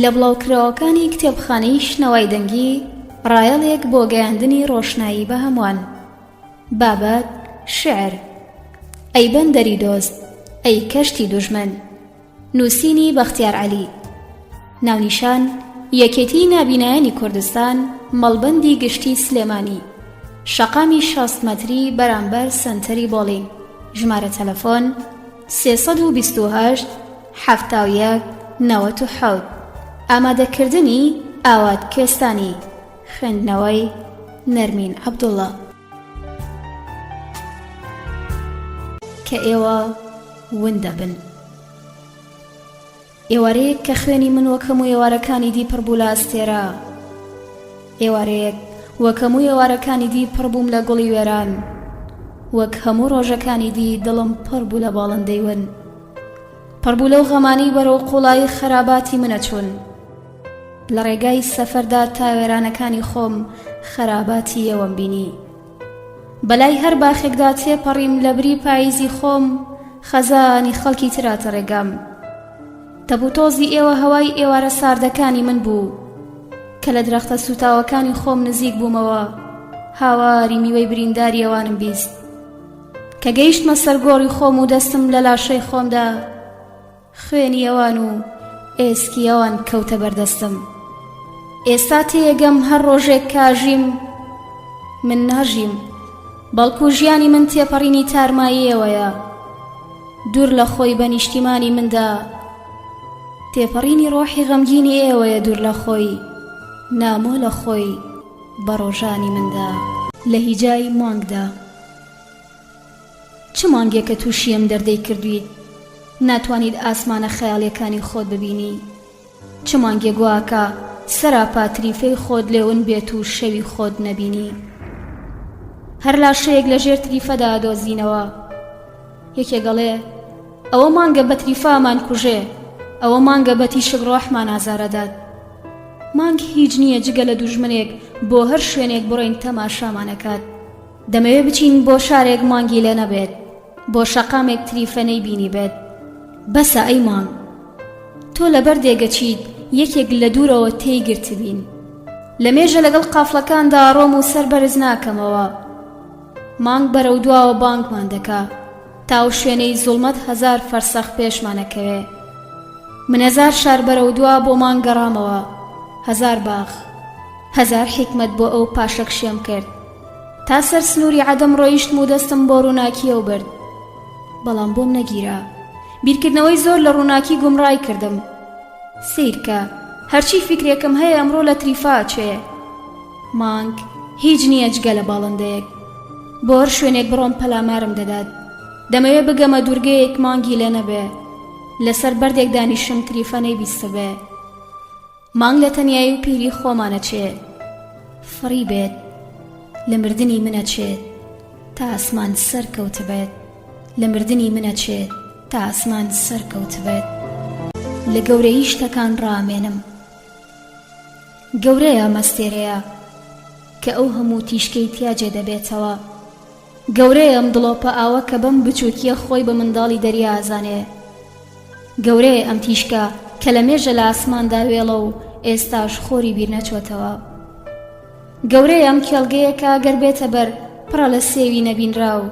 لە بڵاوکراوەکانی کتێبخانەی شنەوای دەنگی ڕایەڵێک بۆ گەیاندنی ڕۆشنایی بە هەمووان. بابەت شعر. ئەی بەندەری دۆست، ئەی کەشتی دوژمن. نووسینی بەختیار عەلی. ناونیشان یەکێتی نابینایانی کوردستان، مەڵبەندی گشتی سلێمانی، شەقامی 60 مەتری بەرامبەر سنتەری بۆڵین. ژمارە تەلەفۆن 328 71 97. ئامادەکردنی ئاوات کێستانی. خوێندنەوەی نەرمین عەبدوڵڵا. کە ئێوە ون دەبن. ئێوارەیەک کە خوێنی من وەک هەموو ئێوارەکانی دی پڕبوو لە ئەستێرە. ئێوارەیەک وەک هەموو ئێوارەکانی دی پڕبووم لە گوڵی وێران. وەک هەموو ڕۆژەکانی دی دڵم پڕبوو لە باڵندەی ون. پڕبوو لەو غەمانی بەرەو قوڵایی خەراباتی منە چوون. لە ڕێگای سەفەردا تا وێرانەکانی خۆم خەراباتی ئێوەم بینی. بەلای هەر باخێکدا تێپەڕیم لە بری پاییزی خۆم، خەزانی خەڵکی تراتە ڕێگام. تەبوتۆزی ئێوە هەوای ئێوارە ساردەکانی من بوو کە لە درەختە سوتاوەکانی خۆم نزیک بوومەوە. هاواری میوەی برینداری ئەوانم بیست کە گەیشتمە سەرگۆڕی خۆم و دەستم لە لاشەی خۆمدا. خوێنی ئەوان و ئێسکی ئەوان کەوتە بەردەستم. ئێستا تێگەم هەر ڕۆژێک کاژیم من ناژیم، بەڵکو ژیانی من تێپەڕینی تارمایی ئێوەیە. دوور لە خۆی بە نیشتیمانی مندا تێپەڕینی ڕۆحی غەمگینی ئێوەیە. دوور لە خۆی نامۆ لە خۆی بە ڕۆژانی مندا. لە هیجای مانگدا چ مانگێکە تووشیم دەردەی کردویت ناتوانید ئاسمانە خەیاڵیەکانی خۆت ببینی؟ چ مانگێ گواکە سەراپا تریفەی خۆت لێون بێت و شەوی خۆت نەبینی؟ هەر لاشەیەک لە ژێر تریفەدا دۆزینەوە. یەکێ گەڵێ ئەوە مانگە بە تریفامان کوژێ، ئەوە مانگە بە تیشک ڕۆحمان ئازارەدات. مانگ هیچ نییە جگە لە دوژمنێک بۆ هەر شوێنێک بڕۆین تەماشامانەکات. دەمەوێ بچین بۆ شارێک مانگی لێ نەبێت، بۆ شەقامێک تریفەنەی بینی بێت. بەسە ئەی مانگ، تۆ لەبەر دێگەچیت یەکێک لە دوورەوە تێی گرتبین. لە مێژە لەگەڵ قافڵەکاندا ڕۆم و سەر بەرز ناکەمەوە. مانگ بەرەو دواوە بانگمان دەکا تاو شوێنەی زوڵمەت 1000 فەرسەخ پێشمانەکەوێ. من 1000 شار بەرەو دوا بۆ مانگ گەڕامەوە، 1000 باخ، 1000 حیکمەت بۆ ئەو پاشەک شێم کرد تا سەر سنووری عەدەم ڕۆیشتم و دەستم بۆ ڕووناکیەوە برد. بەڵام بۆم نەگیرا. بیرکردنەوەی زۆر لە ڕووناکی گومڕای کردم. سیرکە هەرچی فکرێکم هەیە ئەمڕۆ لە تریفا چێ. مانگ هیچ نییە جگە لە باڵندەیەک. بۆ هەر شوێنێک بڕۆم پەلامارم دەدات. دەمەوێ بگەمە دوورگەیەک مانگی لێ نەبێ، لەسەر بەردێک دانیشم تریفەنەی بیستە بێ. مانگ لە تەنیایی و پیری خۆمانە چێ، فڕی بێت لە مردنی منە چێت تا ئاسمان سەرکەوت بێت. لە مردنی منە چێت تا ئاسمان سەرکەوت بێت. لە گەورەی شتەکان ڕامێنم. گەورەیە مەستێرەیە کە ئەو هەموو تیشکەی تیاجێ دەبێتەوە. گەورەیە ئەم دڵۆپە ئاوە کە بەم بچووکیە خۆی بە منداڵی دەریا ئازانێ. گەورەیە ئەم تیشکە کە لە مێژە لە ئاسماندا وێڵە و ئێستاش خۆری بیر نەچۆتەوە. گەورەیە ئەم کێڵگەیە کە ئەگەر بێتە بەر پڕە لە سێوی نەبینراو.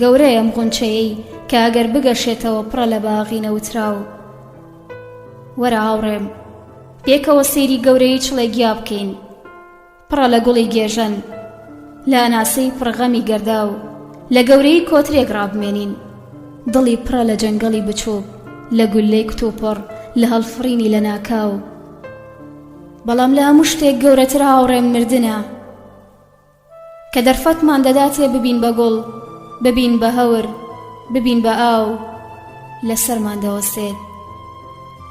گەورەیە ئەم غونچەیەی کە ئەگەر بگەشێتەوە پڕە لە باغی نەوتراو. وەرە هاوڕێم، پێکەوە سەیری گەورەی چڵێ گیا بکەین، پڕە لە گوڵی گێژەن، لە ئەناسەی پڕغەمی گەرداو. لە گەورەی کۆترێک ڕابمێنین، دڵی پڕە لە جەنگەڵی بچووک، لە گولەی کتوپڕ، لە هەڵفڕینی لە ناکاو. بەڵام لە هەموو شتێک گەورەتر هاوڕێم مردنە کە دەرفەتمان دەداتێ ببین بە گوڵ، ببین بە هەور، ببین بە ئاو. لەسەرمان دەوەسێت،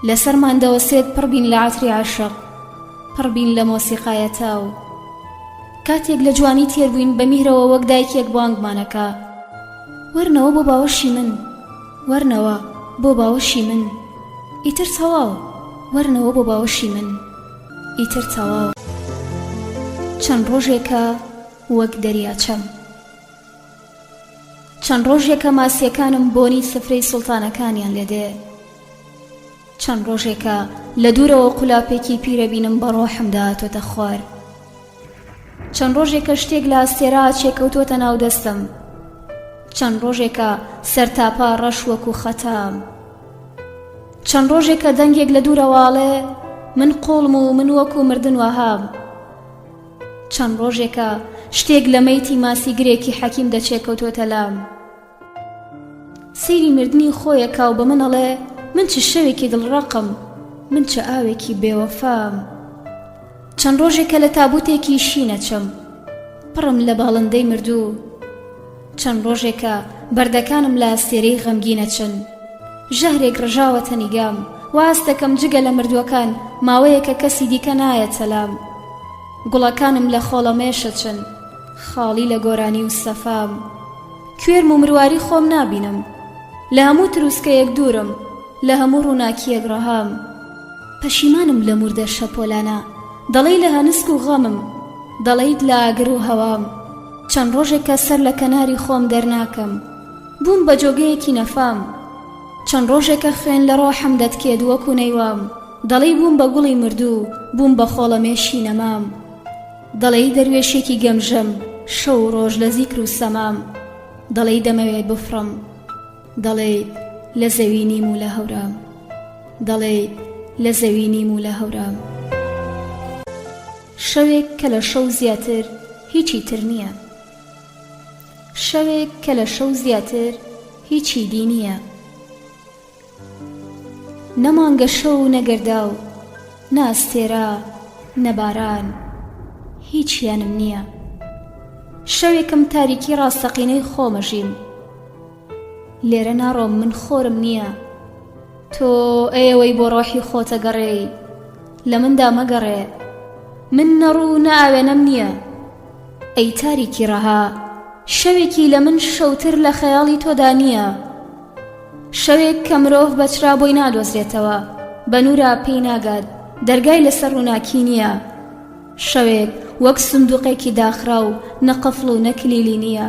لەسەرمان دەوەسێت پڕبین لە عاتری عاشق، پڕبین لە مۆسیقایە تاو. کاتێک لە جوانی تێربووین بە میهرەوە وەک دایکێک بانگمانەکە. وەرنەوە بۆ باوەشی من، وەرنەوە بۆ باوەشی من، ئیتر تەواو. وەرنەوە بۆ باوەشی من، ئیتر تەواو. چەند ڕۆژێکە وەک دەریاچەم، چەند ڕۆژێکە ماسیەکانم بۆنی سفرەی سوڵتانەکانیان لێدێ. چەند ڕۆژێکە لە دوورەوە قولاپێکی پیرە بینم بە ڕۆحم داهاتۆتە خوار. چەند ڕۆژێکە شتێک لە ئاستێرا چێکەوتۆتە ناو دەستم. چەند ڕۆژێکە سەرتاپا ڕەش وەکو خەتام. چەند ڕۆژێکە دەنگێک لە دوورەواڵێ من قوڵم و من وەکو مردن وەهام. چەند ڕۆژێکە شتێک لە مەیتی ماسیگرێکی حەکیم دەچێکەوتۆتە لام. سەیری مردنی خۆیەکە و بە منەڵێ من چ شەوێکی دڵڕەقم، من چ ئاوێکی بێوەفام. چەند ڕۆژێکە لە تابوتێکی شینەچم، پڕم لە باڵندەی مردوو. چەند ڕۆژێکە بەردەکانم لە ئاستێرەی غەمگینەچن، ژەهرێک ڕژاوەتە نیگام، واز دەکەم جگە لە مردووەکان ماوەیەکە کەسی دیکە نایەت سەلام. گوڵەکانم لە خۆڵەمێشەچن، خاڵی لە گۆرانی و سەفام. کوێرم و مرواری خۆم نابینم، لە هەموو تروسکەیەک دوورم، لە هەموو ڕووناکیەک ڕەهام. پەشیمانم لە موردە شەپۆلانە، دەڵێی لە هەنسک و غەمم، دەڵێیت لە ئاگر و هەوام. چەند ڕۆژێکە سەر لە کەناری خۆم دەرناکەم، بووم بە جۆگەیەکی نەفام. چەند ڕۆژێکە خوێن لە ڕۆحم دەتکێت وەکو نەیوام، دەڵێی بووم بە گوڵی مردوو، بووم بە خۆڵەمێشی نەمام. دەڵێی دەروێشێکی گەمژەم، شەو و ڕۆژ لە زیکر و سەمام. دەڵێی دەمەوێت بفڕم، دەڵێیت لە زەوی نیم و لە هەورام، دەڵێیت لە زەوی نیم و لە هەورام. شەوێک کە لە شەو زیاتر هیچی تر نییە، شەوێک کە لە شەو زیاتر هیچی دی نییە. نەمانگە شەو نەگەردا و ناستێرا نەباران، هیچیانم نییە. شەوێکم تاریکی ڕاستەقینەی خۆمەژیم، لێرە ناڕۆم من خۆرم نییە. تۆ ئێوەی بۆ ڕۆحی خۆتە گەڕێی، لە مندا مەگەڕێ، من نەڕوو نەئاوێنەم نییە. ئەی تاریکی ڕەها، شەوێکی لە من شەوتر لە خەیاڵی تۆدا نییە. شەوێک کە مرۆڤ بە چرا بۆی نادۆزرێتەوە، بە نورا پێی ناگات، دەرگای لەسەر ڕووناکی نییە. شەوێک وەک سندوقێکی داخرا و نەقەفڵ و نەکلیلی نییە.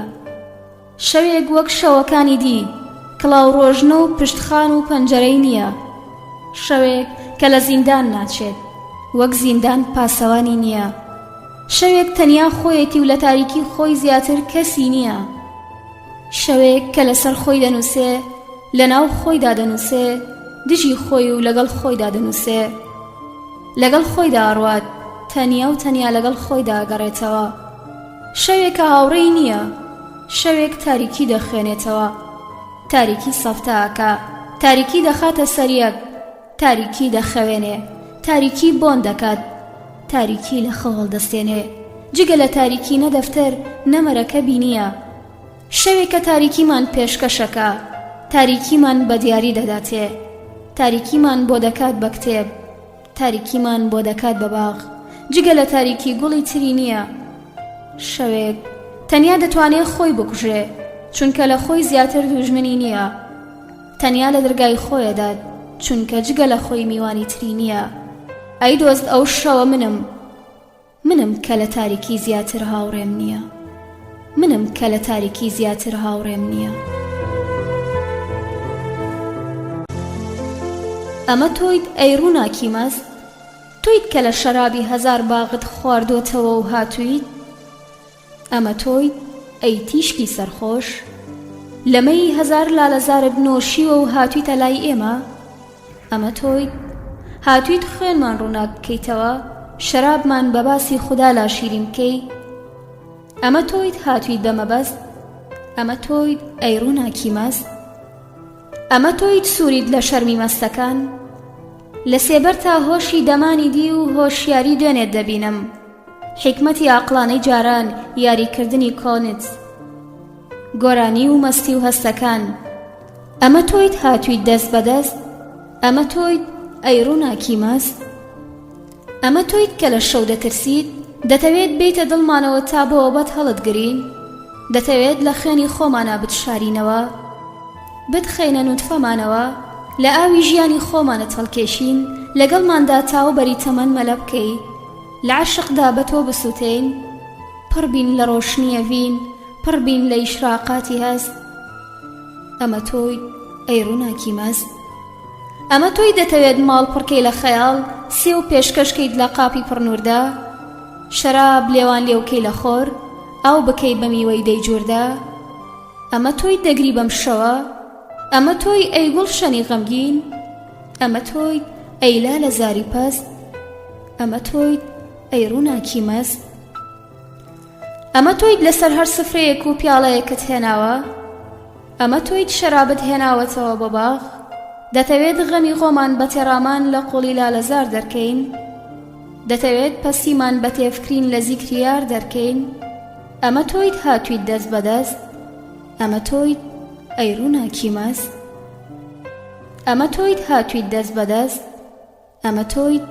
شەوێک وەک شەوەکانی دی، کڵاو ڕۆژنە و پشتخان و پەنجەرەی نییە. شەوێک کە لە زیندان ناچێت، وەک زیندان پاسەوانی نییە. شەوێک تەنیا خۆیەتی و لە تاریکی خۆی زیاتر کەسی نییە. شەوێک کە لەسەر خۆی دەنووسێ، لە ناو خۆیدا دەنووسێ، دژی خۆی و لەگەڵ خۆیدا دەنووسێ. لەگەڵ خۆیدا ئەڕوات، تەنیا و تەنیا لەگەڵ خۆیدا گەڕێتەوە. شەوێکە هاوڕێی نییە، شەوێک تاریکی دەخوێنێتەوە، تاریکی سەفتاکە، تاریکی دەخاتە سەریەک، تاریکی دەخەوێنێ، تاریکی بۆن دەکات، تاریکی لە خەوڵ دەستێنێ. جگە لە تاریکی نەدەفتەر نەمەرەکە بینیە. شەوێکە تاریکیمان پێشکەشەکە، تاریکیمان بە دیاری دەداتێ، تاریکیمان بۆ دەکات بە کتێب، تاریکیمان بۆ دەکات بە باغ. جگە لە تاریکی گوڵی تری نییە. شەوێک تەنیا دەتوانێت خۆی بکوژێ، چونکە لە خۆی زیاتر دوژمنی نییە. تەنیا لە دەرگای خۆیەدات، چونکە جگە لە خۆی میوانی تری نییە. ئەی دۆست ئەو شەوە منم کە لە تاریکی زیاتر هاوڕێم نییە، منم کە لە تاریکی زیاتر هاوڕێم نییە. ئەمە تۆیت ئەی ڕووناکی مەست، تۆیت کە لە شەرابی هەزار باغت خواردۆتەوە و هاتوویت. ئەمە تۆیت ئەی تیشکی سەرخۆش، لەمەی هەزار لالەزارت نۆشیوە و هاتوویتە لای ئێمە. ئەمە تۆیت هاتوویت خوێنمان ڕووناک بکەیتەوە، شەرابمان بە باسی خودا لا شیرین بکەی. ئەمە تۆیت هاتوویت بە مەبەست، ئەمە تۆیت ئەی ڕووناکی مەست. ئەمە تۆیت سووریت لە شەرمی مەستەکان، لە سێبەر تا هۆشی دەمانی دی و هۆشیاری دوێنێت دەبینم. حکمەتی عەقڵانەی جاران، یاریکردنی کۆنت، گۆرانی و مەستی و هەستەکان. ئەمە تۆیت هاتوویت دەست بەدەست، ئەمە تۆیت ئەی ڕووناکی مەست. ئەمە تۆیت کە لە شەو دەترسیت، دەتەوێت بیتە دڵمانەوە تا بۆوەبەت هەڵت گرین، دەتەوێت لە خوێنی خۆمانە بتشارینەوە، بتخەینە نوتفەمانەوە، لە ئاوی ژیانی خۆمانە هەڵکێشین، لەگەڵماندا تاوبەری تەمەن مەلە بکەی، لە عاشقدا بە تۆ بسووتین، پڕ بین لە ڕۆشنیە ڤین، پڕ بین لە ئیشراقاتی هەست. ئەمە تۆی ئەی ڕووناکی مەست. ئەمە تۆی دەتەوێت ماڵ پڕکەی لە خەیاڵ سێ و پێشکەشکەیت لە قاپی پڕنووردا، شەراب لێوان لێوکەی لە خۆر، ئاو بکەی بە میوەی دەیجووردا؟ ئەمە تۆی دەگری بەم شەوە؟ ئەمە تۆی ئەی گوڵشەنی غەمگین؟ ئەمە تۆی ئەیلا لە زاری پەست؟ ئەمە تۆی ئەی ڕووناکی مەست؟ ئەمە تۆیت لەسەر هەر سفرەیەک و پیاڵەیەکت هێناوە؟ ئەمە تۆیت شەرابت هێناوەتەوە بە باغ؟ دەتەوێت غەمی خۆمان بە تێڕامان لە قوڵی لالەزار دەرکەین؟ دەتەوێت پەسیمان بە تێفکرین لە زیکری یار دەرکەین؟ ئەمە تۆیت هاتوویت دەست بەدەست؟ ئەمە تۆیت ئەی ڕووناکی مەست؟ ئەمە تۆیت هاتوویت دەست بەدەست؟ ئەمە تۆیت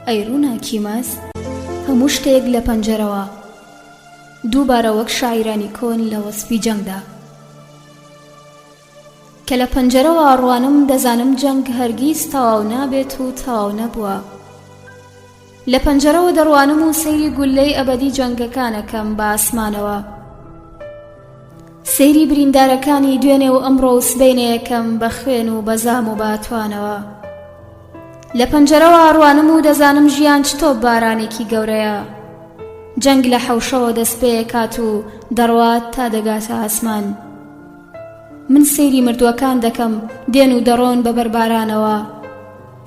ئەی ڕووناکی مەست؟ هەموو شتێک لە پەنجەرەوە، دووبارە وەک شاعیرانی کۆن لە وەسفی جەنگدا، کە لە پەنجەرەوە ئاڕوانم دەزانم جەنگ هەرگیز تەواو نابێت و تەواو نەبووە. لە پەنجەرەوە دەڕوانم و سەیری گولەی ئەبەدی جەنگەکانەکەم بە ئاسمانەوە، سەیری بریندارەکانی دوێنێ و ئەمڕۆ و سبەینەیەکەم بە خوێن و بەزام و باتوانەوە. لە پەنجەرەوە ئاڕوانم و دەزانم ژیان چتۆ بارانێکی گەورەیە، جەنگ لە حەوشەوە دەست پێیەکات و دەڕوات تا دەگاتە ئاسمان. من سەیری مردووەکان دەکەم دێن و دەڕۆن بە بەربارانەوە،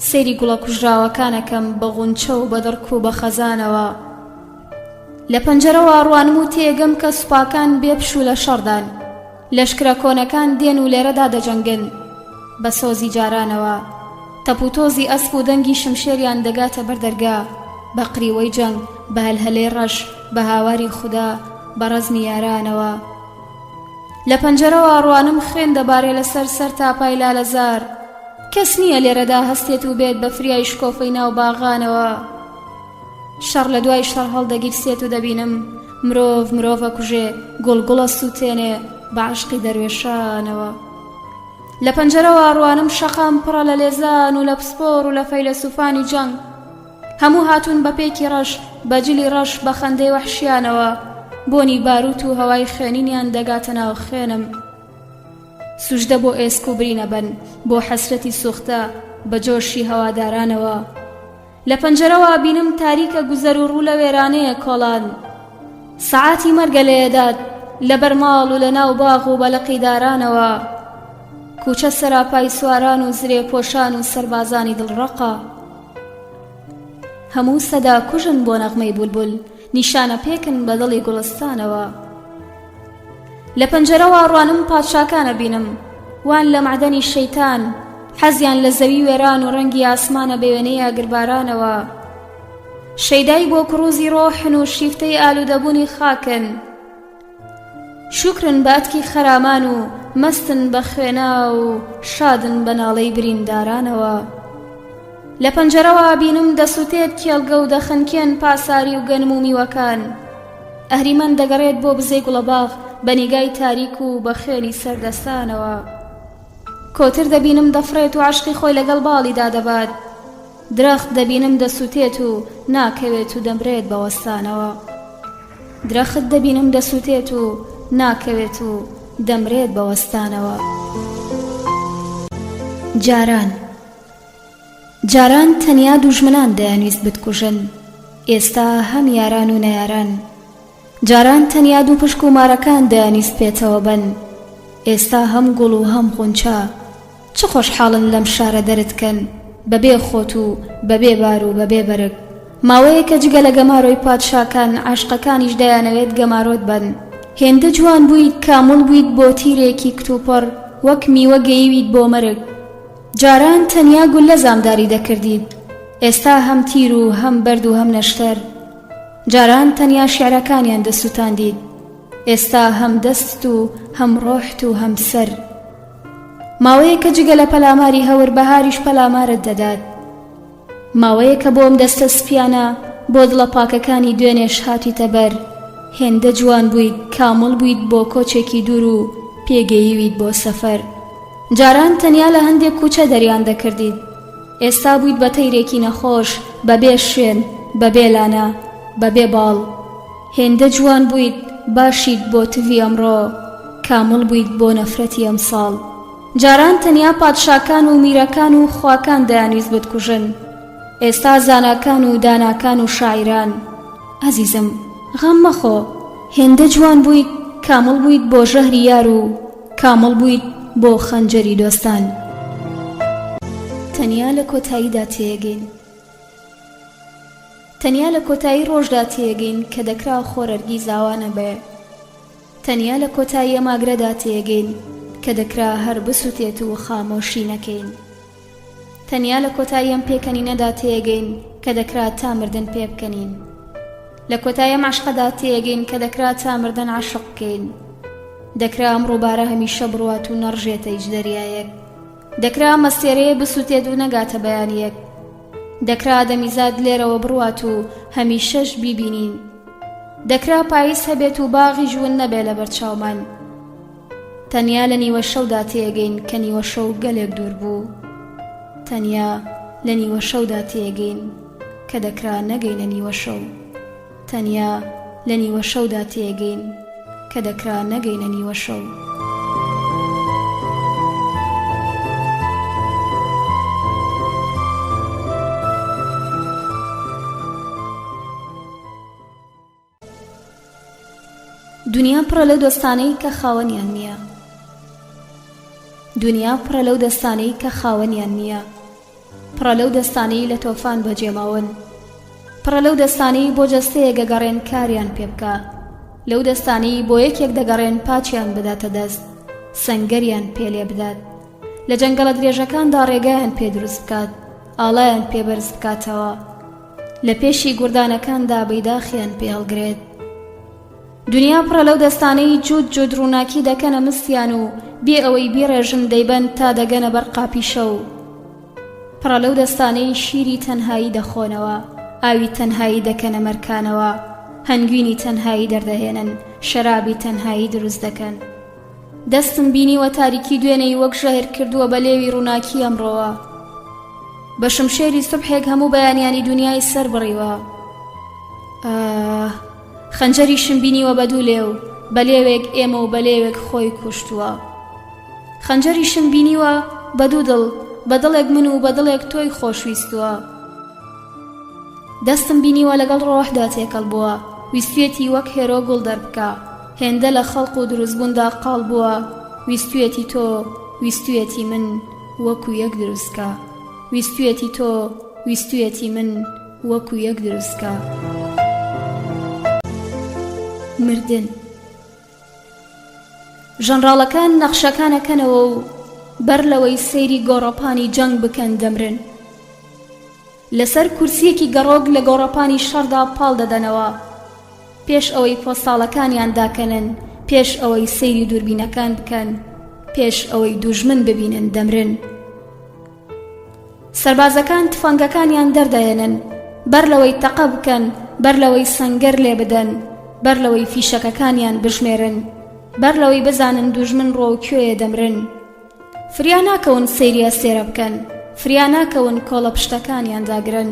سەیری گوڵە کوژراوەکانەکەم بە غونچە و بە دڕک و بە خەزانەوە. لە پەنجەرەوە ئاڕوانم و تێگەم کە سوپاکان بێپش و لە شەڕدان، لەشکرە کۆنەکان دێن و لێرەدا دەجەنگن بە سۆزی جارانەوە. تەپوتۆزی ئەسپ و دەنگی شمشێریان دەگاتە بەردەرگا، بە قریوەی جەنگ، بە هەلهەلەی ڕەش، بە هاواری خودا، بە ڕەزمی یارانەوە. لە پەنجەرەوە ئاڕوانم خوێن دەبارێ لەسەر سەر تاپای لالەزار، کەس نییە لێرەدا هەستێت و بێت بە فریای شکۆفەی ناو باغانەوە. شەڕ لە دوای شەڕ هەڵدەگیرسێت و دەبینم مرۆڤ مرۆڤە کوژێ، گوڵگوڵە سووتێنێ بە عشقی دەروێشانەوە. لە پەنجەرەوە ئاڕوانم شەقام پڕە لە لێزان و لە پسپۆر و لە فەیلسوفانی جەنگ، هەموو هاتوون بە پێکی ڕەش، بە جلی ڕەش، بە خەندەی وەحشیانەوە. بۆنی باروت و هەوای خوێنینیان دەگاتە ناو خوێنم. سوژدە بۆ ئێسک و برینە بەن، بۆ حەسرەتی سوختە، بە جۆشی هەوادارانەوە. لە پەنجەرەوە بینم تاریکە گوزەر و ڕوو لە وێرانەیە کۆڵان، سەعاتی مەرگە لێدات لە بەرماڵ و لە ناو باغ و بەلەقی دارانەوە. کوچە سەراپای سواران و زرێ پۆشان و سەربازانی دڵڕەقە، هەموو سەدا کوژن بۆ نەغمەی بولبول، نیشانە پێکن بە دڵی گوڵستانەوە. لە پەنجەرەوە ئاڕوانم پادشاکانە بینم، وان لە معدەنی شەیتان، حەزیان لە زەوی وێران و ڕەنگی ئاسمانە بە وێنەی ئاگربارانەوە. شەیدای بۆ کڕوزی ڕۆحن و شیفتەی ئالوودەبوونی خاکن، شوکرن بە ئەتکی خەرامان و مەستن بە خوێنا و شادن بە ناڵەی بریندارانەوە. لە پەنجەرەوە بینم دەسووتێت کێڵگە و دەخەنکێن پاساری و گەنم و میوەکان، ئەهریمەن دەگەڕێت بۆ بزەی گوڵەباغ بە نیگای تاریک و بە خوێنی سەردەستانەوە. کۆتر دەبینم دەفڕێت و عشقی خۆی لەگەڵ باڵیدا دەبات، درەخت دەبینم دەسووتێت و ناکەوێت و دەمرێت بە وەستانەوە. درەخت دەبینم دەسووتێت و ناکەوێت و دەمرێت بە وەستانەوە. جاران تەنیا دوژمنان دەیانویست بتکوژن، ئێستا هەم یاران و نەیاران. جاران تەنیا دوو پشک و مارەکان دەیانویست پێتەوە بن، ئێستا هەم گوڵ و هەم غونچە. چ خۆشحاڵن لەم شارە دەرتکەن، بەبێ خۆت و بەبێ بار و بەبێ بەرگ. ماوەیە کە جگە لە گەمارۆی پادشاکان، عاشقەکانیش دەیانەوێت گەمارۆت بن. هێندە جوان بوویت، کامڵ بوویت بۆ تیرێکی کتوپڕ، وەک میوە گەیویت بۆ مەرگ. جاران تەنیا گول لە زامداری دەکردیت، ئێستا هەم تیر و هەم بەرد و هەم نەشتەر. جاران تەنیا شیعرەکانیان دەسووتاندیت، ئێستا هەم دەست و هەم ڕۆحت و هەم سەر. ماوەیە کە جگە لە پەلاماری هەور بەهاریش پەلامارت دەدات. ماوەیە کە بۆم دەستە سپیانە، بۆ دڵە پاکەکانی دوێنێش هاتیتە بەر. هێندە جوان بوویت، کامڵ بوویت بۆ کۆچێکی دوور و پێگەیویت بۆ سەفەر. جاران تەنیا لە هەندێک کوچە دەریان دەکردیت، ئێستا بوویت بە تەیرێکی نەخۆش، بەبێ شوێن، بەبێ لانە، بەبێ باڵ. هێندە جوان بوویت، باشیت بۆ تڤی ئەمڕۆ، کامڵ بوویت بۆ نەفرەتی ئەمساڵ. جاران تەنیا پادشاکان و میرەکان و خواکان دەیانویست بتکوژن، ئێستا زاناکان و داناکان و شاعیران. ئەزیزم، غەم مەخۆ، هێندە جوان بوویت، کامڵ بوویت بۆ ژەهری یار و کامڵ بوویت بۆ خەنجەری دۆستان. تەنیا لە کۆتاییدا تێگەین، تەنیا لە کۆتایی ڕۆژدا تێگەین کە دەکرا خۆرەرگی زاوانە بێ، تەنیا لە کۆتایی ئەماگرەدا تێگەین کە دەکرا هەر بسووتێت و خامۆشی نەکەین، تەنیا لە کۆتایی ئەم پێکەنینەدا تێگەین کە دەکرا تا مردن پێ بکەنین، لە کۆتایی ئەم عاشقەدا تێگەین کە دەکرا تا مردن عاشق بکەین، دەکرا ئەم ڕووبارە هەمیشە بڕوات و نەڕژێتە هیچ دەریایەک، دەکرا مەستێرەیە بسووتێت و نەگاتە بەیانیەک، دەکرا دەمیزاد لێرەوە بڕوات و هەمیشەش بیبینین، دەکرا پاییز هەبێت و باغی ژون نەبێ لە بەرچاومان، تەنیا لە نیوە شەودا تێگەین کە نیوە شەو گەلێک دوور بوو، تەنیا لە نیوە شەودا تێگەین کە دەکرا نەگەینە نیوە شەو، تەنیا لە نیوە شەودا تێگەین کە دەکرا نەگەینە نیوە شەو. دنیا پڕە لەو دۆستانەی کە خاوەنیان نییە، دنیا پڕە لەو دەستانەی کە خاوەنیان نییە، پڕە لەو دەستانەی لە تۆفان بەجێماون، پڕە لەو دەستانەی بۆ جەستەیەک دەگەڕێن کاریان پێ بکە، لەو دەستانەی بۆ یەکێک دەگەڕێن پاچیان بداتە دەست، سەنگەریان پێ لێ بدات، لە جەنگەڵە درێژەکاندا ڕێگایان پێ دروست بکات، ئاڵایان پێ بەرز بکاتەوە، لە پێشی گوردانەکاندا بەیداخیان پێ هەڵگرێت. دنیا پڕە لەو دەستانەی جوود جوود ڕووناکی دەکەنە مستیان و بێ ئەوەی بیڕێژن دەیبەن تا دەگەنە بەر قاپی شەو، پڕە لەو دەستانەی شیری تەنهایی دەخۆنەوە، ئاوی تەنهایی دەکەنە مەرکانەوە، هەنگوینی تەنهایی دەردەهێنن، شەرابی تەنهایی دروست دەکەن. دەستم بینیوە تاریکی دوێنەی وەک ژەهر کردووە بە لێوی ڕووناکی ئەمڕۆوە، بە شمشێری سوبحێک هەموو بەیانیانی دنیای سەر بڕیوە. خەنجەری شم بینیوە بە دوو لێو، بە لێوێک ئێمە و بە لێوێک خۆی کوشتووە. خەنجەری شم بینیوە بە دوو دڵ، بە دڵێک من و بە دڵێک تۆی خۆشویستووە. دەستم بینیوە لەگەڵ ڕۆحدا تێکەڵ بووە، ویستوێتی وەک هێرۆ گوڵ دەربکە، هێندە لە خەڵق و دروستبووندا قاڵ بووە، ویستوێتی تۆ ویستوێتی من وەکو یەک دروستکە، ویستوێتی تۆ ویستوێتی من وەکو یەک دروستکە. مردن. ژەنڕاڵەکان نەخشەکانەکەنەوە و بەر لەوەی سەیری گۆڕەپانی جەنگ بکەن دەمرن، لەسەر کورسیەکی گەڕۆک لە گۆڕەپانی شەڕدا پاڵ دەدەنەوە، پێش ئەوەی پۆستاڵەکانیان داکەنن، پێش ئەوەی سەیری دووربینەکان بکەن، پێش ئەوەی دوژمن ببینن دەمرن. سەربازەکان تفەنگەکانیان دەردەهێنن، بەر لەوەی تەقە بکەن، بەر لەوەی سەنگەر لێ بدەن، بەر لەوەی فیشەکەکانیان بژمێرن، بەر لەوەی بزانن دوژمن ڕۆ کوێیە دەمرن. فریا ناکەون سەیری ئەستێرە بکەن، فریا ناکەون کۆڵە پشتەکانیان داگرن،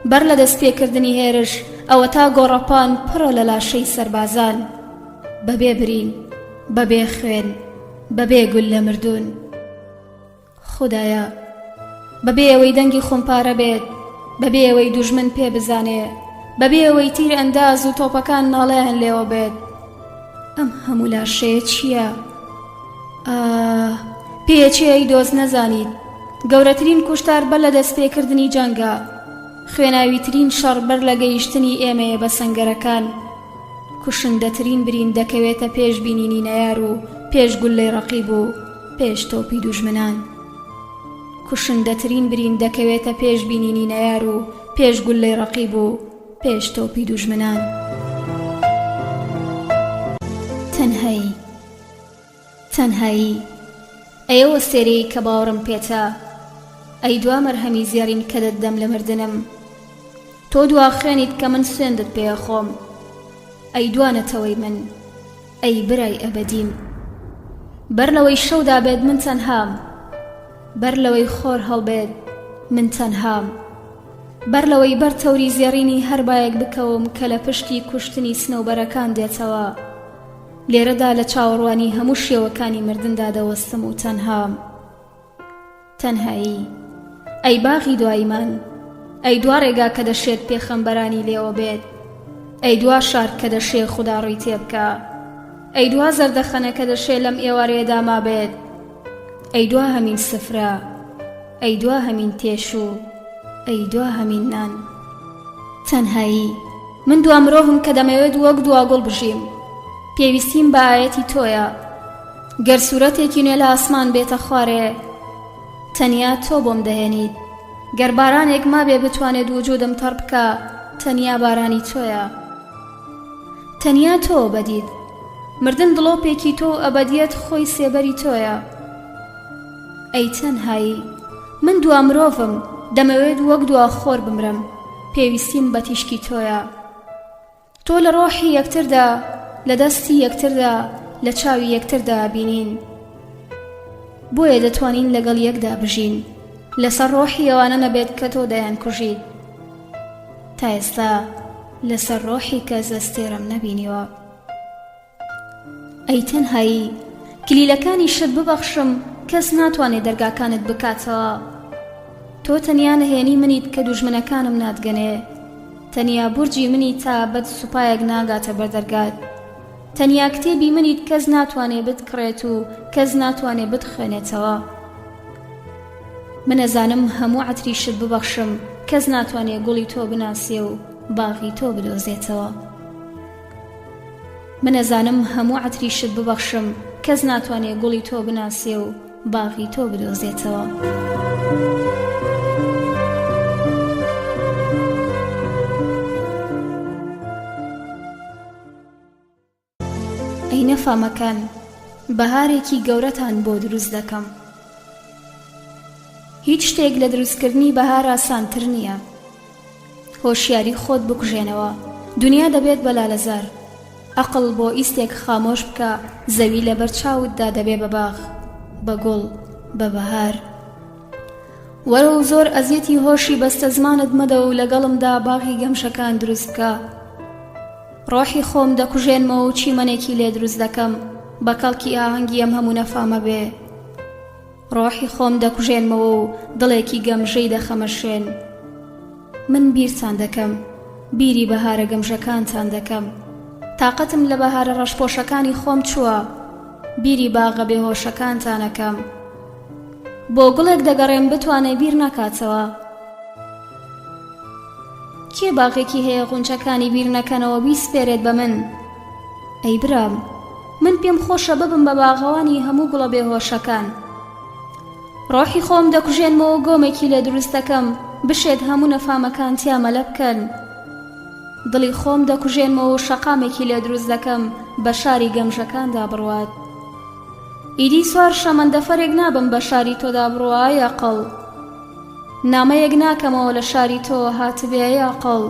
بەر لە دەستپێکردنی هێرش ئەوە تا گۆڕەپان پڕە لە لاشەی سەربازان، بەبێ برین، بەبێ خوێن، بەبێ گول لە مردوون. خودایە، بەبێ ئەوەی دەنگی خۆمپارە بێت، بەبێ ئەوەی دوژمن پێ بزانێ، بەبێ ئەوەی تیر ئەنداز و تۆپەکان ناڵێیان لێوە بێت. ئەم هەموو لاشەیە چییە؟ پێچەیەی دۆز نەزانیت، گەورەترین کوشتار بەر لە دەستپێکردنی جەنگە، خوێناویترین شەڕ بەر لە گەیشتنی ئێمەیە بە سەنگەرەکان، کوشندەترین برین دەکەوێتە پێش بینینی نەیار و پێش گولەی ڕەقیب و پێش تۆپی دوژمنان، کوشندەترین برین دەکەوێتە پێش بینینی نەیار و پێش گولەی ڕەقیب و پێش تۆپی دوژمنان. تەنهایی، تەنهایی، ئەیەوە سێرەی کە باوەڕم پێتە، ئەی دوا مەرهەمی زێڕین کە دەدەم لە مردنم، تۆ دوا خوێنیت کە من سوێندت پێە خۆم، ئەی دوانەتەوەی من، ئەی برای ئەبەدیم. بەر لەوەی شەودا بێت من تەنهام، بەر لەوەی خۆر هەڵبێت من تەنهام، بەر لەوەی بەر تەوری زێڕینی هەر بایەک بکەوم کە لە پشتی کوشتنی سنەوبەرەکان دێتەوە، لێرەدا لە چاوەڕوانی هەموو شێوەکانی مردندا دەوەستم و تەنهایی ئەی باغی دوایمان، ئەی دوا ڕێگا کە دەشێت پێخەمبەرانی لێوە بێت، ئەی دوا شار کە دەشێ خودا ڕووی تێبکە، ئەی دوا زەردەخەنە کە دەشێ لەم ئێوارەیەدا ما بێت، ئەی دوا هەمین سفرە، ئەی دوا هەمین تێش و ئەی دوا هەمین نان. تەنهایی من دوا مرۆڤم کە دەمەوێت وەک دواگوڵ بژیم، پێویستیم بە ئاەتی تۆیە، گەر سوورەتێکی نوێ لە ئاسمان بێتە خوارێ تەنیا تۆ بۆم دەهێنیت، گەر بارانێک ما بێ بتوانێت وجودم تەڕ بکە تەنیا بارانی تۆیە، تەنیا تۆ بەدید مردن دڵۆپێکی تۆ ئەبەدیەت خۆی سێبەری تۆیە. ئەی تەنهایی من دوا مرۆڤم دەمەوێت وەک دوا خۆر بمرم، پێویستیم بە تیشکی تۆیە، تۆ لە ڕۆحی یەکتردا، لە دەستی یەکتردا، لە چاوی یەکتردا بینین، بۆیە دەتوانین لەگەڵ یەکدا بژین، لەسەر ڕۆحی ئەوانە نەبێت کە تۆ دەیان کوژیت. تا ئێستا لەسەر ڕۆحی کەس دەستێرم نەبینیوە. ئەی تەنهایی کلیلەکانی شت ببەخشم کەس ناتوانێت دەرگاکانت بکاتەوە، تۆ تەنیا نهێنی منیت کە دوژمنەکانم ناتگەنێ، تەنیا بورجی منی تا بەد سوپایەک ناگاتە بەردەرگات، تەنیا کتێبی منیت کەس ناتوانێ بتکڕێت و کەس ناتوانێ بتخوێنێتەوە. من ئەزانم هەموو عەتری شت ببەخشم کەس ناتوانێ گوڵی تۆ بناسێ و باغی تۆ بدۆزێتەوە. من ئەزانم هەموو عەتری شت ببەخشم کەس ناتوانێ گوڵی تۆ بناسێ و باغی تۆ بدۆزێتەوە. ئەی نەفامەکان بەهارێکی گەورەتان بۆ دروست دەکەم. هیچ شتێک لە دروستکردنی بەهار ئاسانتر نییە. هۆشیاری خۆت بکوژێنەوە، دنیا دەبێت بەلالەزار، عەقڵ بۆ ئیستێک خامۆش بکە، زەوی لە بەرچاوتدا دەبێ بە باغ، بە گوڵ، بە بەهار. وەرە و زۆر ئەزیەتی هۆشی بەستە زمانت مەدە و لەگەڵمدا باغی گەمشەکان دروست بکە. ڕۆحی خۆم دەکوژێنمەوە و چیمەنێکی لێ دروست دەکەم بە کەڵکی ئاهەنگی ئەم هەموو نەفامە بێ. ڕۆحی خۆم دەکوژێنمەوە و دڵێکی گەمژەی دەخەمە شوێن. من بیرتان دەکەم، بیری بەهارە گەمژەکانتان دەکەم. تاقەتم لە بەهارە ڕەشپۆشەکانی خۆم چووە، بیری باغە بێهۆشەکانتانەکەم. بۆ گوڵێک دەگەڕێم بتوانێ بیر ناکاتەوە. کێ باغێکی هەیە غونچەکانی بیر نەکەنەوە بیسپێرێت بە من؟ ئەی برام، من پێم خۆشە ببم بە باغەوانی هەموو گوڵە بێهۆشەکان. ڕۆحی خۆم دەکوژێنمەوە گۆمێکی لێ دروست دەکەم بشێت هەموو نەفامەکان تیامەلە بکەن. دڵی خۆم دەکوژێنمەوە و شەقامێکی لێ دروست دەکەم بە شاری گەمژەکاندا بڕوات. ئیدی سوار شەمەندەفەرێک نابم بە شاری تۆدا بڕوە یاقڵ. نامەیەک ناکەمەوە لە شاری تۆ هاتبێ یاقڵ.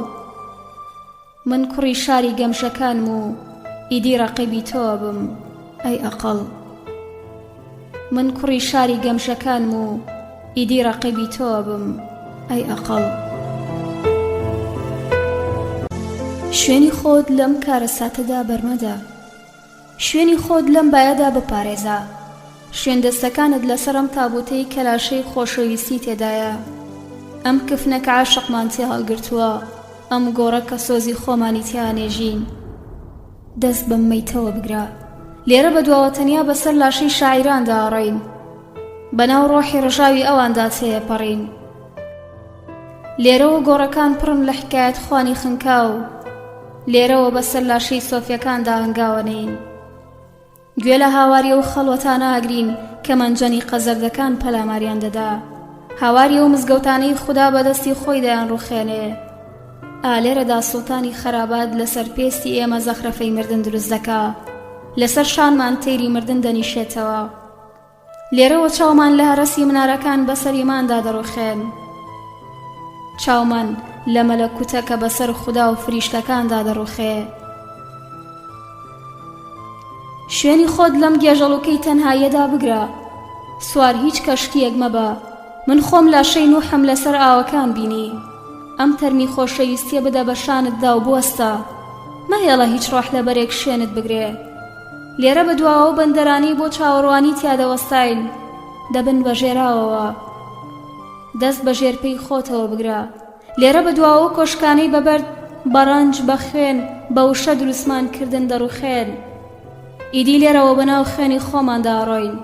من کوڕی شاری گەمژەکانم و ئیدی ڕەقیبی تۆ بم ئەی ئەقڵ. من کوڕی شاری گەمژەکانم و ئیدی ڕەقیبی تۆ بم ئەی ئەقڵ. شوێنی خۆت لەم کارە ساتەدا بەرمەدە، شوێنی خۆت لەم بایەدا بپارێزە. شوێن دەستەکانت لەسەر ئەم تابوتەی کەلاشەی خۆشەویستی تێدایە. ئەم کفنەکە عاشقمان تێ هەڵگرتووە، ئەم گۆڕە کە سۆزی خۆمانی تیانێژین. دەست بەم مەیتەوە بگرە، لێرە بەدواوە تەنیا بەسەر لاشەی شاعیراندا ئەڕێین، بەناو ڕۆحی ڕژاوی ئەواندا تێپەڕین. لێرەوە گۆڕەکان پڕن لە حکایەت خوانی خنکاو، لێرەوە بەسەر لاشەی سۆفیەکاندا هەنگاوەنین. گوێ لە هاواری ئەو خەڵوەتانە ئاگرین کە مەنجەنی قەزەردەکان پەلاماریان دەدا، هاواری ئەو مزگەوتانەی خوددا بەدەستی خۆی دەیان ڕوخێنێ. ئالێرەدا سوڵتانی خەرابات لەسەر پێستی ئێمە زەخرەفەی مردن دروست دەکا، لەسەر شانمان تەیری مردن دەنیشێتەوە. لێرەوە چاومان لە هەرەسی منارەکان بەسەریماندا دەڕوخێن، چاومان لە مەلەکوتە کە بەسەر خوددا و فریشتەکاندا دەڕوخێ. شوێنی خۆت لەم گێژەڵوکەی تەنهاییەدا بگرە، سوار هیچ کەشتیەک مەبە. من خۆم لاشەی نوحم لەسەر ئاوەکان بینی، ئەم تەرمی خۆشەویستیە بدە بە شانتدا و بوەستە. مەهێڵە هیچ ڕۆح لەبەرێک شوێنت بگرێ. لێرە بە دواوە و بەندەرانی بۆ چاوەڕوانی تیادەوەستاین دەبن بە ژێراوەوە دەست بە ژێرپەی خۆتەوە بگرە لێرە بە دواوە کۆشکانەی بەبەرد بەڕەنج بە خوێن بە وشە دروستمان کردن دەڕوخێن ئیدی لێرەوە بەناو خوێنی خۆماندا ڕۆین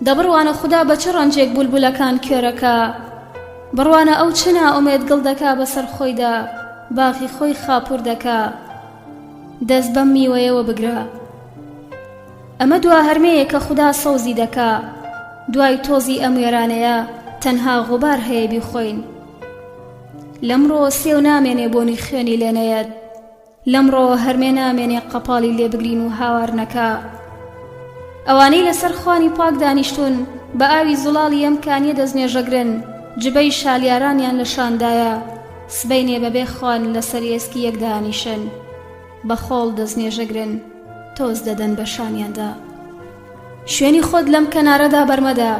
دەبڕوانە خوددا بە چ ڕەنجێک بولبولەکان کوێرەکە بڕوانە ئەو چنا ئومێد گڵ دەکا بەسەر خۆیدا باخی خۆی خاپور دەکا دەست بەم میوەیەوە بگرە ئەمە دوا هەرمەیە کە خوددا سەوزی دەکا دوای تۆزی ئەم وێرانەیە تەنها غوبار هەیە بیخۆین لەمڕۆ سێو نامێنێ بۆنی خوێنی لێنەیەت لەمڕۆ هەرمێ نامێنێ قەپاڵی لێ بگرین و هاوار نەکا ئەوانەی لەسەر خوانی پاک دانیشتون بە ئاوی زوڵاڵی ئەم کانیە دەستنێژەگرن جبەی شالیارانیان لە شاندایە سبەینێ بەبێ خوان لەسەر ئێسکی یەک دانیشن بە خۆڵ دەستنێژەگرن تۆز دەدەن بە شانیاندا شوێنی خۆت لەم کەنارەدا بەرمەدا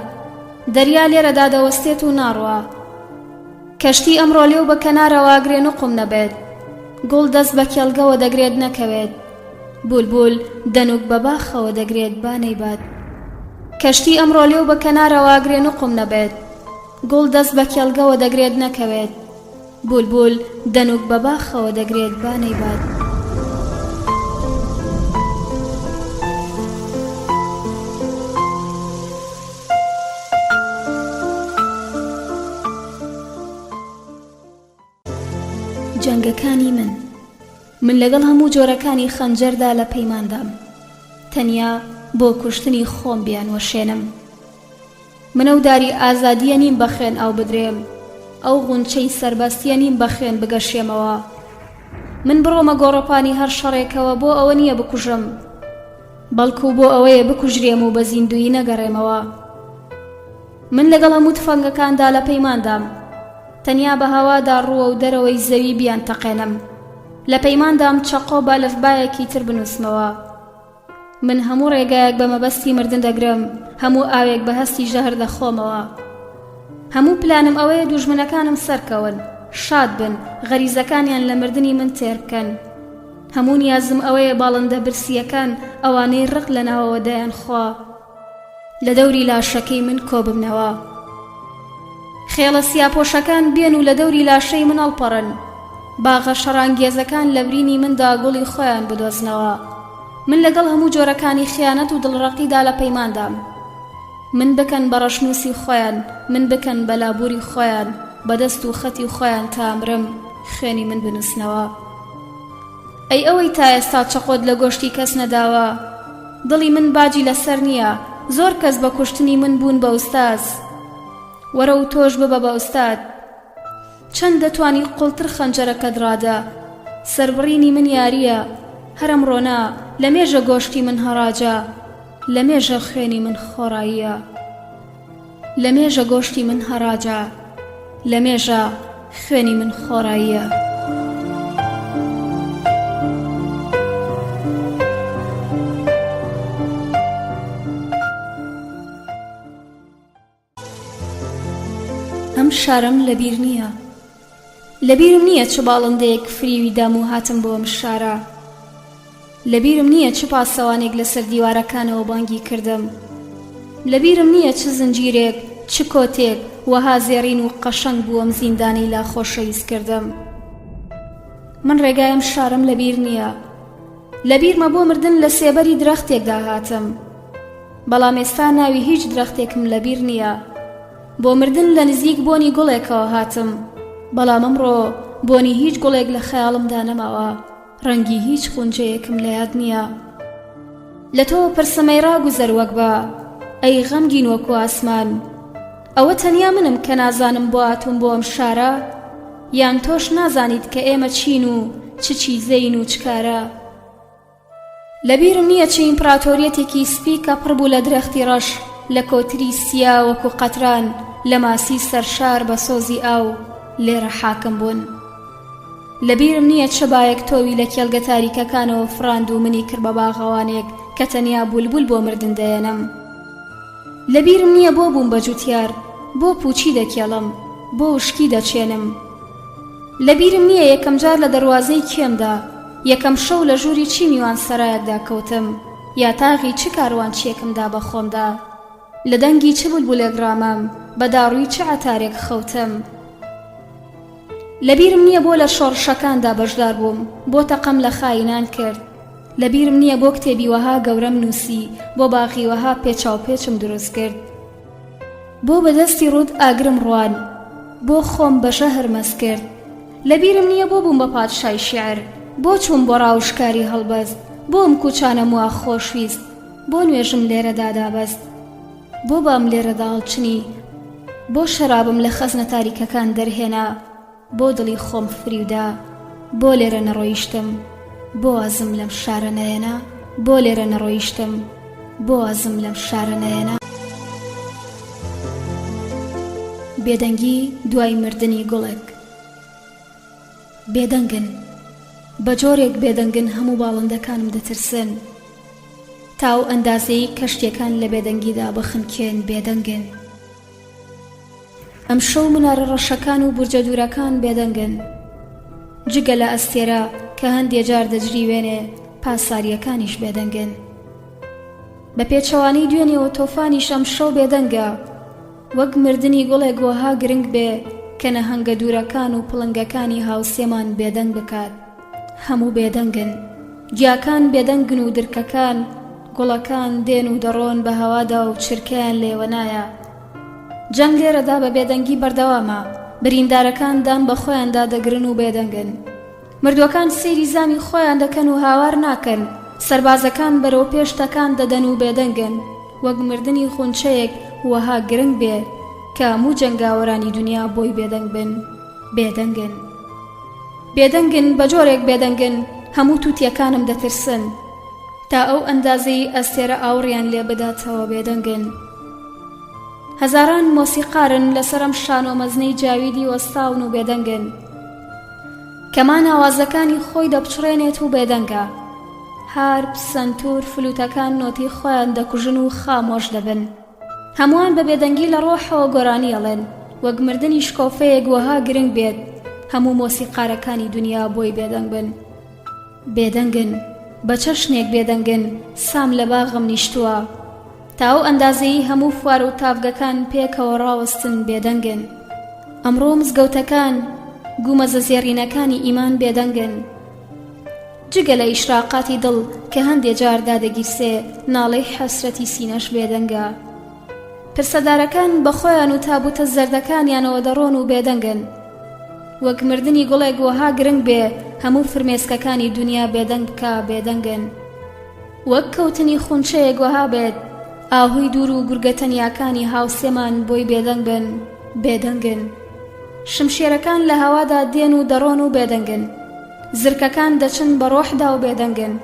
دەریا لێرەدا دەوەستێت و ناڕوا کەشتی ئەمڕۆ لێو بە کەنارەوە ئاگرێن و قوم نەبێت گوڵ دەست بە کێڵگەوە دەگرێت نەکەوێت بولبول دەنوک بە باخەوە دەگرێت بانەی بات کەشتی ئەمڕۆ لێو بە کەنارەوە ئاگرێن و قوم نەبێت گوڵ دەست بە کێڵگەوە دەگرێت نەکەوێت بولبول دەنوک بە باخەوە دەگرێت بانەی بات جەنگەکانی من لەگەڵ هەموو جۆرەکانی خەنجەردا لە پەیماندام تەنیا بۆ کوشتنی خۆم بیان وەشێنم منە و داری ئازادیە نیم بەخێن ئاو بدرێم ئەو غونچەی سەربەستیە نیم بەخێن بگەشێمەوە من بڕۆمە گۆڕۆپانی هەر شەڕێکەوە بۆ ئەوە نییە بکوژم بەڵکو بۆ ئەوەیە بکوژرێم و بە زیندویی نەگەڕێمەوە من لەگەڵ هەموو تفەنگەکاندا لە پەیماندام تەنیا بە هەوادا ڕووە و دەرەوەی زەوی بیان تەقێنم لە پەیماندام چەقۆ بالەفبایەکی تر بنووسمەوە من هەموو ڕێگایەک بە مەبەستی مردن دەگرم هەموو ئاوێک بە هەستی ژەهر دەخۆمەوە هەموو پلانم ئەوەیە دوژمنەکانم سەرکەون شاد بن غەریزەکانیان لە مردنی من تێر بکەن هەموو نیازم ئەوەیە باڵندە برسیەکان ئەوانەی ڕق لە ناوەوە دەیان خوا لە دەوری لاشەکەی من کۆ ببنەوە خێڵە سیاپۆشەکان بێن و لە دەوری لاشەی من هەڵپەڕن باغە شەڕانگێزەکان لە برینی مندا گوڵی خۆیان بدۆزنەوە من لەگەڵ هەموو جۆرەکانی خیانەت و دڵڕەقیدا لە پەیماندام من بکەن بە ڕەشنووسی خۆیان من بکەن بە لابووری خۆیان بەدەست و خەتی خۆیان تامرم خوێنی من بنووسنەوە ئەی ئەوەی تا ئێستا چەقۆت لە گۆشتی کەس نەداوە دڵی من باجی لەسەر نییە زۆر کەس بە کوشتنی من بوون بە ئوستاز وەرە و تۆش ببە بە ئوستاد چەند دەتوانی قوڵتر خەنجەرەکەت ڕادە سەربڕینی من یاریە هەرم ڕۆنا لە مێژە گۆشتی من هەڕاجە لە مێژە خوێنی من خۆڕاییە لە مێژە گۆشتی من هەڕاجە لە مێژە خوێنی من خۆڕاییە ئەم شارەم لەبیرم نییە چ باڵندەیەک فریوی دام و هاتم بۆ ئەم شارە لەبیرم نییە چ پاسەوانێک لەسەر دیوارەکانەوە بانگی کردم لەبیرم نییە چ زنجیرێک چ کۆتێک وەها زێڕین و قەشەنگ بووەم زیندانی لا خۆشەویست کردم من ڕێگایم شارم لەبیر نییە لەبیرمە بۆ مردن لە سێبەری درەختێکدا هاتم بەڵام ئێستا ناوی هیچ درەختێکم لەبیر نییە بۆ مردن لە نزیک بۆنی گوڵێکەوە هاتم بەڵام ئەمڕۆ بۆنی هیچ گوڵێک لە خەیاڵمدا نەماوە ڕەنگی هیچ خونجەیەکم لە یاد نییە لە تۆ پرسەمەی ڕاگوزەر وەک بە ئەی غەمگین وەکو ئاسمان ئەوە تەنیا منم کە نازانم بۆ هاتووم بۆ ئەم شارە یان تۆش نازانیت کە ئێمە چین و چ چیزەین و چکارە لەبیرم نییە چ ئیمپراتۆریەتێکی سپی کە پڕ بوو لە درەختی ڕەش لە کۆتری سیا وەکو قەتران لە ماسی سەرشار بە سۆزی ئاو لێرە حاکم بوون لەبیرم نییە چ بایەک تۆوی لە کێڵگە تاریکەکانەوە فراند و منی کرد بە باغەوانێک کە تەنیا بولبول بۆ مردن دەێنم لەبیرم نییە بۆ بووم بە جوتیار بۆ پوچی دەکێڵم بۆ وشکی دەچێنم لەبیرم نییە یەکەم جار لە دەواازەی کێمدا یەکەم شەو لە ژووری چی میوان سەرایەکدا کەوتم، یا تاغی چ کاروان چیەکمدا بە خۆمدا، لە دەنگی چ بولبولێک ڕامەم، بە داڕووی چ عەتارێک خەوتم. لەبیرم نییە بۆ لە شۆڕشەکاندا بەشدار بووم، بۆ تەقەم لە خاینان کرد. لەبیرم نییە بۆ کتێبی وەها گەورەم نووسی، بۆ باغی وەها پێچاوپێچم دروست کرد. بۆ بەدەستی ڕوود ئاگرم ڕوان، بۆ خۆم بە شەهر مەس کرد. لەبیرم نییە بۆ بووم بە پادشای شیعر، بۆ چووم بۆ ڕاوشکاری هەڵبەست، بۆم کوچانەم وا خۆشویست، بۆ نوێژم لێرەدا دابەست، بۆ بام لێرەدا هەڵچنی، بۆ شەرابم لە خەزنە تاریکەکان دەرهێنا، بۆ دڵی خۆم فریودا، بۆ لێرە نەڕۆیشتم، بۆ ئازم لەم شارە نەیەنا، بۆ لێرە نەڕۆیشتم، بۆ ئازم لەم شارە نەیەنا. بێدەنگی دوای مردنی گوڵێک. بێدەنگن، بە جۆرێک بێدەنگن هەموو باڵندەکانم دەترسن، تاو ئەندازەی کەشتیەکان لە بێدەنگیدا بخنکێن بێدەنگن. ئەم شەو منارە ڕەشەکان و بورجە دوورەکان بێدەنگن، جگە لە ئەستێرە کە هەندێ جار دەجریوێنێ پاساریەکانیش بێدەنگن. بە پێچەوانی دوێنێەوە تۆفانیش ئەم شەو بێدەنگە، وەک مردنی گوڵێک وەها گرنگ بێ کە نەهەنگە دوورەکان و پڵنگەکانی هاوسێمان بێدەنگ بکات. هەموو بێدەنگن، گیاکان بێدەنگن و درکەکان، گوڵەکان دێن و دەڕۆن بە هەوادا و چرکیان لێوە نایە. جەنگ لێرەدا بە بێدەنگی بەردەوامە، بریندارەکان دام بە خۆیاندا دەگرن و بێدەنگن. مردوەکان سەیری زامی خۆیان دەکەن و هاوار ناکەن، سەربازەکان بەرەو پێشتەکان دەدەن و بێدەنگن، وەک مردنی خونچەیەک وەها گرنگ بێ کە هەموو جەنگاوەرانی دنیا بۆی بێدەنگ بن. بێدەنگن، بێدەنگن، بە جۆرێک بێدەنگن، هەموو تووتیەکانم دەترسن، تا ئەو ئەندازەی ئەستێرە ئاوڕیان لێ بداتەوە بێدەنگن. هەزاران مۆسیقارن لەسەرم شانۆ مەزنەی جاویدی وەستاون و بێدەنگن، کەمان ئاوازەکانی خۆی دەپچڕێنێت و بێدەنگە. هارپ، سەنتور، فلوتەکان نۆتی خۆیان دەکوژن و خامۆش دەبن، هەمووان بە بێدەنگی لە ڕۆحەوە گۆرانی ئەڵێن، وەک مردنی شکۆفەیەک وەها گرنگ بێت هەموو مۆسیقارەکانی دنیا بۆی بێدەنگ بن. بێدەنگن، بە چەشنێک بێدەنگن، سام لە باغم نیشتووە، تا ئەو ئەندازەی هەموو فوار و تافگەکان پێکەوە ڕاوەستن بێدەنگن. ئەمڕۆ مزگەوتەکان گومەزە زێڕینەکانی ئیمان بێدەنگن، جگە لە ئیشراقاتی دڵ کە هەندێ جار دادەگیرسێ ناڵەی حەسرەتی سینەش بێدەنگە. پرسەدارەکان بە خۆیان و تابوتە زەردەکانیانەوە دەڕۆن و بێدەنگن، وەک مردنی گوڵێک وەها گرنگ بێ هەموو فرمێسکەکانی دنیا بێدەنگ بکە بێدەنگن. وەک کەوتنی خونچەیەک وەها بێت ئاهوی دوور و گورگەتەنیاکانی هاوسێمان بۆی بێدەنگ بن. بێدەنگن، شمشێرەکان لە هەوادا دێن و دەڕۆن و بێدەنگن، زرکەکان دەچن بە ڕۆحدا و بێدەنگن،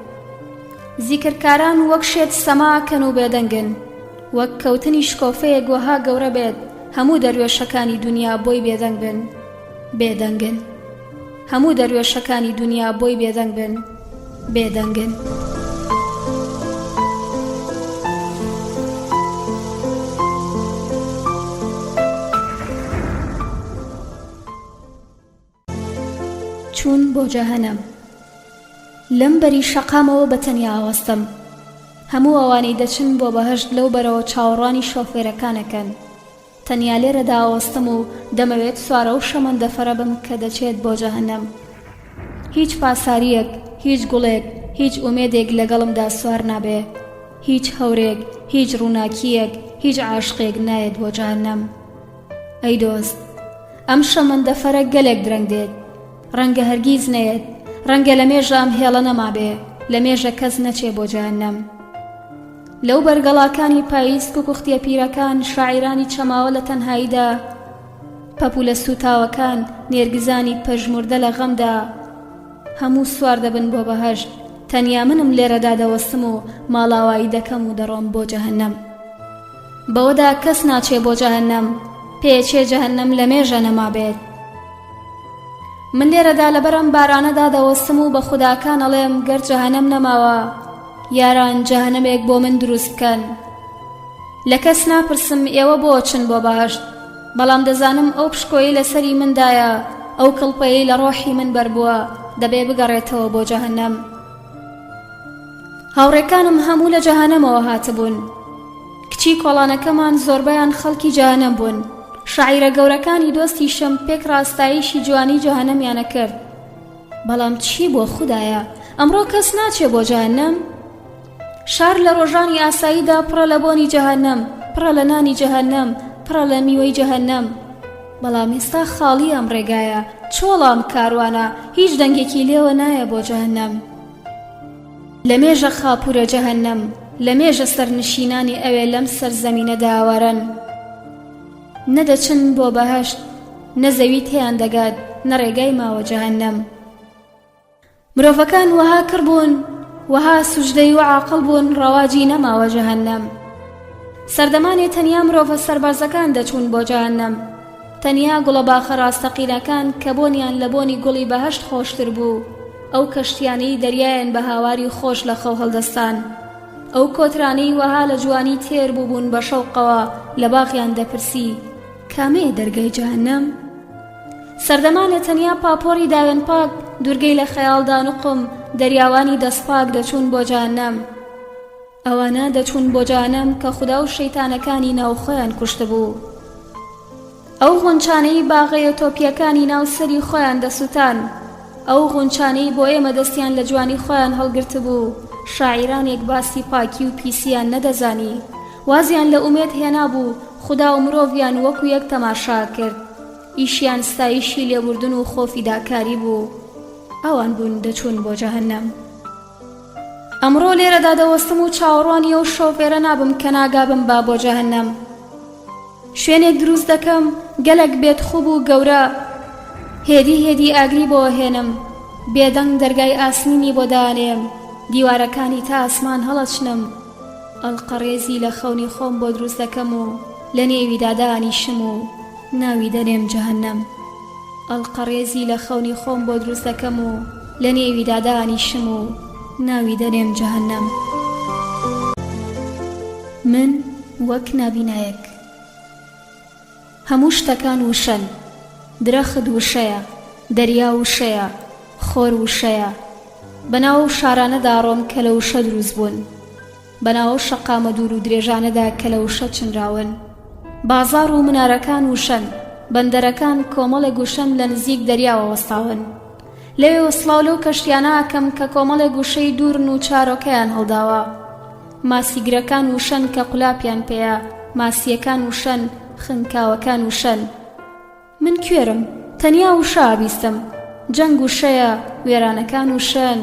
زیکرکاران وەک شێت سەماکەن و بێدەنگن، وەک کەوتنی شکۆفەیەک وەها گەورە بێت هەموو دەروێشەکانی دنیا بۆی بێدەنگ بن. بێدەنگن، هەموو دەروێشەکانی دنیا بۆی بێدەنگ بن. بێدەنگن. چوون بۆ جەهەنەم. لەم بەری شەقامەوە بەتەنیا ئاوەستم، هەموو ئەوانەی دەچن بۆ بەهەشت لەو بەرەوە چاوەڕوانی شۆفێرەکانەکەن. تەنیا لێرەدا ئاوەستم و دەمەوێت سوارە و شەمەندەفەرە بم کە دەچێت بۆ جەهەنەم. هیچ پاساریەک، هیچ گوڵێک، هیچ ئومێدێک لەگەڵمدا سوار نابێ، هیچ هەورێک، هیچ ڕووناکیەک، هیچ عاشقێک نایێت بۆ جەهەنەم. ئەی دۆست، ئەم شەمەندەفەرە گەلێک درەنگ دێت، ڕەنگە هەرگیز نەیەت، ڕەنگە لە مێژە ئەم هێڵە نەمابێ، لە مێژە کەس نەچێ بۆ جەهەنەم. لەو بەرگەڵاکانی پاییز و کوختیە پیرەکان شاعیرانی چەماوە لە تەنهاییدا، پەپوو لە سوتاوەکان نێرگزانی پەژموردە لە غەمدا، هەموو سوار دەبن بۆ بەهەشت، تەنیا منم لێرەدا دەوەستم و ماڵاوایی دەکەم و دەڕۆم بۆ جەهەنەم. بەوەدا کەس ناچێ بۆ جەهەنەم، پێچێ جەهەنەم لە مێژە نەمابێت. من لێرەدا لەبەرم بارانەدا دەوەستم و بە خوداکان ئەڵێم گەر جەهەنەم نەماوە، یاران جەهەنەمێک بۆ من دروست بکەن. لە کەس ناپرسم ئێوە بۆ چن بۆ بەهەشت، بەڵام دەزانم ئەو پشکۆیی لەسەری مندایە ئەو کڵپەیەی لە ڕۆحی من بەربووە دەبێ بگەڕێتەوە بۆ جەهەنەم. هاوڕێکانم هەموو لە جەهەنەمەوە هاتبوون. کچی کۆڵانەکەمان زۆربەیان خەڵکی جەهەنەم بوون. شاعیرە گەورەکانی دۆستی شەم پێک ڕاستاییشی جوانی جەهەنەمیانە کرد. بەڵام چی بۆ خودایە؟ ئەمڕۆ کەس ناچێ بۆ جەهەنەم؟ شار لە ڕۆژانی ئاساییدا پڕە لە بۆنی جەهەنەم، پڕە لە نانی جەهەنەم، پڕە لە میوەی جەهەنەم. بەڵام ئێستا خاڵی ئەم ڕێگایە، چۆڵام کاروانە، هیچ دەنگێکی لێوە نایە بۆ جەهەنەم. لە مێژە خاپورە جەهەنەم، لە مێژە سەرنشینانی ئەوێ لەم سەرزەمینەدا ئاوارەن. نەدەچن بۆ بەهەشت، نەزەوی تێیان دەگات، نەڕێگای ماوە جەهەنەم. مرۆڤەکان وەها کڕبوون، وەها سوژدەی و عاقڵ بوون، ڕەواجی نەماوە جەهەنەم. سەردەمانێ تەنیا مرۆڤە سەربازەکان دەچوون بۆ جەهەنەم. تەنیا گوڵە باخە ڕاستەقینەکان کە بۆنیان لە بۆنی گوڵی بەهەشت خۆشتر بوو، ئەو کەشتیانەی دەریایەن بە هاواری خۆش لە خەو هەڵدەستان. ئەو کۆترانەی وەها لە جوانی تێر بووبوون بە شەوقەوە لە باغیان دەپرسی کامەیە دەرگای جەهەنەم؟ سەردەمانە تەنیا پاپۆری داوێن پاک، دوورگەی لە خەیاڵدا نوقم، دەریاوانی دەستپاک دەچوون بۆ جەهەنەم. ئەوانە دەچوون بۆ جەهەنەم کە خودا و شەیتانەکانی ناوخۆیان کوشتبوو. ئەو غونچانەی باغەیە تۆپیەکانی ناو سەری خۆیان دەسووتان، ئەو غونچانەی بۆ ئێمە دەستیان لە جوانی خۆیان هەڵگرت بوو. شاعیرانێک باسی پاکی و پیسیان نەدەزانی، وازیان لە ئومێد هێنا بوو خودا و مرۆڤیان وەکو یەک تەماشا کرد. ئیشیان ستایشی لێبوردن و خۆفیداکاری بوو. ئەوان بوون دەچوون بۆ جەهەنەم. ئەمڕۆ لێرەدا دەوەستم و چاوەڕوانی ئەو شۆفێرە نابم کە ناگابم با بۆ جەهەنەم. شوێنێک دروست دەکەم گەلێک بێت خوب و گەورە، هێدی ئاگری بۆ هێنم، بێدەنگ دەرگای ئاسمینی بۆ دانێم، دیوارەکانی تا ئاسمان هەڵەچنم. ئەڵقەڕێزی لە خەونی خۆم بۆ دروست دەکەم و لە نێوی دادانیشم و ناوی دەنێم جەهەنەم. ئەڵقەڕێزی لە خەونی خۆم بۆ دروست دەکەم و لە نێوی دادانیشم و ناوی دەنێم جەهەنەم. من وەک نابینایەک، هەموو شتەکان وشەن، درەخت وشەیە، دەریا وشەیە، خۆر وشەیە. بەناو شارانەدا ڕۆم کە لە وشە دروست بوون، بەناو شەقامە دوور و درێژانەدا کە لە وشە چنراون. بازار و منارەکان وشەن، بەندەرەکان کۆمەڵێک وشەن لە نزیک دەریاوە وەستاون. لەوێ وەسڵاو لەو کەشتیانە ئەکەم کە کۆمەڵێک گوشەی دوورن و چارۆکەیان هەڵداوە. ماسیگرەکان وشەن کە قولاپیان پێیە، ماسیەکان وشەن، خنکاوەکان وشەن. من کوێرم، تەنیا وشە بیستم. جەنگ وشەیە، وێرانەکان وشەن.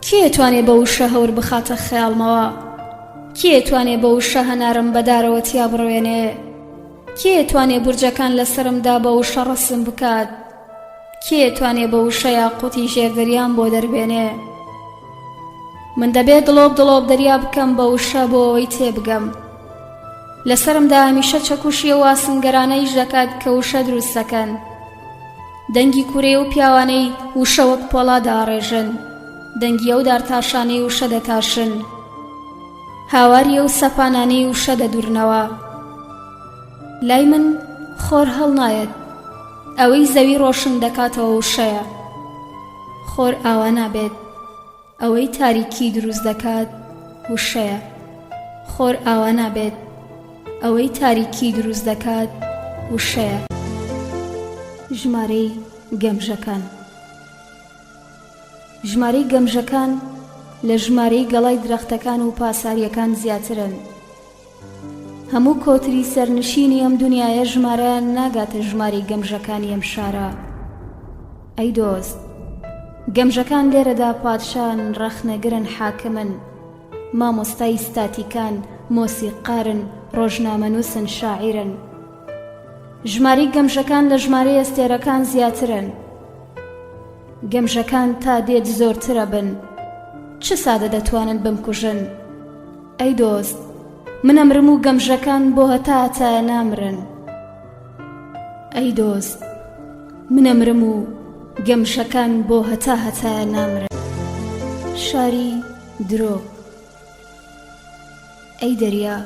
کێ توانێ بە وشە هەور بخاتە خەیاڵمەوە؟ کێ توانێ بە وشە هەنارم بەدارەوە تیا بڕوێنێ؟ کێ توانێ بورجەکان لەسرمدا بە وشە ڕەسم بکات؟ کێ توانێ بە وشە یاقوتی ژێردەریان بۆ دەربێنێ؟ من دەبێت دڵۆب دەریا بکەم بە وشە بۆ ئەوەی تێبگەم. لەسرمدا هەمیشە چەکوشیە و ئاسنگەرانەیش دەکات کە وشە دروست دەکەن. دەنگی کوورێ و پیاوانەی وشە وەک پۆڵا داڕێژن، دەنگی ئەو دارتاشانەی وشە دەتاشن، هاواری ئەو سەپانانەی وشە دەدورنەوە. لای من خۆر هەڵنایەت، ئەوەی زەوی ڕۆشن دەکاتەوە وشەیە. خۆر ئاوا نابێت، ئەوەی تاریکی دروست دەکات وشەیە. خۆر ئاوا نابێت، ئەوەی تاریکی دروست دەکات وشەیە. ژمارەی گەمژەکان. ژمارەی گەمژەکان لە ژمارەی گەڵای درەختەکان و پاساریەکان زیاترن. هەموو کۆتری سەرنشینی ئەم دنیاە ژمارەیان ناگاتە ژمارەی گەمژەکانی ئەم شارە. ئەی دۆست، گەمژەکان لێرەدا پادشان، ڕەخنەگرن، حاکمن، مامۆستای ستاتیکان، مۆسیقارن، ڕۆژنامەنووسن، شاعیرن. ژمارەی گەمژەکان لە ژمارەی ئەستێرەکان زیاترن. گەمژەکان تا دێت زۆرترە بن، چ سادە دەتوانن بمکوژن. ئەی دۆست، من ئەمرم و گەمژەکان بۆ هەتایە نامرن. ئەی دۆست، من ئەمرم و گەمژەکان بۆ هەتایە نامرن. شاری درۆ. ئەی دەریا،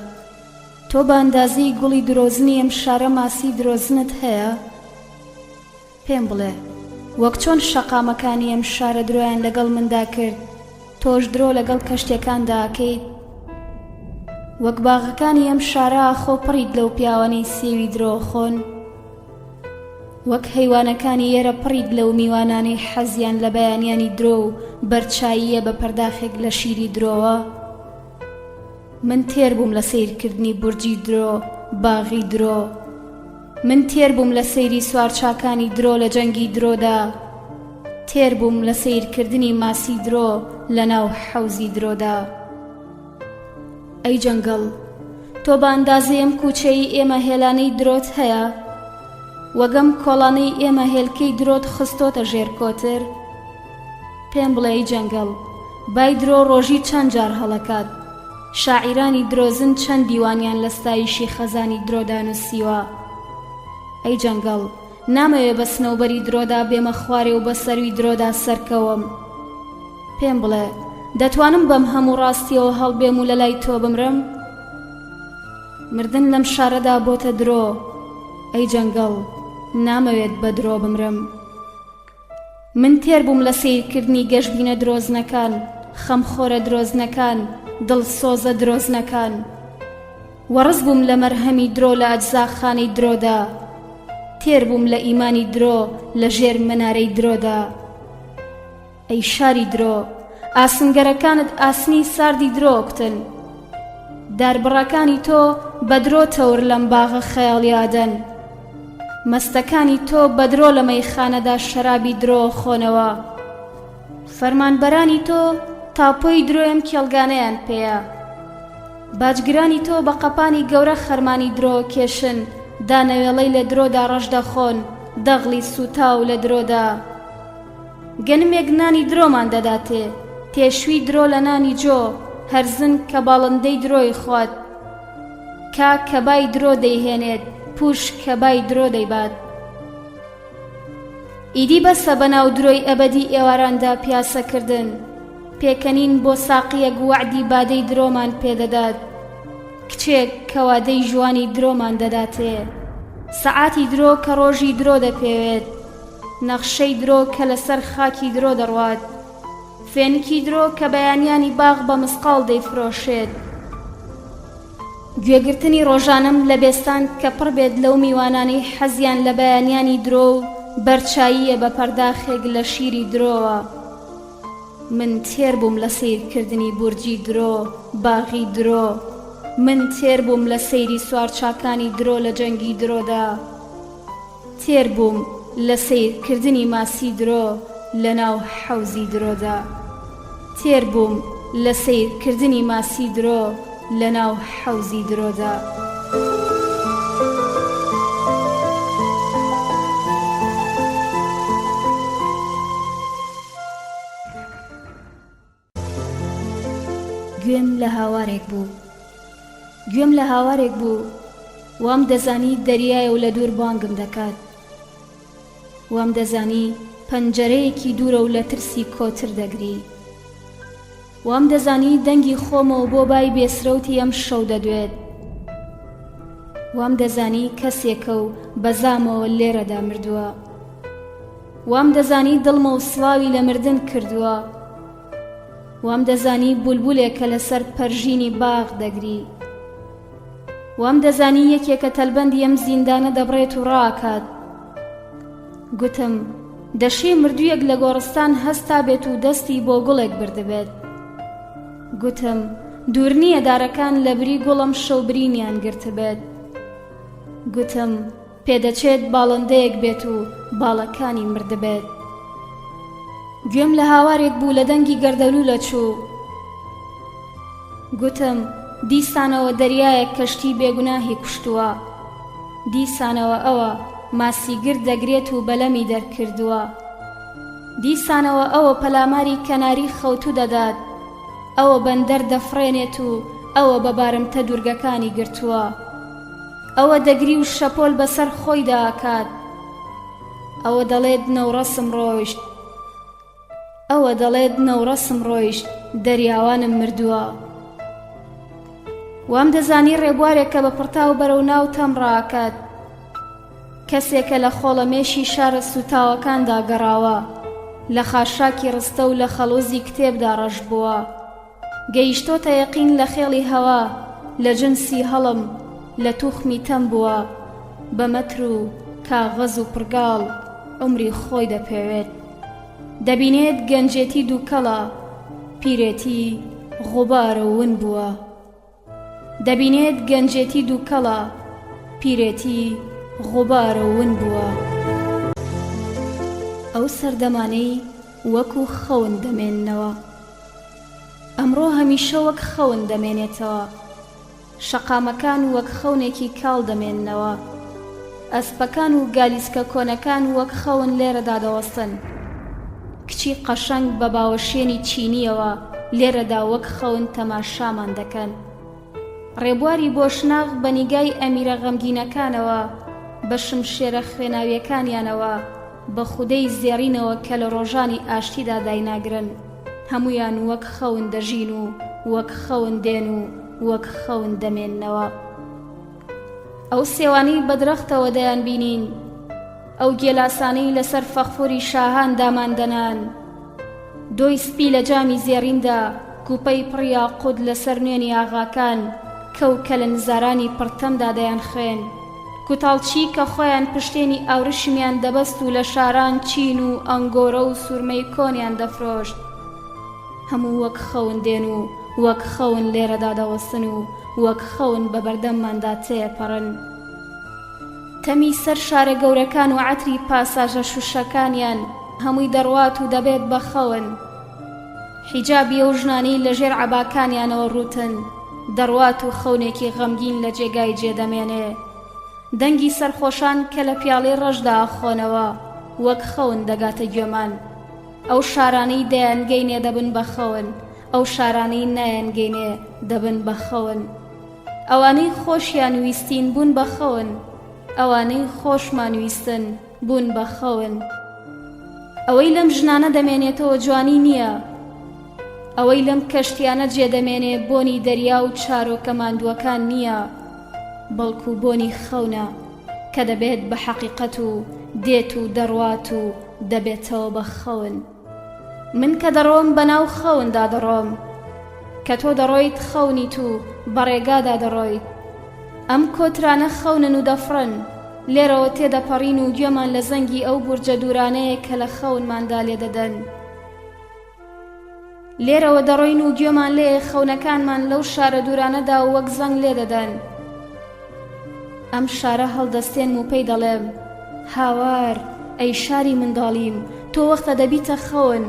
تۆ بە ئەندازەی گوڵی درۆزنی ئەم شارە ماسی درۆزنت هەیە؟ پێم بڵێ وەک چۆن شەقامەکانی ئەم شارە درۆیان لەگەڵ مندا کرد تۆش درۆ لەگەڵ کەشتەکاندا ئەکەیت؟ وەک باغەکانی ئەم شارە خۆ پڕیت لەو پیاوانەی سێوی درۆ خۆن؟ وەک هەیوانەکانی ئێرە پڕیت لەو میوانانەی حەزیان لە بەیانیانی درۆ و بەرچاییە بە پەرداخێک لە شیری درۆوە؟ من تێر بووم لە سیرکردنی بورجی درۆ، باغی درۆ. من تێر بووم لە سەیری سوارچاکانی درۆ لە جەنگی درۆدا. تێر بووم لە سیرکردنی ماسی درۆ لە ناو حەوزی درۆدا. ئەی جەنگەڵ، تۆ بە ئەندازەی ئەم کووچەی ئێمە هێلانەی درۆت هەیە؟ وەگەم کۆڵانەی ئێمە هێلکەی درۆت خستۆتە ژێر کۆتر؟ پێم بڵێ ئەی جەنگەڵ، بای درۆ ڕۆژی چەند جار هەڵەکات؟ شاعیرانی درۆزن چەند دیوانیان لە ستایشی خەزانی درۆدا نووسیوە؟ ئەی جەنگەڵ، نامەوێ بە سنەوبەری درۆدا بێمە خوارێ و بە سەروی درۆدا سەرکەوم. پێم بڵێ دەتوانم بەم هەموو ڕاستیەوە هەڵبێم و لە لای تۆ بمرم؟ مردن لەم شارەدا بۆتە درۆ. ئەی جەنگەڵ، نامەوێت بە درۆ بمرم. من تێر بووم لە سیرکردنی گەشتبینە درۆزنەکان، خەمخۆرە درۆزنەکان، دڵسۆزە درۆزنەکان. وەڕز بووم لە مەرهەمی درۆ لە ئەجزاخانەی درۆدا. تێر بووم لە ئیمانی درۆ لە ژێر منارەی درۆدا. ئەی شاری درۆ، ئاسنگەرەکانت ئاسنی ساردی درۆکتن. داربڕەکانی تۆ بە درۆ تەور لەم باغە خەیاڵیادەن. مەستەکانی تۆ بە درۆ لە مەیخانەدا شەرابی درۆ خۆنەوە. فەرمانبەرانی تۆ تاپۆی درۆیم کێڵگانەیان پێیە. باجگرانی تۆ بە قەپانی گەورە خەرمانی درۆ کێشن، دانەوێڵەی لە درۆدا ڕەش دەخۆن، دەغڵی سوتاو لە درۆدا. گەنمێک نانی درۆمان دەداتێ، تێشوی درۆ لە نانی جۆ، هەرزن کە باڵندەی درۆی خوات. کا کە بای درۆ دەیهێنێت، پوش کە بای درۆ دەیبات. ئیدی بەسە بەناو درۆی ئەبەدی ئێواراندا پیاسەکردن. پێکەنین بۆ ساقیەک وعدی بادەی درۆمان پێدەدات. کچێک کەوادەی ژوانی درۆمان دەداتێ. سەعاتی درۆ کە ڕۆژی درۆ دەپێوێت. نەخشەی درۆ کە لەسەر خاکی درۆ دەڕوات. فێنکی درۆ کە بەیانیانی باغ بە مسقاڵ دەیفرۆشێت. گوێگرتنی ڕۆژانم لە بێستان کە پڕ بێت لەو میوانانەی حەزیان لە بەیانیانی درۆ و بەرچاییە بە پەرداخێک لە شیری درۆوە. من تێر بووم لە سیرکردنی بورجی درۆ، باغی درۆ. من تێر بووم لە سەیری سوارچاکانی درۆ لە جەنگی درۆدا. تێر بووم لە سیرکردنی ماسی درۆ لە ناو حەوزی درۆدا. تێر بووم لە سیرکردنی ماسی درۆ لە ناو حەوزی درۆدا. گوێم لە هاوارێک بوو. گوێم لە هاوارێک بوو، وام دەزانی دەریایە و لە دوور بانگم دەکات. وام دەزانی پەنجەرەیەکی دوورە و لە ترسی کۆتر دەگری. وام دەزانی دەنگی خۆمەوە بۆ بای بێسرەوتی ئەم شەو دەدوێت. وام دەزانی کەسێکە و بەزامەوە لێرەدا مردووە. وام دەزانی دڵمە و سڵاوی لە مردن کردووە. وام دەزانی بولبولێکە لەسەر پەرژینی باغ دەگری. وام دەزانی یەکێکە تەلبەندی ئەم زیندانە دەبڕێت و ڕاکات. گوتم دەشێ مردوویەک لە گۆڕستان هەستا بێت و دەستی بۆ گوڵێک بردبێت. گوتم دوور نییە دارەکان لە بری گوڵم شەو برینیان گرتبێت. گوتم پێدەچێت باڵندەیەک بێت و باڵەکانی مردبێت. گوێم لە هاوارێک بوو لە دەنگی گەردەلوولە چوو. گوتم دیسانەوە دەریایەک کەشتی بێگوناهی کوشتووە. دیسانەوە ئەوە ماسیگر دەگرێت و بەلەمی دەرکردووە. دیسانەوە ئەوە پەلاماری کەناری خەوتو دەدات. ئەوە بەندەر دەفڕێنێت و ئەوە بە بارمتە دوورگەکانی گرتووە. ئەوە دەگری و شەپۆل بەسەر خۆی داکات. ئەوە دەڵێت نەوڕەسم ڕۆیشت. ئەوە دەڵێت نەوڕەسم ڕۆیشت، دەریاوانم مردووە. وام دەزانی ڕێبوارێک کە بە پڕتاو بەرەو ناو تەم ڕاکات. کەسێکە لە خۆڵەمێشی شارە سوتاوەکاندا گەڕاوە، لە خاشاکی ڕستە و لە خەڵۆزی کتێبدا ڕەش بووە. گەیشتۆتە یەقین لە خێڵی هەوا، لە جنسی هەڵم لە توخمی تەم بووە. بە مەتر و کاغەز و پرگاڵ عمری خۆی دەپێوێت. دەبینێت گەنجێتی دووکەڵە، پیرێتی غوبارە و ون بووە. دەبینێت گەنجێتی دووکەڵە، پیرێتی غوبارە و ون بووە. ئەو سەردەمانەی وەکو خەون دەمێننەوە، ئەمڕۆ هەمیشە وەک خەون دەمێنێتەوە. شەقامەکان وەک خەونێکی کاڵ دەمێننەوە. ئەسپەکان و گالیسکە کۆنەکان وەک خەون لێرەدا دەوەستن. کچی قەشەنگ بە باوەشێنی چینیەوە لێرەدا وەک خەون تەماشامان دەکەن. ڕێبواری بۆشناغ بە نیگای ئەمیرە غەمگینەکانەوە، بە شمشێرە خوێناویەکانیانەوە، بە خودەی زێڕینەوە کە لە ڕۆژانی ئاشتیدا دایناگرن. هەمویان وەک خەون دەژین و وەک خەون دێن و وەک خەون دەمێننەوە. ئەو سێوانەی بە درەختەوە دەیان بینین، ئەو گێلاسانەی لەسەر فەخفوری شاهان داماندەنان. دۆی سپی لە جامی زێڕیندا، کوپەی پڕیا قود لەسەر نوێنی ئاغاکان، کەوکە لە نزارانی پڕتەمدا دەیان خوێن. کوتاڵچی کە خۆیان پشتێنی ئاورشمیان دەبەست و لە شاران چین و ئەنگۆرە و سوورمەی کۆنیان دەفرۆشت. هەموو وەک خەون دێن و وەک خەون لێرەدا دەوەستن و وەک خەون بە بەردەمماندا تێپەڕن. تەمی سەر شارە گەورەکان و عەتری پاساژە شوشەکانیان هەمووی دەڕوات و دەبێت بە خەون. حیجابی ئەو ژنانەی لەژێر عەباکانیانەوە ڕوتن، دەڕوات و خەونێکی غەمگین لە جێگای جێدەمێنێ. دەنگی سەرخۆشان کە لە پیاڵەی ڕەشدا ئەخۆنەوە وەک خەون دەگاتە گوێمان. ئەو شارانەی دەیانگەینێ دەبن بە خەون، ئەو شارانەی نایانگەینێ دەبن بە خەون. ئەوانەی خۆشیان ویستین بوون بە خەون، ئەوانەی خۆشمان ویستن بوون بە خەون. ئەوەی لەم ژنانە دەمێنێتەوە جوانی نییە، ئەوەی لەم کەشتیانە جێدەمێنێ بۆنی دەریا و چارۆکە ماندووەکان نییە، بەڵکو بۆنی خەونە کە دەبێت بە حەقیقەت و دێت و دەڕوات و دەبێتەوە بە خەون. من کە دەڕۆم بەناو خەوندا دەڕۆم، کە تۆ دەڕۆیت خەونیت و بەڕێگادا دەڕۆیت. ئەم کۆترانە خەونن و دەفڕن، لێرەوە تێدەپەڕین و گوێمان لە زەنگی ئەو بورجە دوورانەیە کە لە خەونماندا لێدەدەن. لێرەوە دەڕۆین و گوێمان لێ خەونەکانمان لەو شارە دوورانەدا وەک زەنگ لێدەدەن. ئەم شارە هەڵدەستێن و پێی دەڵێم: هاوار، ئەی شاری منداڵیم، تۆ وەختە دەبیتە خەون.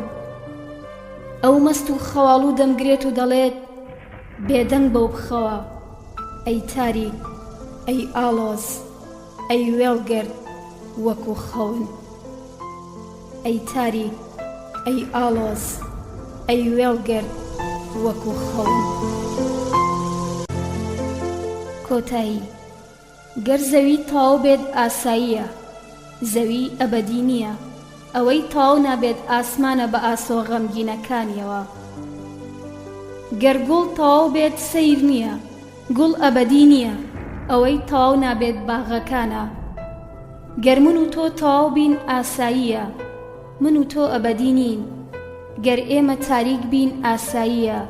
ئەو مەست و خەواڵوو دەمگرێت و دەڵێت: بێدەنگ بەو بخەوە، ئەی تاریک، ئەی ئاڵۆز، ئەی وێڵگرد وەکو خەون. ئەی تاریک، ئەی ئاڵۆز، ئەی وێڵگرد وەکو خەون. کۆتایی: گەر زەوی تاو بێت ئاساییە، زەوی ئەبەدی نییە. ئەوەی تاو نابێت ئاسمانە بە ئاسۆ غەمگینەکانیەوە. گەر گوڵ تاو بێت سەیر نییە، گوڵ ئەبەدی نییە. ئەوەی تاو نابێت باغەکانە. گەر من و تۆ تاو بین ئاساییە، من و تۆ ئەبەدی نین. گەر ئێمە تاریک بین ئاساییە،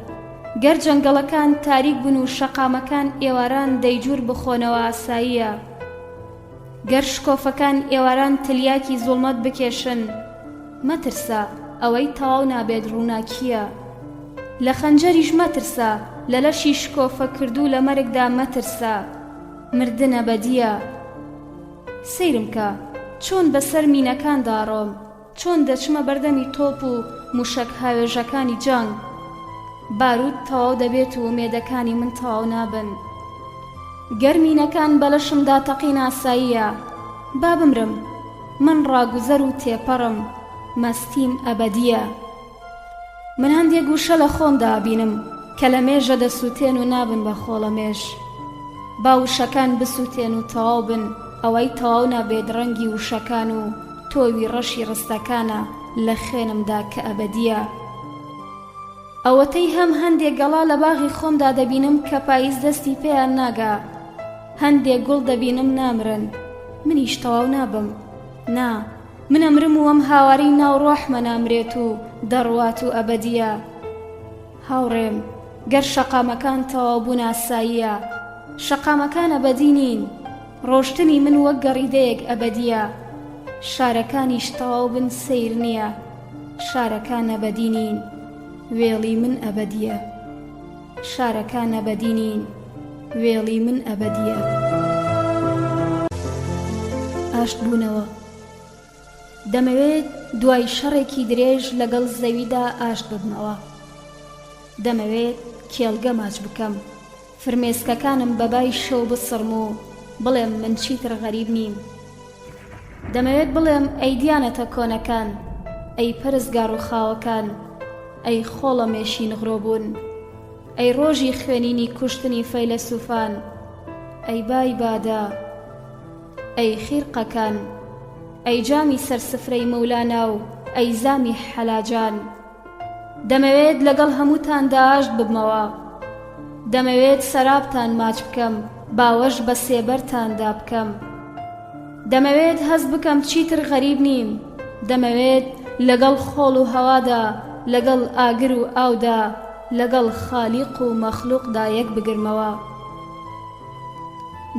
گەر جەنگەڵەکان تاریک بن و شەقامەکان ئێواران دەیجور بخۆنەوە ئاساییە. گەر شکۆفەکان ئێواران تلیاکی زوڵمەت بکێشن، مەترسە، ئەوەی تاو نابێت ڕووناکیە. لە خەنجەریش مەترسە، لە لەشی شکۆفە کردو لە مەرگدا مەترسە، مردنە بەدیە. سەیرم کە چۆن بەسەر مینەکان داڕۆم، چۆن دەچمە بەردەمی تۆپ و موشک هاوێژەکانی جەنگ. بارود تەواو دەبێت و مێدەکانی من تەواو نابن. گەرمینەکان بەلەشمدا تەقین ئاساییە. با بمرم، من ڕاگوزەر و تێپەڕم، مەستیم ئەبەدیە. من هەندێک گوشە لە خۆمدا بینم کە لە مێژە دەسووتێن و نابن بە خۆڵەمێژ. با وشەکان بسووتێن و تەواو بن، ئەوەی تەواو نابێت ڕەنگی وشەکان و تۆوی ڕەشی ڕستەکانە لە خوێنمدا کە ئەبەدیە. ئەوەتەی هەم هەندێک گەڵا لە باغی خۆمدا دەبینم کە پاییز دەستی پێیان ناگا، هەندێک گوڵ دەبینم نامرن، منیش تەواو نابم. نا، من ئەمرم و ئەم هاواری ناو ڕۆحمە نامرێت و دەڕوات و ئەبەدیە. هاوڕێم، گەر شەقامەکان تەواو بوون ئاساییە، شەقامەکان ئەبەدی نین، ڕۆشتنی من وەک گەڕیدەیەک ئەبەدیە. شارەکانیش تەواو بن سەیر نییە، شارەکان ئەبەدی نین، وێڵی من ئەبەدیە. شارەکان ئەبەدی نین، وێڵی من ئەبەدیە. ئاشت بوونەوە. دەمەوێت دوای شەڕێکی درێژ لەگەڵ زەویدا ئاشت ببمەوە. دەمەوێت کێڵگە ماچ بکەم، فرمێسکەکانم بەبای شەو بسڕم و بڵێم من چیتر غەریب نیم. دەمەوێت بڵێم ئەی دیانەتە کۆنەکان، ئەی پەرستگار و خاوەکان، ئەی خۆڵە مێشی نغڕۆبوون، ئەی ڕۆژی خوێنینی کوشتنی فەیلسوفان، ئەی بای بادا، ئەی خیرقەکان، ئەی جامی سەرسفرەی مەولانا و ئەی زامی حەلاجان. دەمەوێت لەگەڵ هەمووتاندا ئاشت ببمەوە. دەمەوێت سەرابتان ماچ بکەم، باوەش بە سێبەرتاندا بکەم. دەمەوێت هەست بکەم چیتر غەریب نیم. دەمەوێت لەگەڵ خۆڵ و هەوادا، لەگەڵ ئاگر و ئاودا، لەگەڵ خالیق و مەخلوقدا یەک بگرمەوە.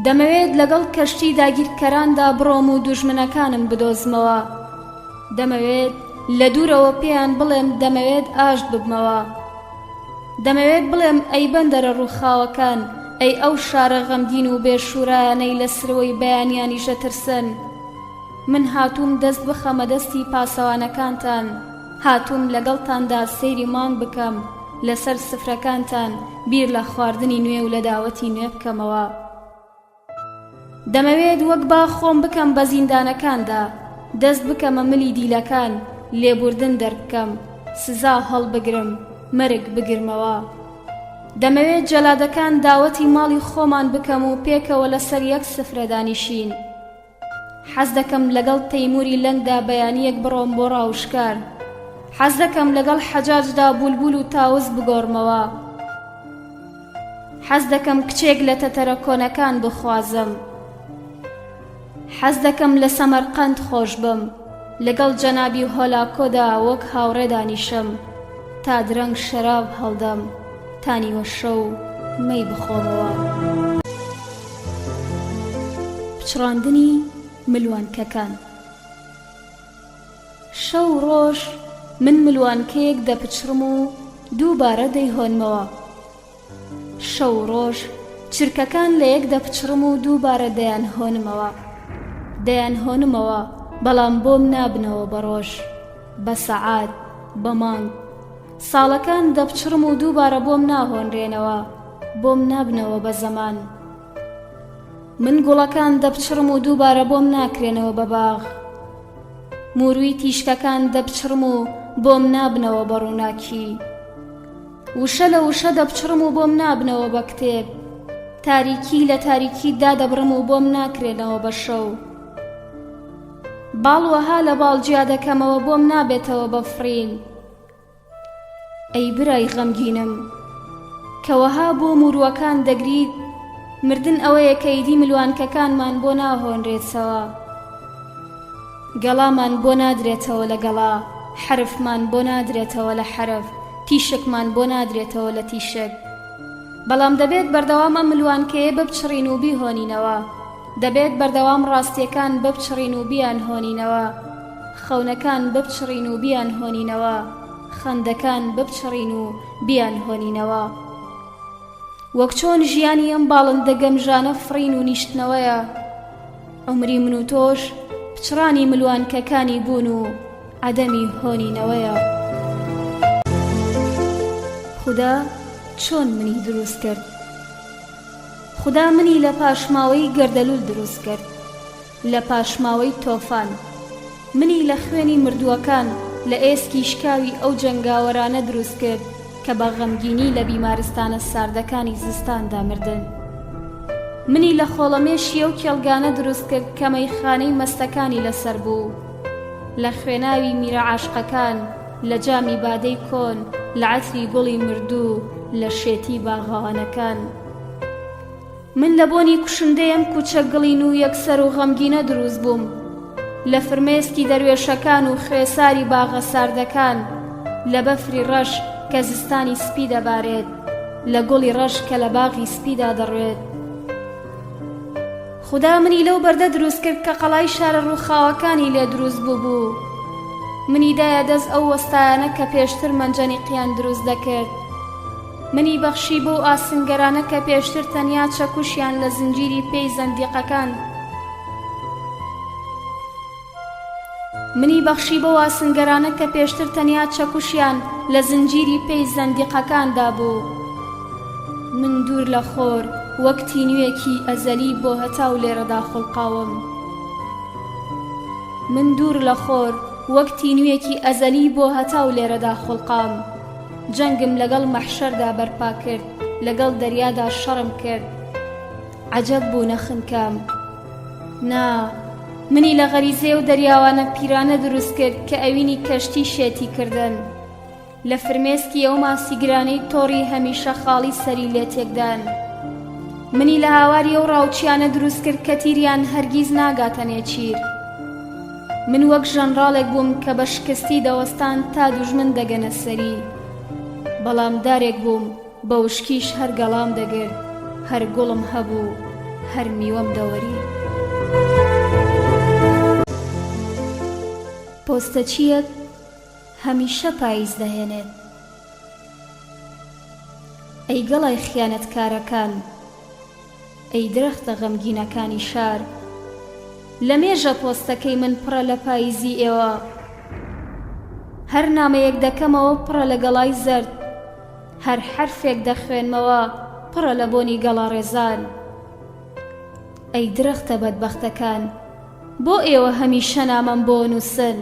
دەمەوێت لەگەڵ کەشتی داگیرکەراندا بڕۆم و دوژمنەکانم بدۆزمەوە. دەمەوێت لە دوورەوە پێیان بڵێم دەمەوێت ئاشت ببمەوە. دەمەوێت بڵێم ئەی بەندەرە ڕووخاوەکان، ئەی ئەو شارە غەمگین و بێشوورایانەی لە سرەوەی بەیانیانیشە ترسن. من هاتووم دەست بخەمە دەستی پاسەوانەکانتان، هاتووم لەگەڵتاندا سەیری مانگ بکەم، لەسەر سفرەکانتان بیر لە خواردنی نوێ و لە داوەتی نوێ بکەمەوە. دەمەوێت وەک با خۆم بکەم بە زیندانەکاندا، دەست بکەمە ملی دیلەکان، لێبوردن دەربکەم، سزا هەڵبگرم، مەرگ بگرمەوە. دەمەوێت جەلادەکان داوەتی ماڵی خۆمان بکەم و پێکەوە لەسەر یەک سفرە دانیشین. حەز دەکەم لەگەڵ تەیموری لەنگدا بەیانیەک بڕۆم بۆ ڕاوشکار. حەز دەکەم لەگەڵ حەجاجدا بولبول و تاوز بگۆڕمەوە. حەز دەکەم کچێک لە تەتەرە کۆنەکان بخوازم. حەز دەکەم لە سەمەرقەند خۆش بم، لەگەڵ جەنابی هۆلاکۆدا وەک هاوڕێ دانیشم، تا درەنگ شەراب هەڵدەم، تانیوە شەو مەی بخۆمەوە. پچڕاندنی ملوانکەکان. شەو ڕۆژ من ملوانکەیەک دەپچڕم و دووبارە دەیهۆنمەوە. شەو ڕۆژ چرکەکان لە یەک دەپچڕم و دووبارە دەیانهۆنمەوە. دەیانهۆنمەوە، بەڵام بۆم نابنەوە بە ڕۆژ، بە سەعات، بە مانگ. ساڵەکان دەپچڕم و دووبارە بۆم ناهۆنرێنەوە، بۆم نابنەوە بە زەمان. من گوڵەکان دەپچڕم و دووبارە بۆم ناکرێنەوە بە باغ. موروی تیشکەکان دەپچڕم و بۆم نابنەوە بە ڕووناکی. وشە لە وشە دەپچڕم و بۆم نابنەوە بە کتێب. تاریکی لە تاریکی دادەبڕم و بۆم ناکرێنەوە بە شەو. باڵوەها لە باڵجیا دەکەمەوە بۆم نابێتەوە بە فرین. ئەی برای غەمگینم کەوەها بۆ مورووەکان دەگریت، مردن ئەوەیە کە ئیدی ملوانکەکانمان بۆ ناهۆنرێتەوە. گەڵامان بۆ نادرێتەوە لە گەڵا، حرفمان بۆ نادرێتەوە لە حرف، تیشکمان بۆ نادرێتەوە لە تیشک. بەڵام دەبێت بەردەوام ئەم ملوانکەیە بپچڕین و بیهۆنینەوە. دەبێت بەردەوام ڕاستیەکان بپچڕین و بیان هۆنینەوە، خەونەکان بپچڕین و بیان هۆنینەوە، خەندەکان بپچڕین و بیان هۆنینەوە. وەک چۆن ژیانی ئەم باڵندە گەمژانە فڕین و نیشتنەوەیە، عمری من و تۆش پچڕانی ملوانکەکانی بوون و عەدەمی هۆنینەوەیە. خوددا چۆن منی دروست کرد؟ خوددا منی لە پاشماوەی گەردەلوول دروست کرد، لە پاشماوەی تۆفان. منی لە خوێنی مردووەکان، لە ئێسکی شکاوی ئەو جەنگاوەرانە دروست کرد کە بە غەمگینی لە بیمارستانە ساردەکانی زستاندا مردن. منی لە خۆڵەمێشی ئەو کێڵگانە دروست کرد کە مەیخانەی مەستەکانی لەسەر بوو، لە خوێناوی میرە عاشقەکان، لە جامی بادەی کۆن، لە عەتری گوڵی مردوو، لە شێتی باغەوانەکان. من لە بۆنی کوشندەیەم کوچە گڵین و یەکسەر و غەمگینە دروست بووم لە فرمێسکی دەروێشەکان و خوێساری باغە ساردەکان لە بەفری ڕەش کە زستانی سپی دەبارێت لە گوڵی ڕەش کە لە باغی سپیدا دەڕوێت خدا منی لەو بەردە دروست کرد کە قەڵای شارە ڕووخاوەکانی لێ دروست بوو منی دایە دەست ئەو وەستایانە کە پێشتر مەنجەنیقیان دروست دەکرد منی بەخشی بۆ ئاسنگەرانە کە پێشتر تەنیا چەکوشیان لە زنجیری پێی زەندیقەکان منی بەخشی بۆ ئاسنگەرانە کە پێشتر تەنیا چەکوشیان لە زنجیری پێی زەندیقەکاندا بوو من دوور لە خۆر وەک تینوێکی ئەزەلی بۆ هەتاو لێرەدا خوڵقاوم من دوور لە خۆر وەک تینوێکی ئەزەلی بۆ هەتاو لێرەدا خوڵقام جەنگم لەگەڵ مەحشەردا بەرپا کرد لەگەڵ دەریادا شەڕم کرد عەجەب بوو نەخنکام نا منی لە غەریزێ و دەریاوانە پیرانە دروست کرد کە ئەوینی کەشتی شێتی کردن لە فرمێسکی ئەو ماسیگرانەی تۆڕی هەمیشە خاڵی سەری لێ تێکدان منی لە هاواری ئەو ڕاوچیانە دروست کرد کە تیریان هەرگیز ناگاتە نێچیر من وەک ژەنڕاڵێک بووم کە بە شکستی دەوەستان تا دوژمن دەگەنە سەری بەڵام دارێک بووم بە وشکیش هەر گەڵام دەگرت هەر گوڵم هەبوو هەر میوەم دەوەری پۆستەچیەک هەمیشە پاییز دەهێنێت ئەی گەڵای خیانەتکارەکان ئەی درەختە غەمگینەکانی شار لە مێژە پۆستەکەی من پڕە لە پاییزی ئێوە هەر نامەیەک دەکەمەوە پڕە لە گەڵای زەرد هەر حرفێک دەخوێنمەوە پڕە لە بۆنی گەڵا ڕێزان ئەی درەختە بەدبەختەکان بۆ ئێوە هەمیشە نامەم بۆ نووسن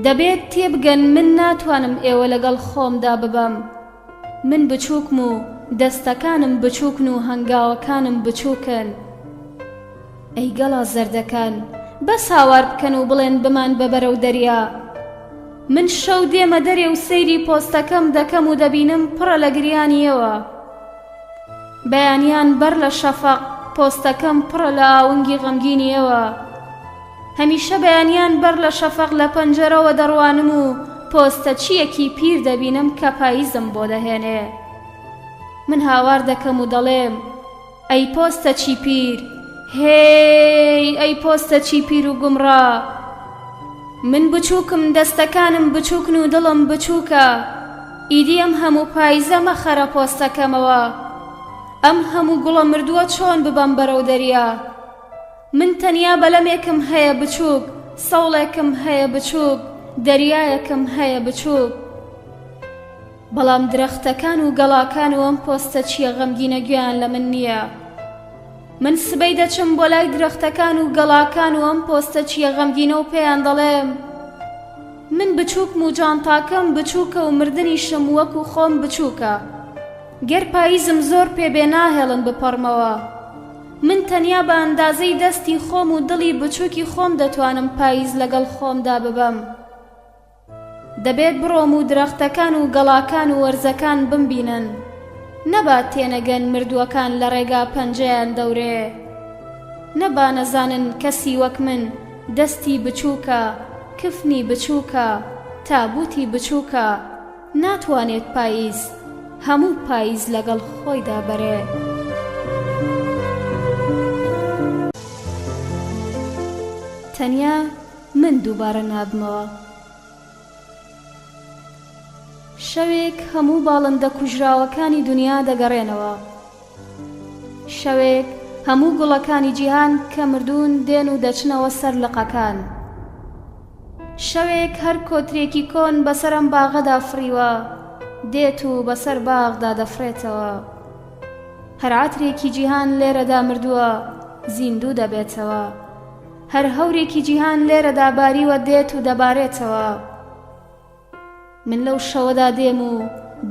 دەبێت تێبگەن من ناتوانم ئێوە لەگەڵ خۆمدا ببەم من بچووکم و دەستەکانم بچووکن و هەنگاوەکانم بچووکن ئەی گەڵا زەردەکان بەس هاوار بکەن و بڵێن بمان بەبەرەو دەریا من شەو دێمە دەرێ و سەیری پۆستەکەم دەکەم و دەبینم پڕە لە گریانیەوە بەیانیان بەر لە شەفەق پۆستەکەم پڕە لە ئاونگی غەمگینیەوە هەمیشە بەیانیان بەر لە شەفەق لە پەنجەرەوە دەڕوانم و پۆستەچیەکی پیر دەبینم کە پاییزم بۆ دەهێنێ من هاوار دەکەم و دەڵێم ئەی پۆستەچی پیر هێی ئەی پۆستەچی پیر و گومڕا من بچووکم دەستەکانم بچووکن و دڵم بچووکە ئیدی ئەم هەموو پاییزە مەخەرە پۆستەکەمەوە ئەم هەموو گوڵە مردووە چۆن ببەم بەرەو دەریا من تەنیا بەلەمێکم هەیە بچووک سەوڵێکم هەیە بچووک دەریایەکم هەیە بچووک بەڵام درەختەکان و گەڵاکان و ئەم پۆستەچیە غەمگینە گویان لە من نییە من سبەی دەچم بۆ لای درەختەکان و گەڵاکان و ئەم پۆستەچیە غەمگینە و پێیان دەڵێم من بچووکم و جانتاکەم بچووکە و مردنیشم وەکو خۆم بچووکە گەر پاییزم زۆر پێبێ ناهێڵن بپەڕمەوە من تەنیا بە ئەندازەی دەستی خۆم و دڵی بچووکی خۆم دەتوانم پاییز لەگەڵ خۆمدا ببەم دەبێت بڕۆم و درەختەکان و گەڵاکان و وەرزەکان بمبینن نەبات تێنەگەن مردووەکان لە ڕێگا پەنجەیان دەورێ نەبا نەزانن کەسی وەک من دەستی بچووکە کفنی بچووکە تابوتی بچووکە ناتوانێت پاییز هەموو پاییز لەگەڵ خۆیدا بەرێ تەنیا من دووبارە نابمەوە شەوێک هەموو باڵندە کوژراوەکانی دنیا دەگەڕێنەوە شەوێک هەموو گوڵەکانی جیهان کە مردوون دێن و دەچنەوە سەر لقەکان شەوێک هەر کۆترێکی کۆن بەسەر ئەم باغەدا فڕیوە دێت و بەسەر باغدا دەفرێتەوە هەر عاترێکی جیهان لێرەدا مردووە زیندوو دەبێتەوە هەر هەورێکی جیهان لێرەدا باریوە دێت و دەبارێتەوە من لەو شەوەدا دێم و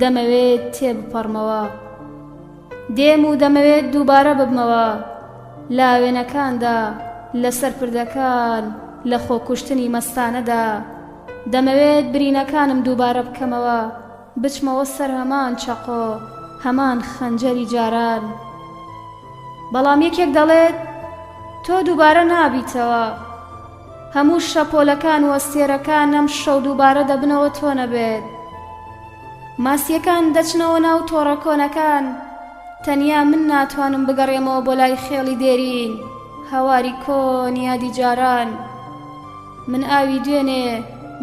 دەمەوێت تێبپەڕمەوە دێم و دەمەوێت دووبارە ببمەوە لاوێنەکاندا لەسەر پردەکان لە خۆکوشتنی مەستانەدا دەمەوێت برینەکانم دووبارە بکەمەوە بچمەوە سەر هەمان چەقۆ هەمان خەنجەری جاران بەڵام یەکێک دەڵێت تۆ دووبارە نابیتەوە، هەموو شەپۆلەکان و ئەستێرەکان ئەم شەو دووبارە دەبنەوە تۆ نەبێت. ماسیەکان دەچنەوە ناو تۆڕە کۆنەکان، تەنیا من ناتوانم بگەڕێمەوە بۆ لای خێڵی دێرین، هەواری کۆن یادی جاران. من ئاوی دوێنێ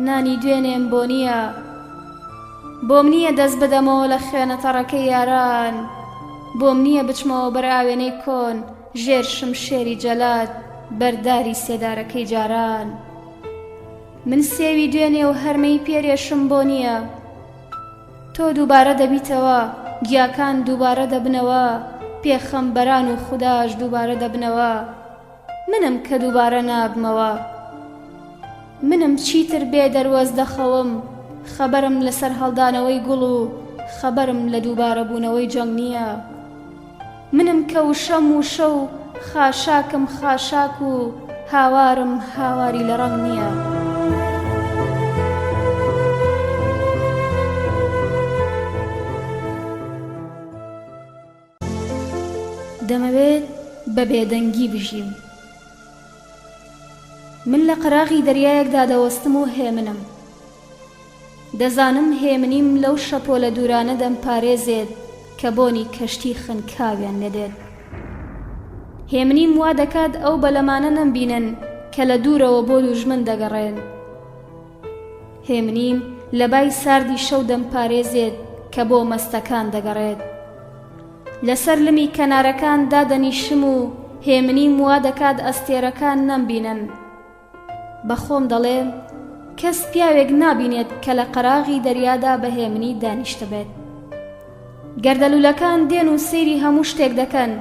نانی دوێنێم بۆ نییە، بۆم نییە دەست بدەمەوە لە خوێنە تەڕەکەی یاران، بۆم نییە بچمەوە بەر ئاوێنەی کۆن ژێر شمشێری جەلات بەرداری سێدارەکەی جاران. من سێوی دوێنێ و هەرمەی پێرێشم بۆ نییە، تۆ دووبارە دەبیتەوە، گیاکان دووبارە دەبنەوە، پێخەمبەران و خوداش دووبارە دەبنەوە. منم کە دووبارە نابمەوە، منم چیتر بێ دەروەز دەخەوم، خەبەرم لەسەر هەڵدانەوەی گوڵ و خەبەرم لە دووبارە بوونەوەی جەنگ نییە. منم کە وشەم وشە و خاشاکم خاشاک و هاوارم هاواری لە ڕەنگ نییە. دەمەوێت بە بێدەنگی بژیم. من لە قەراغی دەریایەکدا دەوەستم و هێمنم. دەزانم هێمنیم لەو شەپۆلە دوورانە دەمپارێزێت کە بۆنی کەشتی خنکاویان لێدێت. هێمنیم وا دەکات ئەو بەلەمانە نەمبینن کە لە دوورەوە بۆ دوژمن دەگەڕێن. هێمنیم لە بای ساردی شەو دەمپارێزێت کە بۆ مەستەکان دەگەڕێت. لەسەر لمی کەنارەکان دادەنیشم و هێمنیم وا دەکات ئەستێرەکان نەمبینن. بەخۆم دەڵێم کەس پیاوێک نابینێت کە لە قەراغی دەریادا بە هێمنی دانیشتە بێت. گەردەلوولەکان دێن و سەیری هەموو شتێک دەکەن،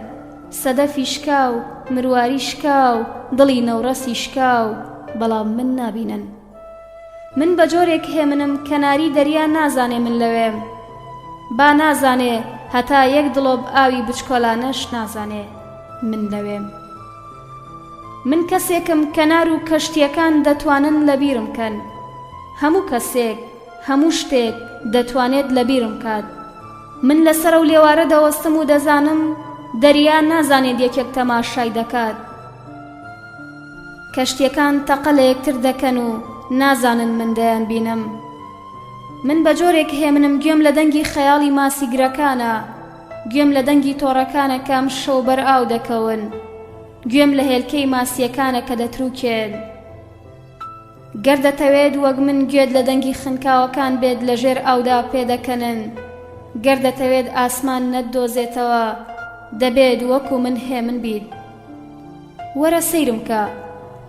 سەدەفی شکاو، مرواری شکاو، دڵی نەورەسی شکاو، بەڵام من نابینن. من بە جۆرێک هێمنم کەناری دەریا نازانێ من لەوێم، با نازانێ هەتا یەک دڵۆب ئاوی بچکۆلانەش نازانێ من لەوێم. من کەسێکم کەنار و کەشتیەکان دەتوانن لەبیرم کەن، هەموو کەسێک هەموو شتێک دەتوانێت لەبیرم کات. من لەسەر و لێوارە دەوەستم و دەزانم دەریا نازانێت یەکێک تەماشای دەکات. کەشتیەکان تەقە لە یەکتر دەکەن و نازانن من دەیان بینم. من بە جۆرێک هێمنم گوێم لە دەنگی خەیاڵی ماسیگرەکانە، گوێم لە دەنگی تۆڕەکانە کام شەو بەر ئاو دەکەون، گوێم لە هێلکەی ماسیەکانە کە دەتروکێن. گەر دەتەوێت وەک من گوێت لە دەنگی خنکاوەکان بێت لە ژێر ئاودا پێدەکەنن، گەر دەتەوێت ئاسمان نەتدۆزێتەوە دەبێت وەکو من هێمن بیت. وەرە سەیرم کە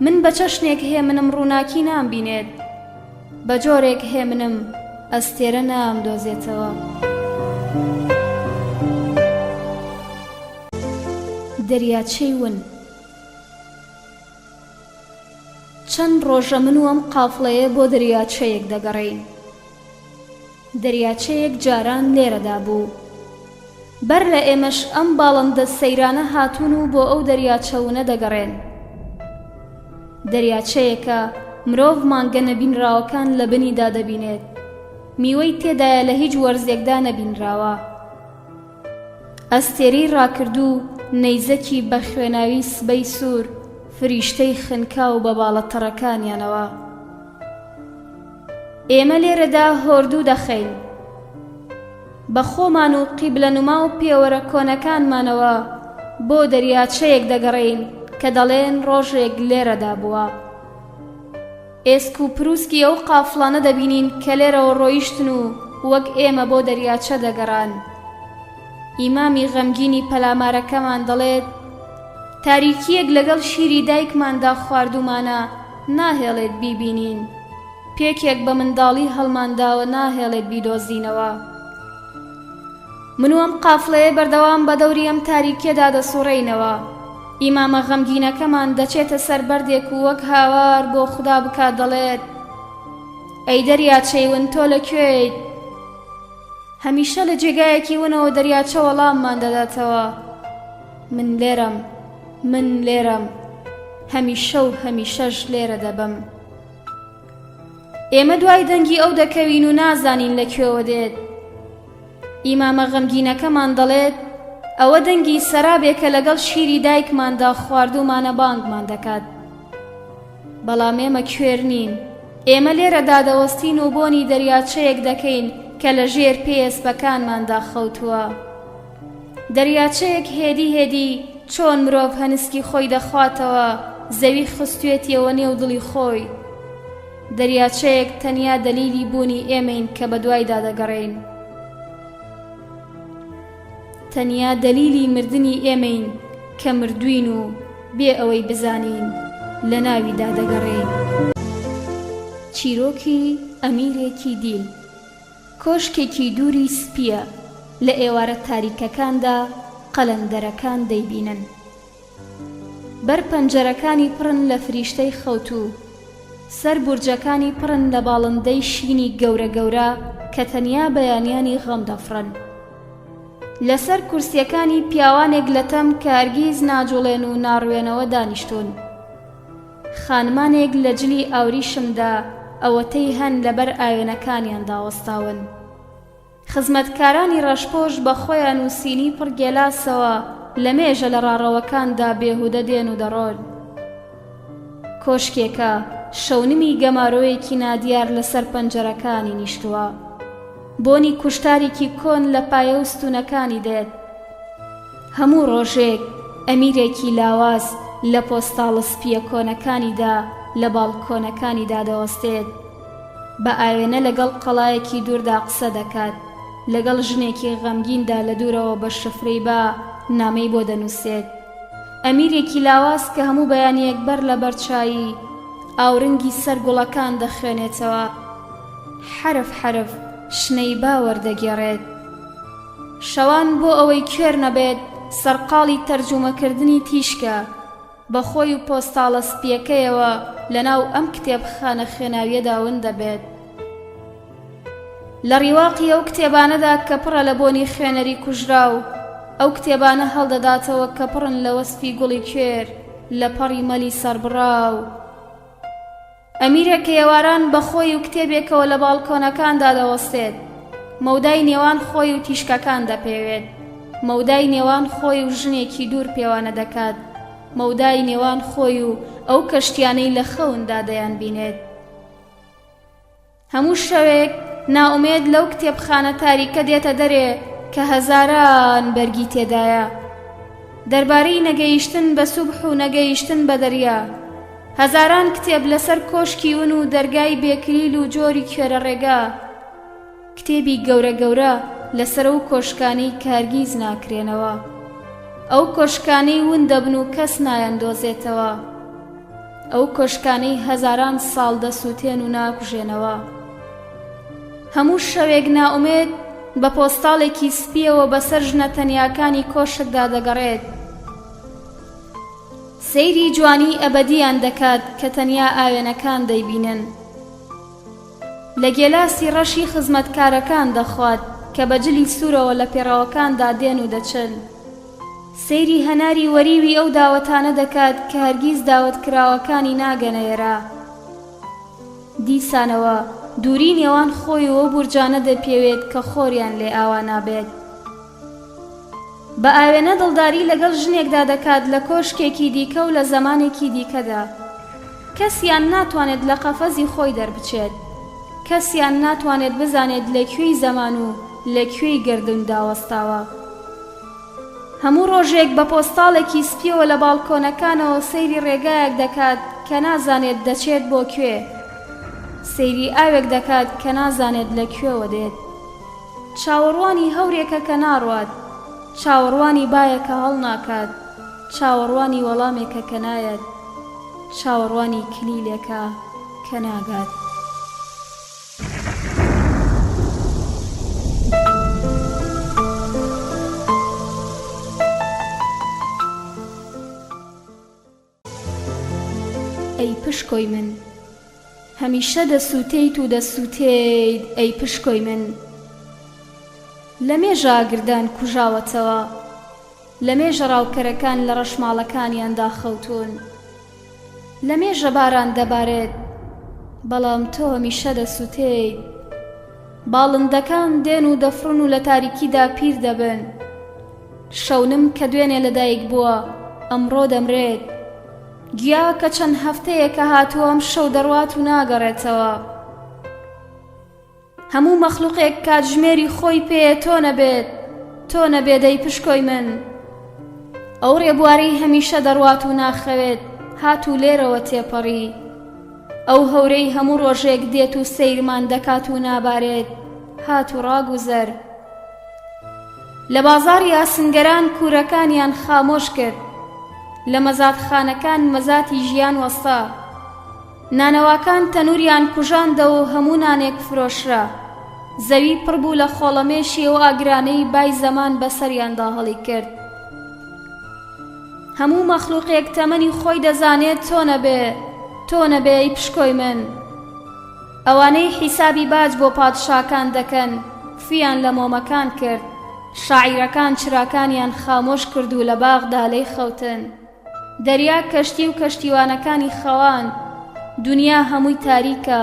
من بە چەشنێک هێمنم ڕووناکی نامبینێت، بە جۆرێک هێمنم ئەستێرە نامدۆزێتەوە. دەریاچەی ون. چەند ڕۆژە من و ئەم قافڵەیە بۆ دەریاچەیەک دەگەڕین. دەریاچەیەک جاران لێرەدا بوو، بەر لە ئێمەش ئەم باڵندە سەیرانە هاتوون و بۆ ئەو دەریاچەونە دەگەڕێن. دەریاچەیەکە مرۆڤ مانگە نەبینراوەکان لە بنیدا دەبینێت، میوەی تێدایە لە هیچ وەرزێکدا نەبینراوە. ئەستێرەی ڕاکردوو نەیزەکی بە خوێناوی سبەی سوور، فریشتەی خنکاو بە باڵەتەڕەکانیانەوە. ئێمە لێرەدا هۆردوو دەخەین، بە خۆمان و قیبلە نوما و پێوەرە کۆنەکانمانەوە بۆ دەریاچەیەک دەگەڕین کە دەڵێن ڕۆژێک لێرەدا بووە. ئێسک و پرووسکی ئەو قافڵانە دەبینین کە لێرەوە ڕۆیشتن و وەک ئێمە بۆ دەریاچە دەگەڕان. ئیمامی غەمگینی پەلامارەکەمان دەڵێت تاریکیەک لەگەڵ شیری دایکماندا خواردومانە ناهێڵێت بیبینین، پێکێک بە منداڵی هەڵمانداوە ناهێڵێت بیدۆزینەوە. من و ئەم قافڵەیە بەردەوام بە دەوری ئەم تاریکیەدا دەسوڕێینەوە. ئیمامە غەمگینەکەمان دەچێتە سەر بەردێک و وەک هاوار بۆ خودا بکات دەڵێت ئەی دەریاچەی ون تۆ لەکوێیت؟ هەمیشە لە جێگایەکی ونەوە دەریاچە وەڵاممان دەداتەوە من لێرەم، من لێرەم، هەمیشە و هەمیشەش لێرە دەبم. ئێمە دوای دەنگی ئەو دەکەوین و نازانین لەکوێوە دێت. ئیمامە غەمگینەکەمان دەڵێت ئەوە دەنگی سەرابێکە لەگەڵ شیری دایکماندا خواردومانە بانگمان دەکات. بەڵام ئێمە کوێر نین. ئێمە لێرە دادەوەستین و بۆنی دەریاچەیەک دەکەین کە لە ژێر پێسپەکانماندا خەوتووە. دەریاچەیەک هێدی هێدی چۆن مرۆڤ هەنسکی خۆی دەخواتەوە زەوی خستوێتیەوە نێو دڵی خۆی. دەریاچەیەک تەنیا دەلیلی بوونی ئێمەین کە بە دوایدا دەگەڕین. تەنیا دەلیلی مردنی ئێمەین کە مردوین و بێ ئەوەی بزانین لە ناویدا دەگەڕین. چیرۆکی ئەمیرێکی دیل. کۆشکێکی دووری سپیە لە ئێوارە تاریکەکاندا قەلەندەرەکان دەیبینن. بەر پەنجەرەکانی پڕن لە فریشتەی خەوتو، سەر بورجەکانی پڕن لە باڵندەی شینی گەورە گەورە کە تەنیا بەیانیانی غەم دەفڕن. لەسەر کورسیەکانی پیاوانێک لە تەم کە هەرگیز ناجوڵێن و ناڕوێنەوە دانیشتون. خانمانێک لە جلی ئاوریشمدا ئەوەتەی هەن لەبەر ئاوێنەکانیان داوەستاون. خزمەتکارانی ڕەشپۆش بە خۆیان و سینی پڕ گێلاسەوە لە مێژە لە ڕاڕەوەکاندا بێهودە دێن و دەڕۆن. کۆشکێکە شەونمی گەمارۆیەکی نادیار لەسەر پەنجەرەکانی نیشتووە. بۆنی کوشتارێکی کۆن لە پایە و ستونەکانی دێت. هەموو ڕۆژێک ئەمیرێکی لاواز لە پۆستاڵە سپیە کۆنەکانیدا لە باڵکۆنەکانیدا دەوەستێت. بە ئاوێنە لەگەڵ قەڵایەکی دووردا قسە دەکات. لەگەڵ ژنێکی غەمگیندا لە دوورەوە بە شفرەی با نامەی بۆ دەنووسێت. ئەمیرێکی لاواز کە هەموو بەیانیەک بەر لە بەرچایی ئاورنگی سەر گوڵەکان دەخوێنێتەوە. حرف حرف شنەی باوەردەگێڕێت. شەوان بۆ ئەوەی کوێر نەبێت سەرقاڵی تەرجومەکردنی تیشکە بە خۆی و پۆستاڵە سپیەکەیەوە لەناو ئەم کتێبخانە خوێناویەدا ون دەبێت. لە ڕیواقی ئەو کتێبانەدا کە پڕە لە بۆنی خوێنەری کوژرا و ئەو کتێبانە هەڵدەداتەوە کە پڕن لە وەسفی گوڵی کوێر لە پەڕی مەلی سەربڕاو. ئەمیرێکە ئێواران بە خۆی و کتێبێکەوە لە باڵکۆنەکاندا دەوەستێت. مەودای نێوان خۆی و تیشکەکان دەپێوێت. مەودای نێوان خۆی و ژنێکی دوور پێوانە دەکات. مەودای نێوان خۆی و ئەو کەشتیانەی لە خەوندا دەیان بینێت. هەموو شەوێک ناومێد لەو کتێبخانە تاریکە دێتە دەرێ کە هەزاران بەرگی تێدایە. دەربارەی نەگەیشتن بە سوبح و نەگەیشتن بە دەریا. هەزاران کتێب لەسەر کۆشکی ون و دەرگای بێکلیل و جۆری کوێرە ڕێگا. کتێبی گەورە گەورە لەسەر ئەو کۆشکانەی کارگیز ناکرێنەوە. ئەو کۆشکانەی ون دەبن و کەس نایەندۆزێتەوە. ئەو کۆشکانەی هەزاران ساڵ دەسووتێن و ناکوژێنەوە. هەموو شەوێک ناومێد بە پۆستاڵێکی سپیەوە بەسەر ژنە تەنیاکانی کۆشکدا دەگەڕێت. سەیری جوانی ئەبەدیان دەکات کە تەنیا ئاوێنەکان دەیبینن. لە گێلاسی ڕەشی خزمەتکارەکان دەخوات کە بەجلی سوورەوە لە پێڕەوەکاندا دێن و دەچن. سەیری هەناری وەریوی ئەو داوەتانە دەکات کە هەرگیز داوەتکراوەکانی ناگەنەیەرا. دیسانەوە دووری نێوان خۆی و بورجانە دەپێوێت کە خۆریان لێ ئاوا نابێت. بە ئاوێنە دڵداری لەگەڵ ژنێکدا دەکات لە کۆشکێکی دیکە و لە زەمانێکی دیکەدا. کەسیان ناتوانێت لە قەفەزی خۆی دەربچێت. کەسیان ناتوانێت بزانێت لەکوێی زەمان و لەکوێی گردن داوەستاوە. هەموو ڕۆژێک بە پۆستاڵێکی سپیەوە لە باڵکۆنەکانەوە سەیری ڕێگایەک دەکات کە نازانێت دەچێت بۆ کوێ. سەیری ئاوێک دەکات کە نازانێت لەکوێوە دێت. چاوەڕوانی هەورێکە کە ناڕوات. چاوەڕوانی بایەکە هەڵ ناکات. چاوەڕوانی وەڵامێکە کە نایەت. چاوەڕوانی کلیلێکە کە ناگات. ئەی پشکۆی من هەمیشە دەسووتەیت و دەسووتەیت. ئەی پشکۆی من لە مێژە ئاگردان کوژاوەتەوە. لە مێژە ڕاوکەرەکان لە ڕەشماڵەکانیاندا خەوتون. لە مێژە باران دەبارێت بەڵام تۆ هەمیشە دەسووتەیت. باڵندەکان دێن و دەفڕن و لە تاریکیدا پیر دەبن. شەونم کە دوێنێ لەدایک بووە ئەمڕۆ دەمرێت، گیا کە چەند هەفتەیە کە هاتووەم شەو دەڕوات و ناگەڕێتەوە. هەموو مەخلوقێک کاتژمێری خۆی پێیە تۆ نەبێت، تۆ نەبێدەی پشکۆی من. ئەو ڕێبوارەی هەمیشە دەڕوات و ناخەوێت هات و لێرەوە تێپەڕی. ئەو هەورەی هەموو ڕۆژێک دێت و سەیرمان دەکات و نابارێت هات و ڕاگوزەر. لە بازاڕی ئاسنگەران کوورەکانیان خامۆش کرد، لە مەزادخانەکان مەزاتی ژیان وەستا، نانەواکان تەنوریان کوژاندەوە و هەموو نانێک فرۆشرا. زەوی پڕبوو لە خۆڵەمێشی و ئاگرانەی بای زەمان بەسەریاندا هەڵی کرد. هەموو مەخلوقێک تەمەنی خۆی دەزانێت تۆ نەبێ، تۆ نەبێ ئەی پشکۆی من. ئەوانەی حیسابی باج بۆ پادشاکان دەکەن فیان لە مۆمەکان کرد، شاعیرەکان چراکانیان خامۆش کرد و لە باغدا لێی خەوتن. دەریا کەشتی و کەشتیوانەکانی خەوان، دنیا هەمووی تاریکە،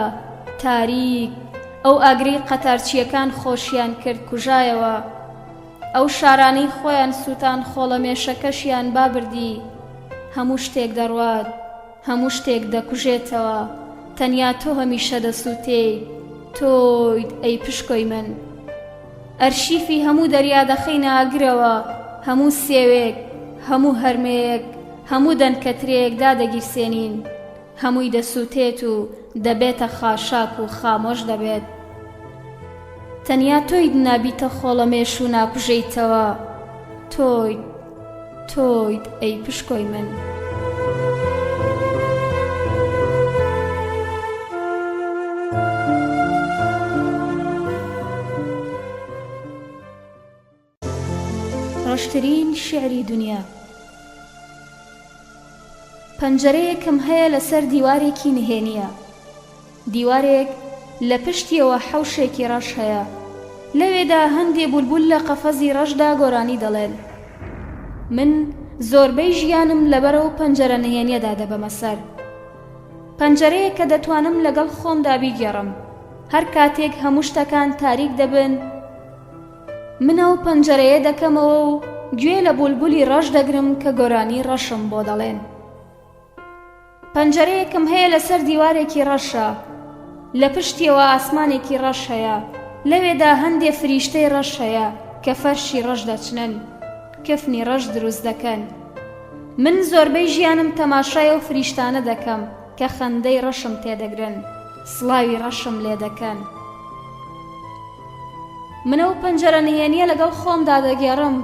تاریک. ئەو ئاگرەی قەتارچیەکان خۆشیان کرد کوژایەوە، ئەو شارانەی خۆیان سووتان خۆڵەمێشەکەشیان بابردی. هەموو شتێک دەڕوات، هەموو شتێک دەکوژێتەوە، تەنیا تۆ هەمیشە دەسووتێ، تۆیت ئەی پشکۆی من. ئەرشیفی هەموو دەریا دەخەینە ئاگرەوە، هەموو سێوێک، هەموو هەرمەیەک، هەموو دەنکەترێک دادەگیرسێنین، هەمووی دەسووتێت و دەبێتە خاشاک و خامۆش دەبێت. تەنیا تۆیت نابیتە خۆڵەمێش و ناکوژەیتەوە، تۆیت، تۆیت ئەی پشکۆی من. ڕەشترین شیعری دنیا. پەنجەرەیەکم هەیە لەسەر دیوارێکی نهێنیە، دیوارێک لە پشتیەوە حەوشێکی ڕەش هەیە، لەوێدا هەندێ بولبول لە قەفەزی ڕەشدا گۆرانی دەڵێن. من زۆربەی ژیانم لەبەرەو پەنجەرە نهێنیەدا دەبەمە سەر. پەنجەرەیە کە دەتوانم لەگەڵ خۆمدا بیگێڕم هەر کاتێک هەموو شتەکان تاریک دەبن. منە و پەنجەرەیە دەکەمەوە و گوێ لە بولبولی ڕەش دەگرم کە گۆرانی ڕەشم بۆ دەڵێن. پەنجەرەیەکم هەیە لەسەر دیوارێکی ڕەشە، لە پشتیەوە ئاسمانێکی ڕەش هەیە، لەوێدا هەندێ فریشتەی ڕەش هەیە کە فەرشی ڕەش دەچنن، کەفنی ڕەش دروست دەکەن. من زۆربەی ژیانم تەماشای و فریشتانە دەکەم کە خەندەی ڕەشم تێدەگرن، سڵاوی ڕەشم لێ دەکەن. منە و پەنجەرە نهێنیە لەگەڵ خۆمدا دەگێڕم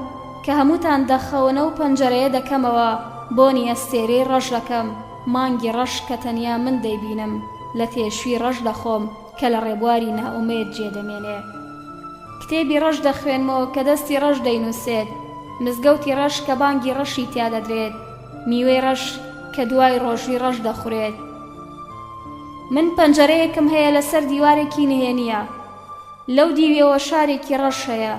کە هەمووتان دەخەونە و پەنجەرەیە دەکەمەوە بۆنی ئەستێرەی ڕەش دەکەم، مانگی ڕەش کە تەنیا من دەیبینم، لە تێشوی ڕەش دەخۆم کە لە ڕێبواری نائومێد جێدەمێنێ. کتێبی ڕەش دەخوێنمەوە کە دەستی ڕەش دەینووسێت، مزگەوتی ڕەش کە بانگی ڕەشی تیا دەدرێت، میوەی ڕەش کە دوای ڕۆژی ڕەش دەخورێت. من پەنجەرەیەکم هەیە لەسەر دیوارێکی نهێنیە، لەو دیوێەوە شارێکی ڕەش هەیە،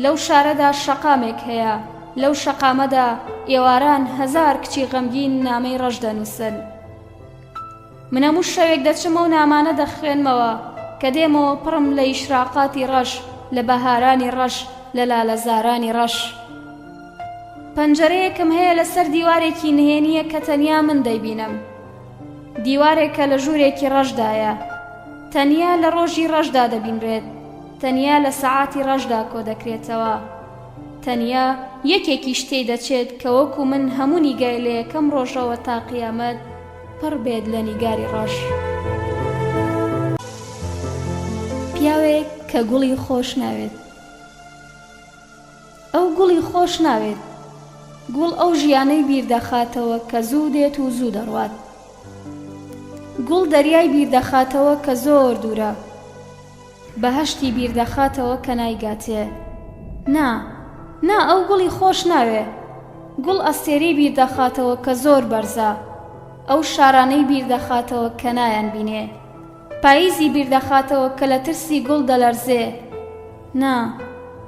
لەو شارەدا شەقامێک هەیە، لەو شەقامەدا ئێواران هەزار کچی غەمگین نامەی ڕەش دەنووسن. من هەموو شەوێک دەچمە و نامانە دەخوێنمەوە کە دێمەوە پڕم لە ئیشراقاتی ڕەش، لە بەهارانی ڕەش، لە لالەزارانی ڕەش. پەنجەرەیەکم هەیە لەسەر دیوارێکی نهێنیە کە تەنیا من دەیبینم، دیوارێکە لە ژوورێکی ڕەشدایە، تەنیا لە ڕۆژی ڕەشدا دەبینرێت، تەنیا لە سەعاتی ڕەشدا کۆ دەکرێتەوە، تەنیا یەکێکی شتێ دەچێت کە وەکو من هەموو نیگای لە یەکەم ڕۆژەوە تا قیامەت پڕ بێت لە نیگاری ڕەش. پیاوێک کە گوڵی خۆش ناوێت. ئەو گوڵی خۆش ناوێت، گوڵ ئەو ژیانەی بیردەخاتەوە کە زوو دێت و زوو دەڕوات. گوڵ دەریای بیردەخاتەوە کە زۆر دوورە، بەهەشتی بیردەخاتەوە کە نایگاتێ. نا ئەو گوڵی خۆش ناوێ. گوڵ ئەستێرەی بیردەخاتەوە کە زۆر بەرزە، ئەو شارانەی بیردەخاتەوە کە نایان بینێ، پاییزی بیردەخاتەوە کە لە ترسی گوڵ دەلەرزێ.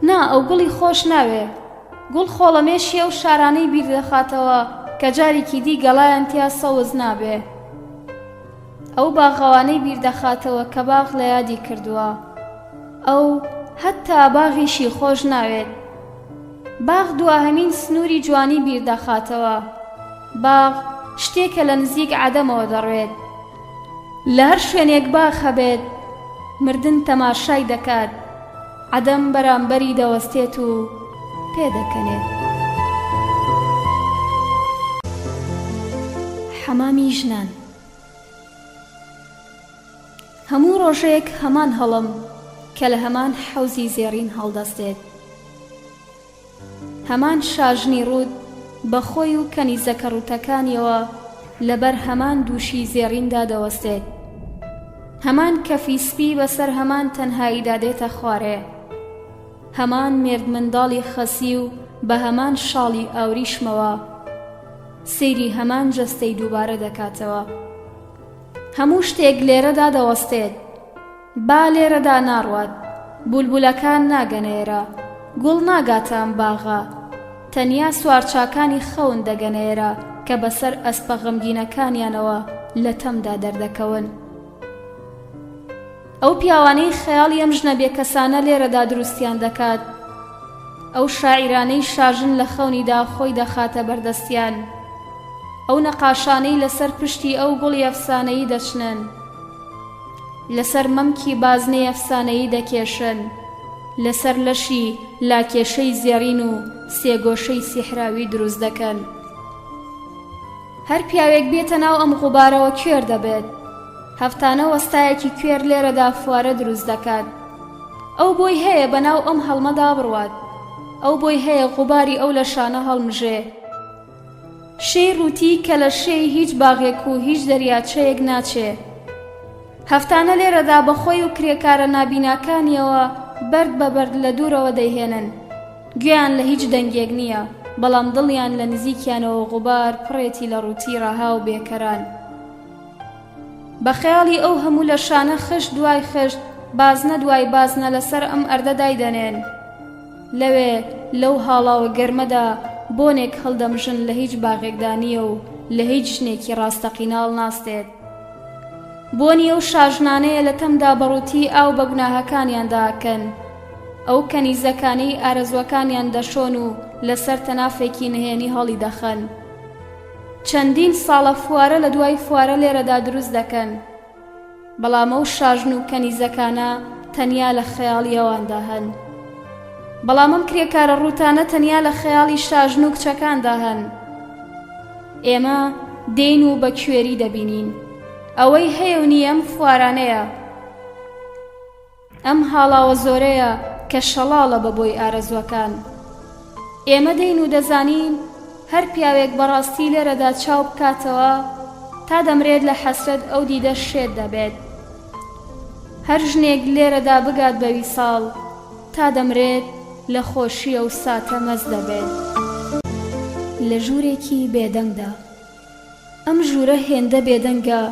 نا ئەو گوڵی خۆش ناوێ. گوڵ خۆڵەمێشیە و شارانەی بیردەخاتەوە کە جارێکی دی گەڵایان تیا سەوز نابێ. ئەو باغەوانەی بیردەخاتەوە کە باغ لە یادی کردووە، ئەو هەتا باغیشی خۆش ناوێت. باغ دواهەمین سنووری جوانی بیردەخاتەوە. باغ شتێکە لە نزیک عەدەمەوە دەڕوێت. لە هەر شوێنێک باغ هەبێت مردن تەماشای دەکات، عەدەم بەرامبەری دەوەستێت و پێدەکەنێت. حەمامی ژنان. هەموو ڕۆژێک هەمان هەڵم کە لە هەمان حەوزی زێڕین هەڵدەستێت. هەمان شاژنی ڕوود بە خۆی و کەنیزەکە ڕوتەکانیەوە لەبەر هەمان دووشی زێڕیندا دەوەستێت. هەمان کەفی سپی بەسەر هەمان تەنهاییدا دێتە خوارێ. هەمان مێرد منداڵی خەسی و بە هەمان شاڵی ئاوریشمەوە سەیری هەمان جەستەی دووبارە دەکاتەوە. هەموو شتێک لێرەدا دەوەستێت، با لێرەدا ناڕوات، بولبولەکان ناگەنێرە، گوڵ ناگاتە ئەم باغە، تەنیا سوارچاکانی خەون دەگەنێرە کە بەسەر ئەسپە غەمگینەکانیانەوە لە تەمدا دەردەکەون. ئەو پیاوانەی خەیاڵی ئەم ژنە بێکەسانە لێرەدا دروستیان دەکات. ئەو شاعیرانەی شاژن لە خەونیدا خۆی دەخاتە بەردەستیان. ئەو نەقاشانەی لەسەر پشتی ئەو گوڵی ئەفسانەیی دەچنن، لەسەر مەمکی بازنەی ئەفسانەیی دەکێشن، لەسەر لەشی لاکێشەی زێڕین و سێگۆشەی سیحراوی دروست دەکەن. هەر پیاوێک بێتە ناو ئەم غوبارەوە کوێر دەبێت. هەفتانە وەستایەکی کوێر لێرەدا فوارە دروست دەکات. ئەو بۆی هەیە بەناو ئەم هەڵمەدا بڕوات. ئەو بۆی هەیە غوباری ئەو لەشانە هەڵمژێ. شەی ڕووتی کە لە شەی هیچ باغێک و هیچ دەریاچەیەک ناچێ. هەفتانە لێرەدا بەخۆی و کرێکارە نابیناکانیەوە بەرد بە بەرد لە دوورەوە دەیهێنن. گوێیان لە هیچ دەنگێک نییە، بەڵام دڵیان لە نزیکیانەوە غوبار پڕێتی لە ڕووتی ڕەها و بێکەران. بە خەیاڵی ئەو هەموو لەشانە خشت دوای خشت، بازنە دوای بازنە لەسەر ئەم ئەردە دایدەنێن. لەوێ لەو هاڵاوە گەرمەدا بۆنێک هەڵدەمژن لە هیچ باغێکدا نییە و لە هیچ ژنێکی ڕاستەقیناڵ ناستێت. بۆنی ئەو شاژنانەیە لە تەمدا بەڕووتی ئاو بە گوناهەکانیانداکەن. ئەو کەنیزەکانەی ئارەزوەکانیان دەشۆن و لەسەر تەنافێکی نهێنی هەڵی دەخەن. چەندین ساڵە فوارە لە دوای فوارە لێرەدا دروست دەکەن، بەڵام ئەو شاژن و کەنیزەکانە تەنیا لە خەیاڵیەواندا هەن. بەڵام ئەم کرێکارە ڕووتانە تەنیا لە خەیاڵی شاژن و کچەکاندا هەن. ئێمە دێین و بە کوێری دەبینین. ئەوەی هەیە و نیە ئەم فوارانەیە. ئەم هاڵاوە زۆرەیە کە شەڵاڵە بەبۆی ئارەزوەکان. ئێمە دێین و دەزانین هەر پیاوێک بەڕاستی لێرەدا چاو بکاتەوە تا دەمرێت لە حەسرەت ئەو دیدە شێت دەبێت. هەر ژنێک لێرەدا بگات بە ویساڵ تا دەمرێت لە خۆشیە و ساتە مەز دەبێت. لە ژوورێکی بێدەنگدا. ئەم ژوورە هێندە بێدەنگە،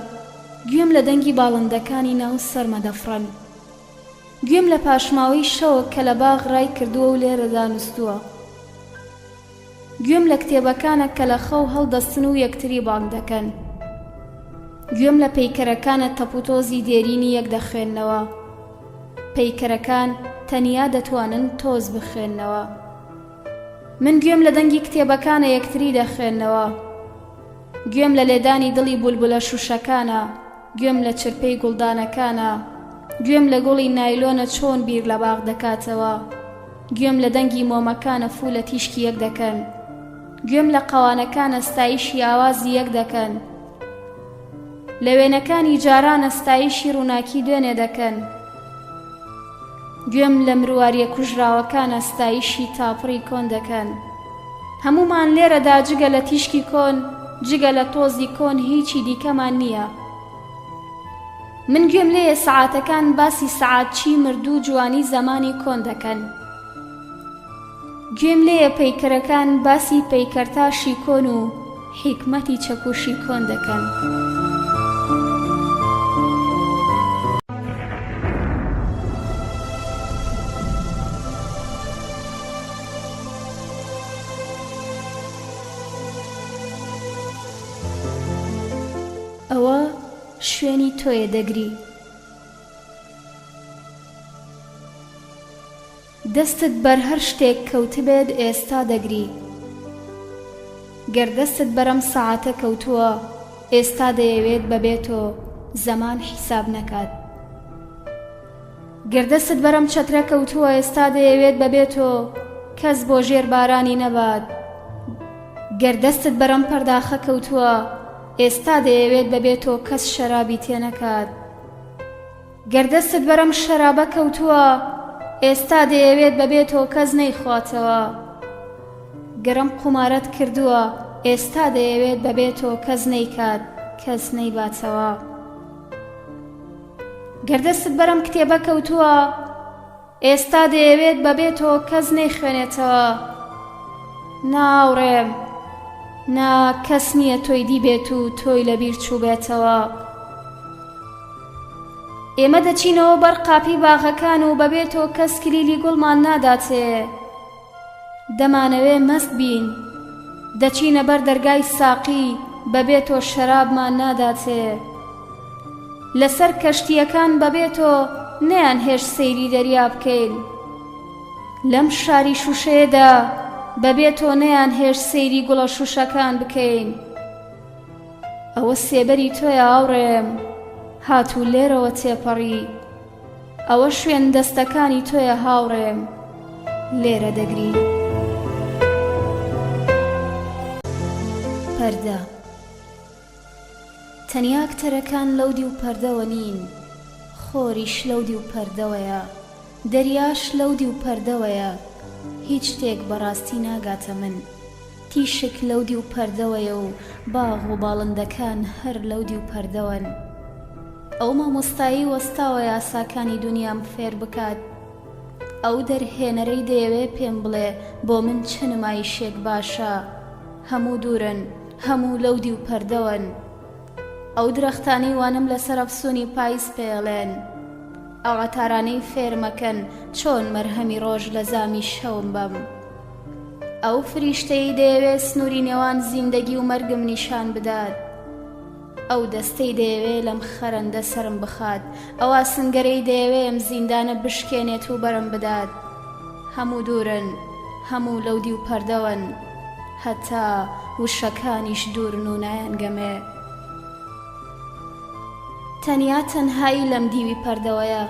گوێم لە دەنگی باڵندەکانی ناو سەرمە دەفڕن. گوێم لە پاشماوەی شەوە کە لە باغ ڕای کردووە و لێرەدا نووسووە. گوێم لە کتێبەکانە کە لە خەو هەڵدەستن و یەکتری بانگ دەکەن. گوێم لە پەیکەرەکانە تەپوتۆزی دێرینی یەک دەخوێننەوە. پەیکەرەکان تەنیا دەتوانن تۆز بخوێننەوە. من گوێم لە دەنگی کتێبەکانە یەکتری دەخوێننەوە. گوێم لە لێدانی دڵی بولبولە شوشەکانە. گوێم لە چرپەی گوڵدانەکانە. گوێم لە گوڵی نایلۆنە چۆن بیر لە باغ دەکاتەوە. گوێم لە دەنگی مۆمەکانە فوو لە تیشکی یەک دەکەن. گوێم لە قەوانەکانە ستایشی ئاوازی یەک دەکەن. لە وێنەکانی جارانە ستایشی ڕووناکی دوێنێ دەکەن. گوێم لە مرواریە کوژراوەکانە ستایشی تاپڕی کۆن دەکەن. هەمومان لێرەدا جگە لە تیشکی کۆن، جگە لە تۆزی کۆن هیچی دیکەمان نییە. من گوێم لێیە سەعاتەکان باسی سەعاتچی مردوو جوانی زەمانی کۆن دەکەن. گوێم لێیە پەیکەرەکان باسی پەیکەرتاشی کۆن و حیکمەتی چەکوشی کۆن دەکەن. ئەوە شوێنی تۆیە دەگری. دەستت بەر هەر شتێک کەوتبێت ئێستا دەگری. گەر دەستت بەرەم سەعاتە کەوتووە ئێستا دەیەوێت بەبێتۆ زەمان حیساب نەکات. گەر دەستت بەرەم چەترە کەوتووە ئێستا دەیەوێت بەبێتۆ کەس بۆ ژێر بارانی نەبات. گەر دەستت بەرەم پەرداخە کەوتووە ئێستا دەیەوێت بەبێتۆ کەس شەرابی تێ نەکات. گەر دەستت بەرەم شەرابە کەوتووە ئێستا دەیەوێت بەبێتۆ کەس نەیخواتەوە. گەرم قومارەت کردووە ئێستا دەیەوێت بەبێتۆ کەس نەیکات کەس نەیباتەوە. گەر دەستت بەرەم کتێبە کەوتووە ئێستا دەیەوێت بەبێتۆ کەس نەیخوێنێتەوە. ناوڕێم، نا کەس نییە تۆی دیبێت و تۆی لەبیر چوو بێتەوە. ئێمە دەچینەوە بەر قاپی باغەکان و بەبێتۆ کەس کلیلی گوڵمان ناداتێ. دەمانەوێ مەست بین، دەچینە بەر دەرگای ساقی بەبێتۆ شەرابمان ناداتێ. لەسەر کەشتیەکان بەبێتۆ نەیان هێش سەیری دەریا بکەین. لەم شاری شوشەیەدا بەبێتۆ نەیان هێش سەیری گوڵە شوشەکان بکەین. ئەوە سێبەری تۆیە ئاوڕێم، هاتوو لێرەوە تێپەڕی. ئەوە شوێن دەستەکانی تۆیە هاوڕێم، لێرە دەگری. پەردە. تەنیا کتەرەکان لەودی و پەردەوە نین، خۆریش لەودی و پەردەوەیە، دەریاش لەودی و پەردەوەیە. هیچ شتێک بەڕاستی ناگاتە من. تیشک لەودی و پەردەوەیە و باغ و باڵندەکان هەر لەودی و پەردەوەن. ئەو مامۆستایی وەستاوە یاساکانی دنیام فێر بکات. ئەو دەرهێنەرەی دەیەوێ پێم بڵێ بۆ من چ نمایشێک باشە. هەموو دوورن، هەموو لەودی و پەردەوەن. ئەو درەختانەی وانم لەسەر ئەفسوونی پاییز پێڵێن. ئەو عەتارانەی فێرمەکەن چۆن مەرهەمی ڕۆژ لە زامی شەوم بەم. ئەو فریشتەی دەیەوێ سنووری نێوان زیندەگی و مەرگم نیشان بدات. ئەو دەستەی دەیەوێ لەم خەرەندە سرم بخات. ئەوە سنگەرەی دەیەوێ ئەم زیندانە بشکێنێت و بەرم بدات. هەموو دوورن، هەموو لەودی و پەردەوەن، هەتا وشەکانیش دوورن و نایانگەمێ. تەنیا تەنهایی لەم دیوی پەردەوەیە،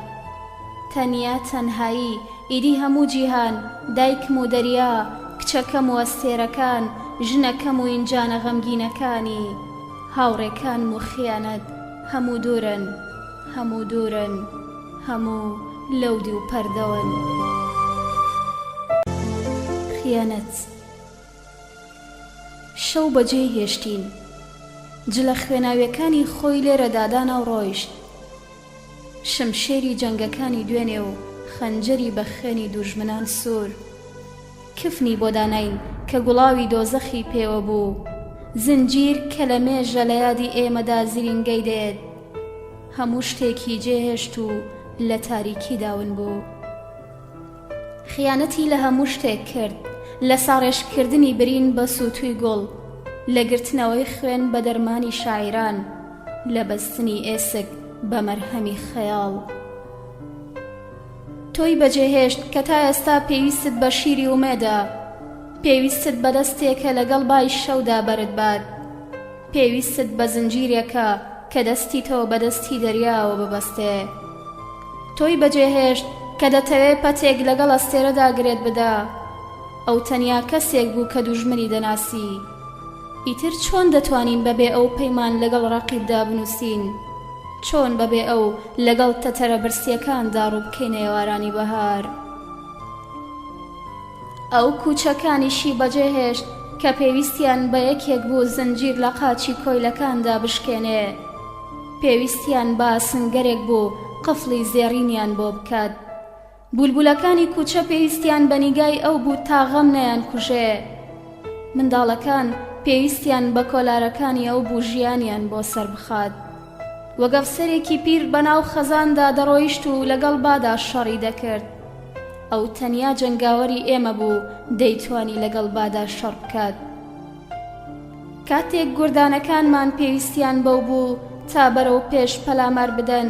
تەنیا تەنهایی ئیدی هەموو جیهان، دایکم و دەریا، کچەکەم و ئەستێرەکان، ژنەکەم و ئینجانە غەمگینەکانی، هاوڕێکانم و خیانەت، هەموو دوورن، هەموو دوورن، هەموو لەودی و پەردەوەن. خیانەت. شەو بەجێ هێشتین، جلە خوێناویەکانی خۆی لێرە دادانا و ڕۆیشت. شمشێری جەنگەکانی دوێنێ و خەنجەری بە خوێنی دوژمنان سوور. کفنی بۆ دانین کە گوڵاوی دۆزەخی پێوە بوو. زنجیر کە لە مێژە لە یادی ئێمەدا زرینگەی دێت. هەموو شتێکی جێهێشت و لە تاریکی داون بوو. خیانەتی لە هەموو شتێک کرد، لە ساڕێشکردنی برین بە سووتوی گوڵ، لە گرتنەوەی خوێن بە دەرمانی شاعیران، لە بەستنی ئێسک بە مەرهەمی خەیاڵ. تۆی بەجێهێشت کە تا ئێستا پێویستت بە شیری ومێدا، پێویستت بە دەستێکە لەگەڵ بای شەودا بەرت بات، پێویستت بە زنجیرێکە کە دەستی تۆ بە دەستی دەریاوە ببەستێ. تۆی بەجێهێشت کە دەتەوێت پەتێک لەگەڵ ئەستێرەدا گرێت بدا، ئەو تەنیا کەسێک بوو کە دوژمنی دەناسی. ئیتر چۆن دەتوانین بەبێ ئەو پەیمان لەگەڵ ڕەقیبدا بنووسین؟ چۆن بەبێ ئەو لەگەڵ تەتەرە برسیەکاندا ڕوو بکەینە ئێوارانی بەهار؟ ئەو کوچەکانیشی بەجێهێشت کە پێویستیان بە یەکێک بوو زنجیر لە قاچی کۆیلەکاندا بشکێنێ، پێویستیان بە سنگەرێک بوو قفڵی زێڕینیان بۆ بکات. بولبولەکانی کوچە پێویستیان بە نیگای ئەو بوو تا غەم نەیان کوژێ. منداڵەکان پێویستیان بە کۆلارەکانی ئەو بوو ژیانیان بۆ سەر بخات. وەگەفسەرێکی پیر بەناو خەزاندا دەڕۆیشت و لەگەڵ بادا شەڕی دەکرد. ئەو تەنیا جەنگاوەری ئێمە بوو دەیتوانی لەگەڵ بادا شەڕ بکات. کاتێک گوردانەکانمان پێویستیان بەو بوو تا بەرەو پێش پەلامار بدەن،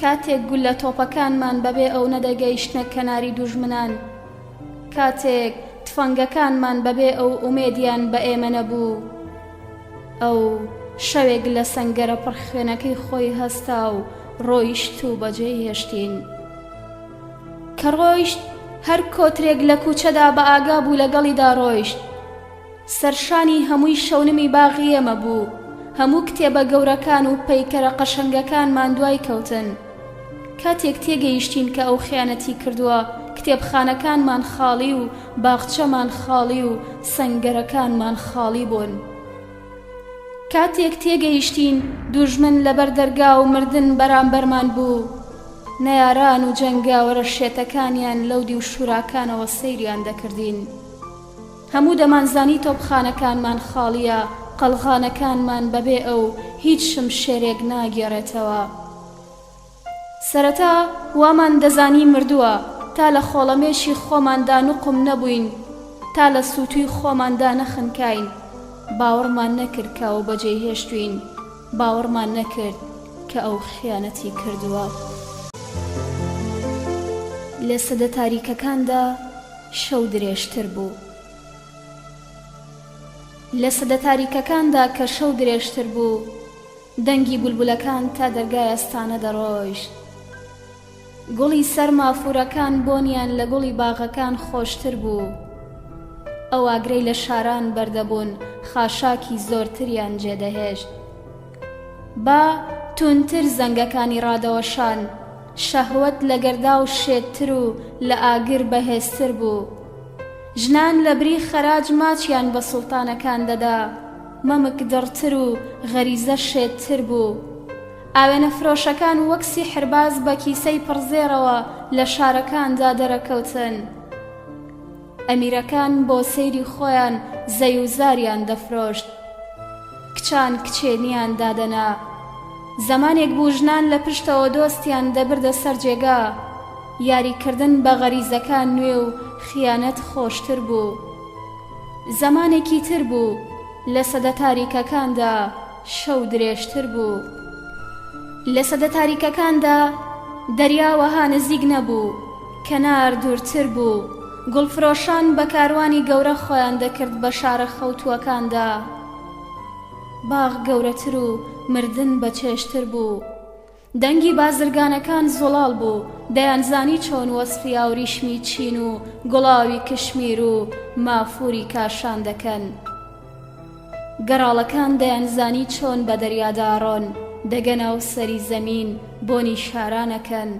کاتێک گول لە تۆپەکانمان بەبێ ئەو نەدەگەیشتنە کەناری دوژمنان، کاتێک تفەنگەکانمان بەبێ ئەو ئومێدیان بە ئێمە نەبوو، ئەو شەوێک لە سەنگەرە پڕخوێنەکەی خۆی هەستا و ڕۆیشت و بەجێ هێشتین. کە ڕۆیشت هەر کۆترێک لە کوچەدا بە ئاگا بوو لەگەڵیدا ڕۆیشت. سەرشانی هەمووی شەونمی باغی ئێمە بوو. هەموو کتێبە گەورەکان و پەیکەرە قەشەنگەکانمان دوای کەوتن. کاتێک تێگەیشتین کە ئەو خیانەتی کردووە، کتێبخانەکانمان خاڵی و باخچەمان خاڵی و سەنگەرەکانمان خاڵی بوون. کاتێک تێگەیشتین دوژمن لەبەر دەرگا و مردن بەرامبەرمان بوو، نەیاران و جەنگاوەرە شێتەکانیان لەودی و شوراکانەوە سەیریان دەکردین. هەموو دەمانزانی تۆپخانەکانمان خاڵیە، قەلغانەکانمان بەبێ ئەو هیچ شمشێرێک ناگێڕێتەوە. سەرەتا وامان دەزانی مردووە، تا لە خۆڵەمێشی خۆماندا نوقم نەبووین، تا لە سووتوی خۆماندا نەخنکاین. باوەڕمان نەکرد کە ئەو بەجێ هێشتوین، باوەڕمان نەکرد کە ئەو خیانەتی کردووە. لە سەدە تاریکەکاندا شەو درێژتر بوو. لە سەدە تاریکەکاندا کە شەو درێژتر بوو، دەنگی بولبولەکان تا دەرگای ئەستانە دەڕۆیشت. گوڵی سەر مافورەکان بۆنیان لە گوڵی باغەکان خۆشتر بوو. ئەو ئاگرەی لە شاران بەردەبوون، خاشاکی زۆرتریان جێدەهێشت. با تونتر زەنگەکانی ڕادەوەشان، شەهوەت لە گەردا و شێتتر و لە ئاگر بەهێزتر بوو. ژنان لە بری خەراج ماچیان بە سوڵتانەکان دەدا، مەمک دڕتر و غەریزە شێتتر بوو. ئاوێنە فرۆشەکان وەک سیحرباز بە کیسەی پڕزێرەوە لە شارەکاندا دەرەکەوتن. ئەمیرەکان بۆ سەیری خۆیان زەی و زاریان دەفرۆشت، کچان کچێنیان دادەنا. زەمانێک بوو ژنان لە پشتەوە دۆستیان دەبردە سەر جێگا. یاریکردن بە غەریزەکان نوێ و خیانەت خۆشتر بوو. زەمانێکی تر بوو، لە سەدە تاریکەکاندا شەو درێژتر بوو. لە سەدە تاریکەکاندا دەریاوەها نزیک نەبوو، کەنار دوورتر بوو. گوڵفرۆشان بە کاروانی گەورە خۆیان دەکرد بە شارە خەوتووەکاندا. باغ گەورەتر و مردن بە چێشتر بوو. دەنگی بازرگانەکان زۆڵاڵ بوو، دەیانزانی چۆن وەسفی ئاوریشمی چین و گوڵاوی کشمیر و مافوری کاشان دەکەن. گەڕاڵەکان دەیانزانی چۆن بە دەریاداڕۆن، دەگەنە و سەری زەمین بۆنی شارانەکەن.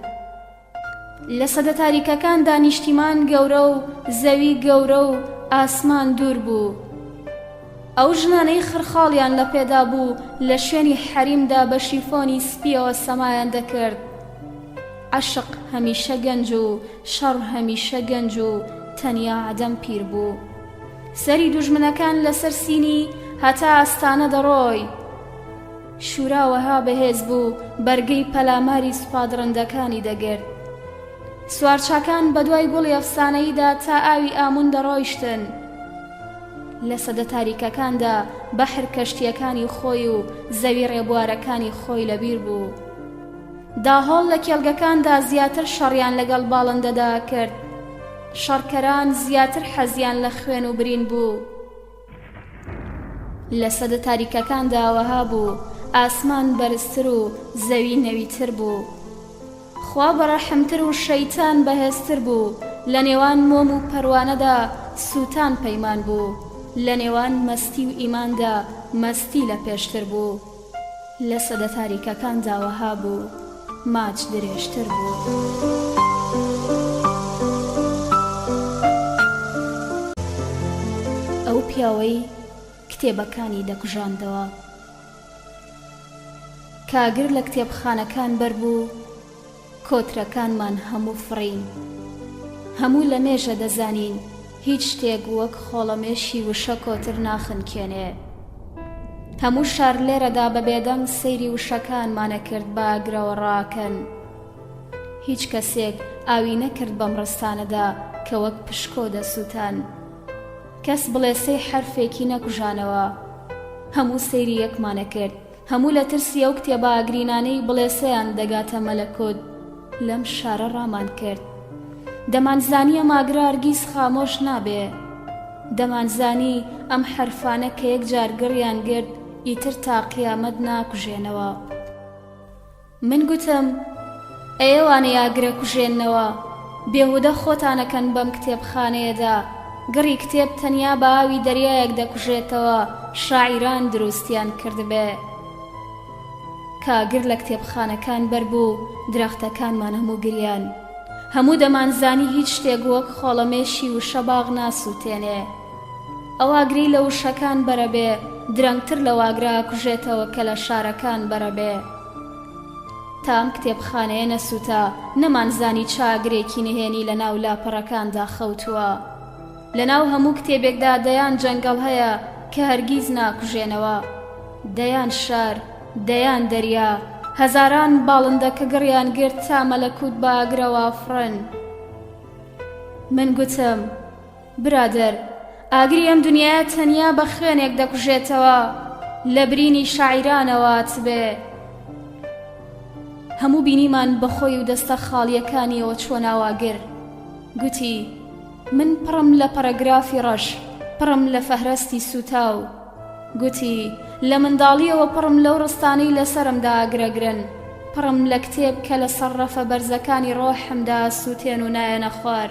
لە سەدە تاریکەکاندا نیشتیمان گەورە و زەوی گەورە و ئاسمان دوور بوو. ئەو ژنانەی خرخاڵیان لە پێدا بوو لە شوێنی حەریمدا بە شیفۆنی سپیەوە سەمایان دەکرد. عەشق هەمیشە گەنج و شەڕ هەمیشە گەنج و تەنیا عەدەم پیر بوو. سەری دوژمنەکان لەسەر سینی هەتا ئەستانە دەڕۆی. شوراوەها بەهێز بوو، بەرگەی پەلاماری سوپادڕندەکانی دەگرت. سوارچاکان بەدوای گوڵی ئەفسانەییدا تا ئاوی ئامون دەڕۆیشتن. لە سەدە تاریکەکاندا بەحر کەشتیەکانی خۆی و زەوی ڕێبوارەکانی خۆی لەبیر بوو. داهۆڵ لە کێڵگەکاندا زیاتر شەڕیان لەگەڵ باڵندەدا کرد. شەڕکەران زیاتر حەزیان لە خوێن و برین بوو. لە سەدە تاریکەکاندا ئەوەها بوو، ئاسمان بەرزتر و زەوی نەویتر بوو. خوا بەڕەحمتر و شەیتان بەهێزتر بوو. لە نێوان مۆم و پەروانەدا سووتان پەیمان بوو. لە نێوان مەستی و ئیماندا مەستی لە پێشتر بوو. لە سەدە تاریکەکاندا ئەوەها بوو، ماچ درێژتر بوو. ئەو پیاوەی کتێبەکانی دەکوژاندەوە. کاگر لە کتێبخانەکان بەربوو، کۆترەکانمان هەموو فڕین. هەموو لە مێژە دەزانین هیچ شتێک وەک خۆڵەمێشی وشە کۆتر ناخنکێنێ. هەموو شار لێرەدا بە بێدەنگ سەیری وشەکانمانە کرد بە ئاگرەوە ڕاکەن. هیچ کەسێک ئاوی نەکرد بەم ڕستانەدا کە وەک پشکۆ دەسووتان. کەس بڵێسەی حرفێکی نەکوژانەوە. هەموو سەیری یەکمانە کرد هەموو لە ترسی ئەو کتێبە ئاگرینانەی بڵێسەیان دەگاتە مەلەکوت لەم شارە ڕامان کرد. دەمانزانی ئەم ئاگرە هەرگیز خامۆش نابێ. دەمانزانی ئەم حەرفانە کە یەک جار گڕیان گرت ئیتر تا قیامەت ناکوژێنەوە. من گوتم ئێوانەی ئاگرە کوژێننەوە بێهودە خۆتانەکەن بەم کتێبخانەیەدا. گڕی کتێب تەنیا بە ئاوی دەریایەک دەکوژێتەوە شاعیران دروستیان کردبێ. کاگر لە کتێبخانەکان بەربوو درەختەکانمان هەموو گریان. هەموو دەمانزانی هیچ شتێک وەک خۆڵەمێشی وشە باغ ناسووتێنێ. ئەو ئاگری لە وشەکان بەرەبێ درەنگتر لە واگرا کوژێتەوە کە لە شارەکان بەرەبێ. تام کتێبخانەیە نەسووتە نەمانزانی چاگرێکی نهێنی لە ناو لاپەڕەکاندا خەوتووە. لە ناو هەموو کتێبێکدا دەیان جەنگەڵ هەیە کە هەرگیز ناکوژێنەوە، دەیان شار، دەیان دەریا، هەزاران باڵندە کە گڕیان گرت تا مەلەکوت بە ئاگرەوە فرن. من گوتم برادەر، ئاگری ئەم دنیایە تەنیا بە خوێنێک دەکوژێتەوە، لە برینی شاعیرانەوە تبێ. هەموو بینیمان بەخۆی و دەستە خاڵیەکانیەوە چۆناواگر. گوتی من پڕم لە پەرەگرافی ڕەش، پڕم لە فەهرەستی سوتاو. گوتی لە منداڵیەوە پڕم لەو ڕستانەی لەسەرمدا ئاگرەگرن، پڕم لە کتێب کە لە سەرڕەفە بەرزەکانی ڕۆحمدا سووتێن و نایەنە خوار.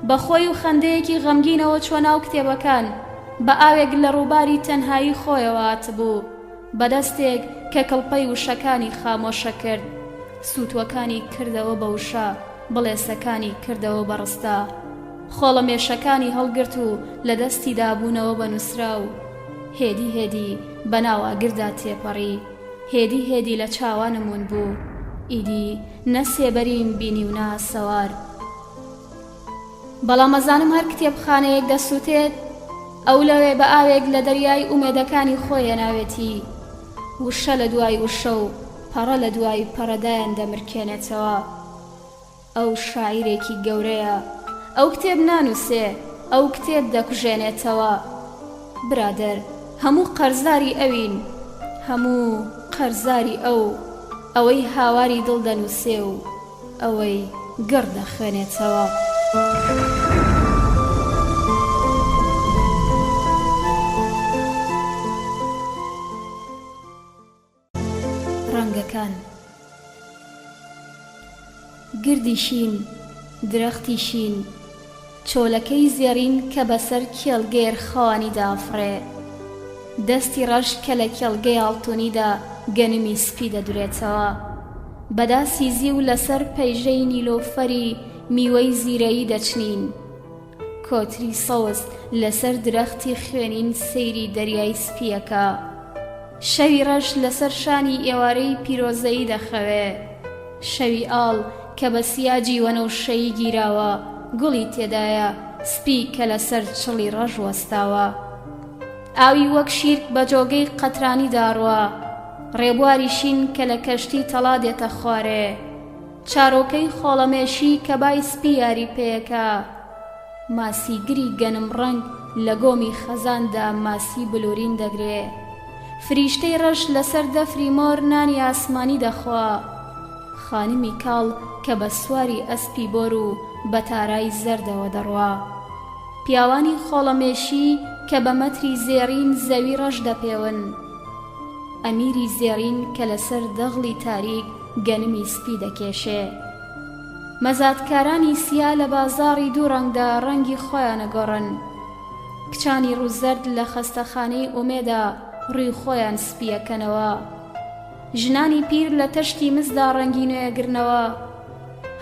بەخۆی و خەندەیەکی غەمگینەوە چۆناو کتێبەکان بە ئاوێک لە ڕووباری تەنهایی خۆیەوە هاتبوو، بەدەستێک کە کەڵپەی وشەکانی خامۆشە کرد، سووتوەکانی کردەوە بە وشە، بڵێسەکانی کردەوە بە ڕستە، خۆڵەمێشەکانی هەڵگرت و لە دەستی دابوونەوە بە نووسرا و هێدی هێدی بە ناو ئاگردا تێپەڕی. هێدی هێدی لە چاوانمون بوو، ئیدی نەسێبەریم بینی و ناسەوار. بەڵام ئەزانم هەر کتێبخانەیەک دەسووتێت ئەو لەوێ بە ئاوێک لە دەریای ئومێدەکانی خۆی ناوێتی، وشە لە دوای وشە و پەڕە لە دوای پەرەدایان دەمرکێنێتەوە. ئەو شاعیرێکی گەورەیە، ئەو کتێب نانووسێ، ئەو کتێب دەکوژێنێتەوە. برادەر، هەموو قەرزداری ئەوین، هەموو قەرزداری ئەوەی هاواری دڵ دەنووسێ و ئەوەی گڕ دەخوێنێتەوە. ڕەنگەکان گردی شین، درەختی شین، چۆلەکەی زێڕین کە بەسەر کێڵگەر خەوانی دافڕێ، دەستی ڕەش کە لە کێڵگەی ئاڵتونیدا گەنمی سپی دەدورێتەوە، بەداسی زی و لەسەر پەیژەی نیلۆفەری میوەی زیرەیی دەچنین، کۆتری سەوز لەسەر درەختی خوێنین سەیری دەریای سپیەکە، شەوی ڕەش لەسەر شانی ئێوارەی پیرۆزەیی دەخەوێ، شەوی ئاڵ کە بە سیاجی وەنەوشەیی گیراوە، گوڵی تێدایە سپی کە لەسەر چڵی ڕەش وەستاوە، ئاوی وەک شیرک بە جۆگەی قەترانی داڕوە، ڕێبواری شین کە لە کەشتی تەڵا دێتە خوارێ، چارۆکەی خۆڵەمێشی کە بای سپی یاری پێیەکە، ماسیگری گەنم ڕەنگ لە گۆمی خەزاندا ماسی بلورین دەگرێ، فریشتەی ڕەش لەسەر دەفری مۆر نانی ئاسمانی دەخوا، خانمی کاڵ کە بە سواری ئەسپی بۆر و بە تارای زەردەوە دەڕوا، پیاوانی خۆڵەمێشی کە بە مەتری زێڕین زەوی ڕەش دەپێون، ئەمیری زێڕین کە لەسەر دەغڵی تاریک گەنمی سپی دەکێشێ، مەزادکارانی سیا لە بازاڕی دوو ڕەنگدا ڕەنگی خۆیان ئەگۆڕن، کچانی ڕووزەرد لە خەستەخانەی ئومێدا ڕووی خۆیان سپیەکەنەوە، ژنانی پیر لە تەشتی مزدا ڕەنگی نوێگرنەوە،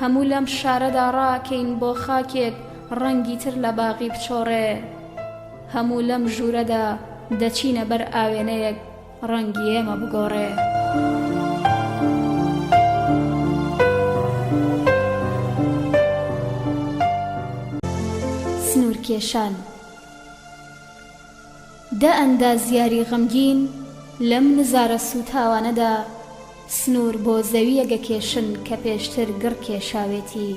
هەموو لەم شارەدا ڕاکەین بۆ خاکێک ڕەنگی تر لە باغی بچۆڕێ، هەموو لەم ژوورەدا دەچینە بەر ئاوێنەیەک ڕەنگی ئێمە بگۆڕێ. سنوورکێشان دە ئەندازیاری غەمگین لەم نزارە سوتاوانەدا سنوور بۆ زەوی ئەگەکێشن کە پێشتر گڕ کێشاوێتی،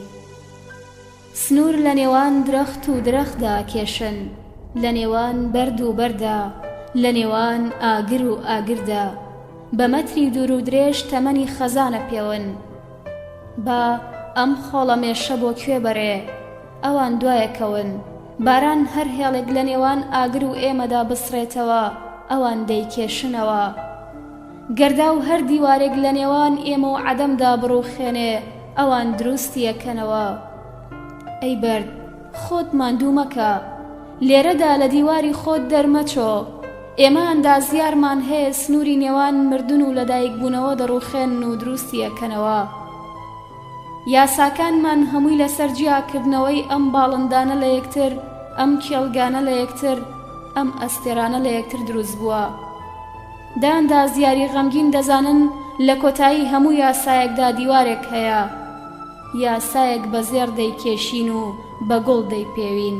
سنوور لە نێوان درەخت و درەختدا کێشن، لە نێوان بەرد و بەردا، لە نێوان ئاگر و ئاگردا، بە مەتری دوور و درێژ تەمەنی خەزانە پێون. با ئەم خۆڵە مێشە بۆ کوێ بەرێ، ئەوان دوایەکەون. باران هەر هێڵێک لە نێوان ئاگر و ئێمەدا بسڕێتەوە، ئەوان دەیکێشنەوە. گەردا و هەر دیوارێک لە نێوان ئێمە و عەدەمدا بڕوخێنێ، ئەوان دروستی یەکەنەوە. ئەی بەرد، خۆت ماندوو مەکە، لێرەدا لە دیواری خۆت دەرمەچۆ. ئێمە ئەندازیارمان هەیە سنووری نێوان مردن و لەدایک بوونەوە دەڕوخێن و دروستی یەکەنەوە. یاساکانمان هەمووی لەسەر جیاکردنەوەی ئەم باڵندانە لە یەکتر، ئەم کێڵگانە لە یەکتر، ئەم ئەستێرانە لە یەکتر دروست بووە. داندازیاری غەمگین دەزانن لە کۆتایی هەموو یاسایەکدا دیوارێک هەیە، یاسایەک بەزێر دەیکێشین و بە گوڵ دەیپێوین.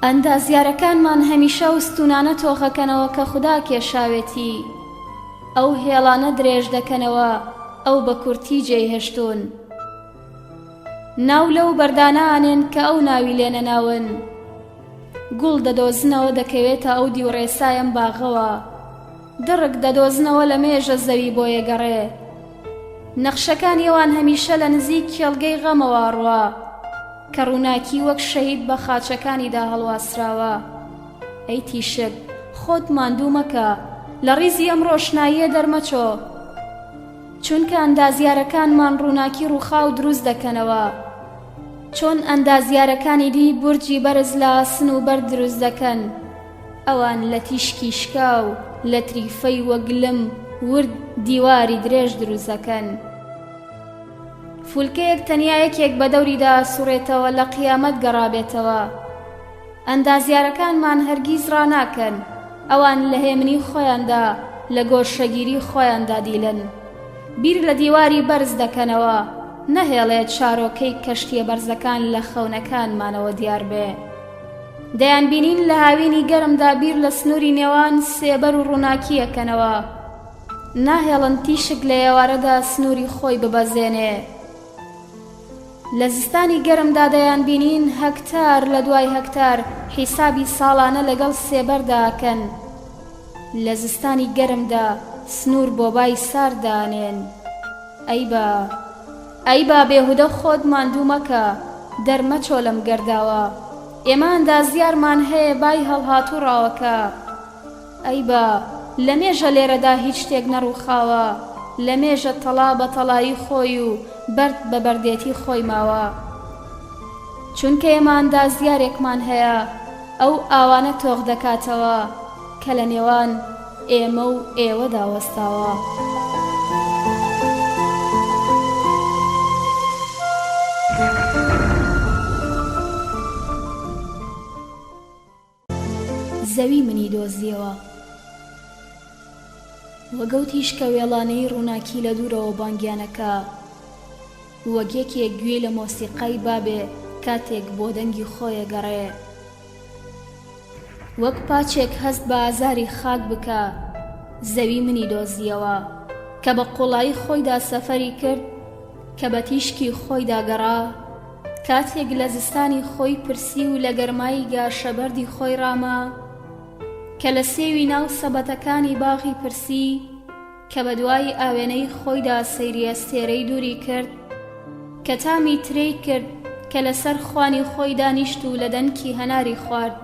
ئەندازیارەکانمان هەمیشە وستونانە تۆخەکەنەوە کە خوددا کێشاوێتی، ئەو هێڵانە درێژ دەکەنەوە، ئەو بە کورتی جێهێشتون. ناو لەو بەردانانێن کە ئەو ناوی لێنە ناون، گوڵ دەدۆزنەوە دەکەوێتە ئەو دیوڕێسایەم باغەوە، دڕک دەدۆزنەوە لە مێژە زەوی بۆ یەگەڕێ. نەخشەکان ئێوان هەمیشە لە نزیک کێڵگەی غەمەوە ڕوا، کە ڕووناکی وەک شەهید بە خاچەکانیدا هەڵواسراوە. ئەی تیشک، خۆت ماندوو مەکە، لە ڕیزی ئەم ڕۆشناییە دەرمەچۆ، چونکە ئەندازیارەکانمان ڕووناکی ڕووخاو دروست دەکەنەوە. چۆن ئەندازیارەکانی دی بورجی بەرز لە ئاسن و بەر دروست دەکەن، ئەوان لە تیشکی شکا و لە تریفەی وەگلم ورد دیواری درێژ دروست دەکەن. فولکەیەک تەنیا یەکێک بە دەوریدا سوڕێتەوە لە قیامەت گەڕابێتەوە. ئەندازیارەکانمان هەرگیز ڕاناکەن، ئەوان لە هێمنی خۆیاندا لە گۆشەگیری خۆیاندا دیلن، بیر لە دیواری بەرز دەکەنەوە، نەهێڵێت شارۆکەی کەشتیە بەرزەکان لە خەونەکانمانەوە دیار بێ. دەیان بینین لە هاوینی گەرمدا بیر لە سنووری نێوان سێبەر و ڕووناکی یەکەنەوە، ناهێڵن تیشک لە ئێوارەدا سنووری خۆی ببەزێنێ. لە زستانی گەرمدا دەیان بینین هەکتار لە دوای هەکتار حیسابی ساڵانە لەگەڵ سێبەرداکەن. لە زستانی گەرمدا سنوور بۆ بای ساردانێن. ئەی با بێهودە خۆت ماندوو مەکە، دەرمەچۆ لەم گەرداوە، ئێمە ئەندازیارمان هەیە بای هەڵهاتوو ڕاوەکە. ئەی با لە مێژە لێرەدا هیچ شتێک نەڕووخاوە، لە مێژە تەڵا بە تەڵایی خۆی و بەرد بە بەردێتی خۆی ماوە. چونکە ئێمە ئەندازیارێکمان هەیە، ئەو ئاوانە تۆغ دەکاتەوە کە لە نێوان ئێمە و ئێوەدا وەستاوە. زەوی منی دۆزیەوە، وەگەوتیش کە وێڵانەی ڕووناکی لە دوورەوە بانگیانەکە، وەک یەکێک گوێ لە مۆسیقای بابێ کاتێک بۆ دەنگی خۆیە گەڕێ. وەک پاچێک هەست بە ئازاری خاک بکە، زەوی منی دۆزیەوە، کە بە قوڵایی خۆیدا سەفەری کرد، کە بە تیشکی خۆیدا گەڕا، کاتێک لە زستانی خۆی پرسی و لە گەرمایی گاشەبەردی خۆی ڕاما، کە لە سێوی ناو سەبەتەکانی باغی پرسی، کە بە دوای ئاوێنەی خۆیدا سەیری ئەستێرەی دووری کرد، کە تامی ترەی کرد، کە لەسەر خوانی خۆی دانیشت و لە دەنکی هەناری خوارد،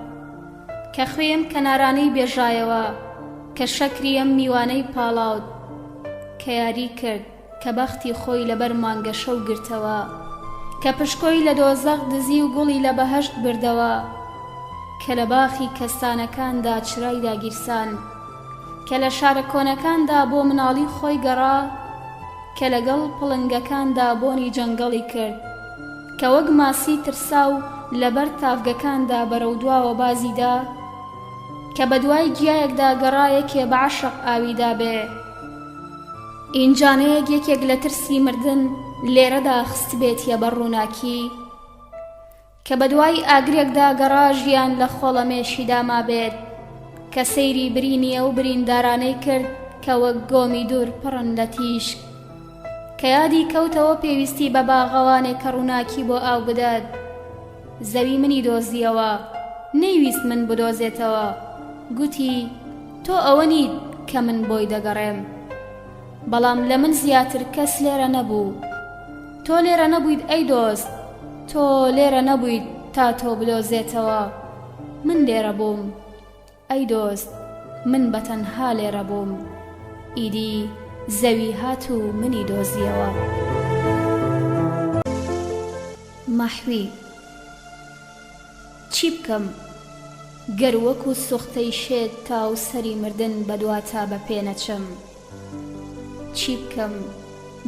کە خوێم کەنارانەی بێژایەوە، کە شەکری ئەم میوانەی پاڵاوت، کە یاری کرد کە بەختی خۆی لەبەر مانگە شەو گرتەوە، کە پشکۆی لە دۆزەق دزی و گوڵی لە بەهەشت بردەوە، کە لە باخی کەستانەکاندا چرای داگیرسان، کە لە شارە کۆنەکاندا بۆ مناڵی خۆی گەڕا، کە لەگەڵ پڵنگەکاندا بۆنی جەنگەڵی کرد، کە وەک ماسی ترسا و لەبەر تافگەکاندا بەرەو دواوە بازیدا، کە بە دوای گیایەکدا گەڕا یەکێ بە عەشق ئاویدا بێ. ئینجانەیەک یەکێک لە ترسی مردن لێرەدا خست بێتیە بە ڕووناکی، کە بە دوای ئاگرێکدا گەڕا ژیان لە خۆڵەمێشیدا ما بێت، کە سەیری برینیە و بریندارانەی کرد کە وەک گۆمی دوور پڕن لە تیشک، کە یادی کەوتەوە پێویستی بە باغەوانێک کە ڕووناکی بۆ ئاو بدات. زەوی منی دۆزیەوە، نەیویست من بدۆزێتەوە، گوتی تۆ ئەوە نیت کە من بۆی دەگەڕێم. بەڵام لە من زیاتر کەس لێرە نەبوو. تۆ لێرە نەبوویت ئەی دۆست، تۆ لێرە نەبوویت تا تۆ بلۆزێتەوە. من لێرە بووم ئەی دۆست، من بەتەنها لێرە بووم. ئیدی زەوی هات و منی دۆزیەوە. مەحوی. چی بکەم گەر وەکو سوختەی شێت تاو سەری مردن بەدواتا بە پێ نەچم؟ چی بکەم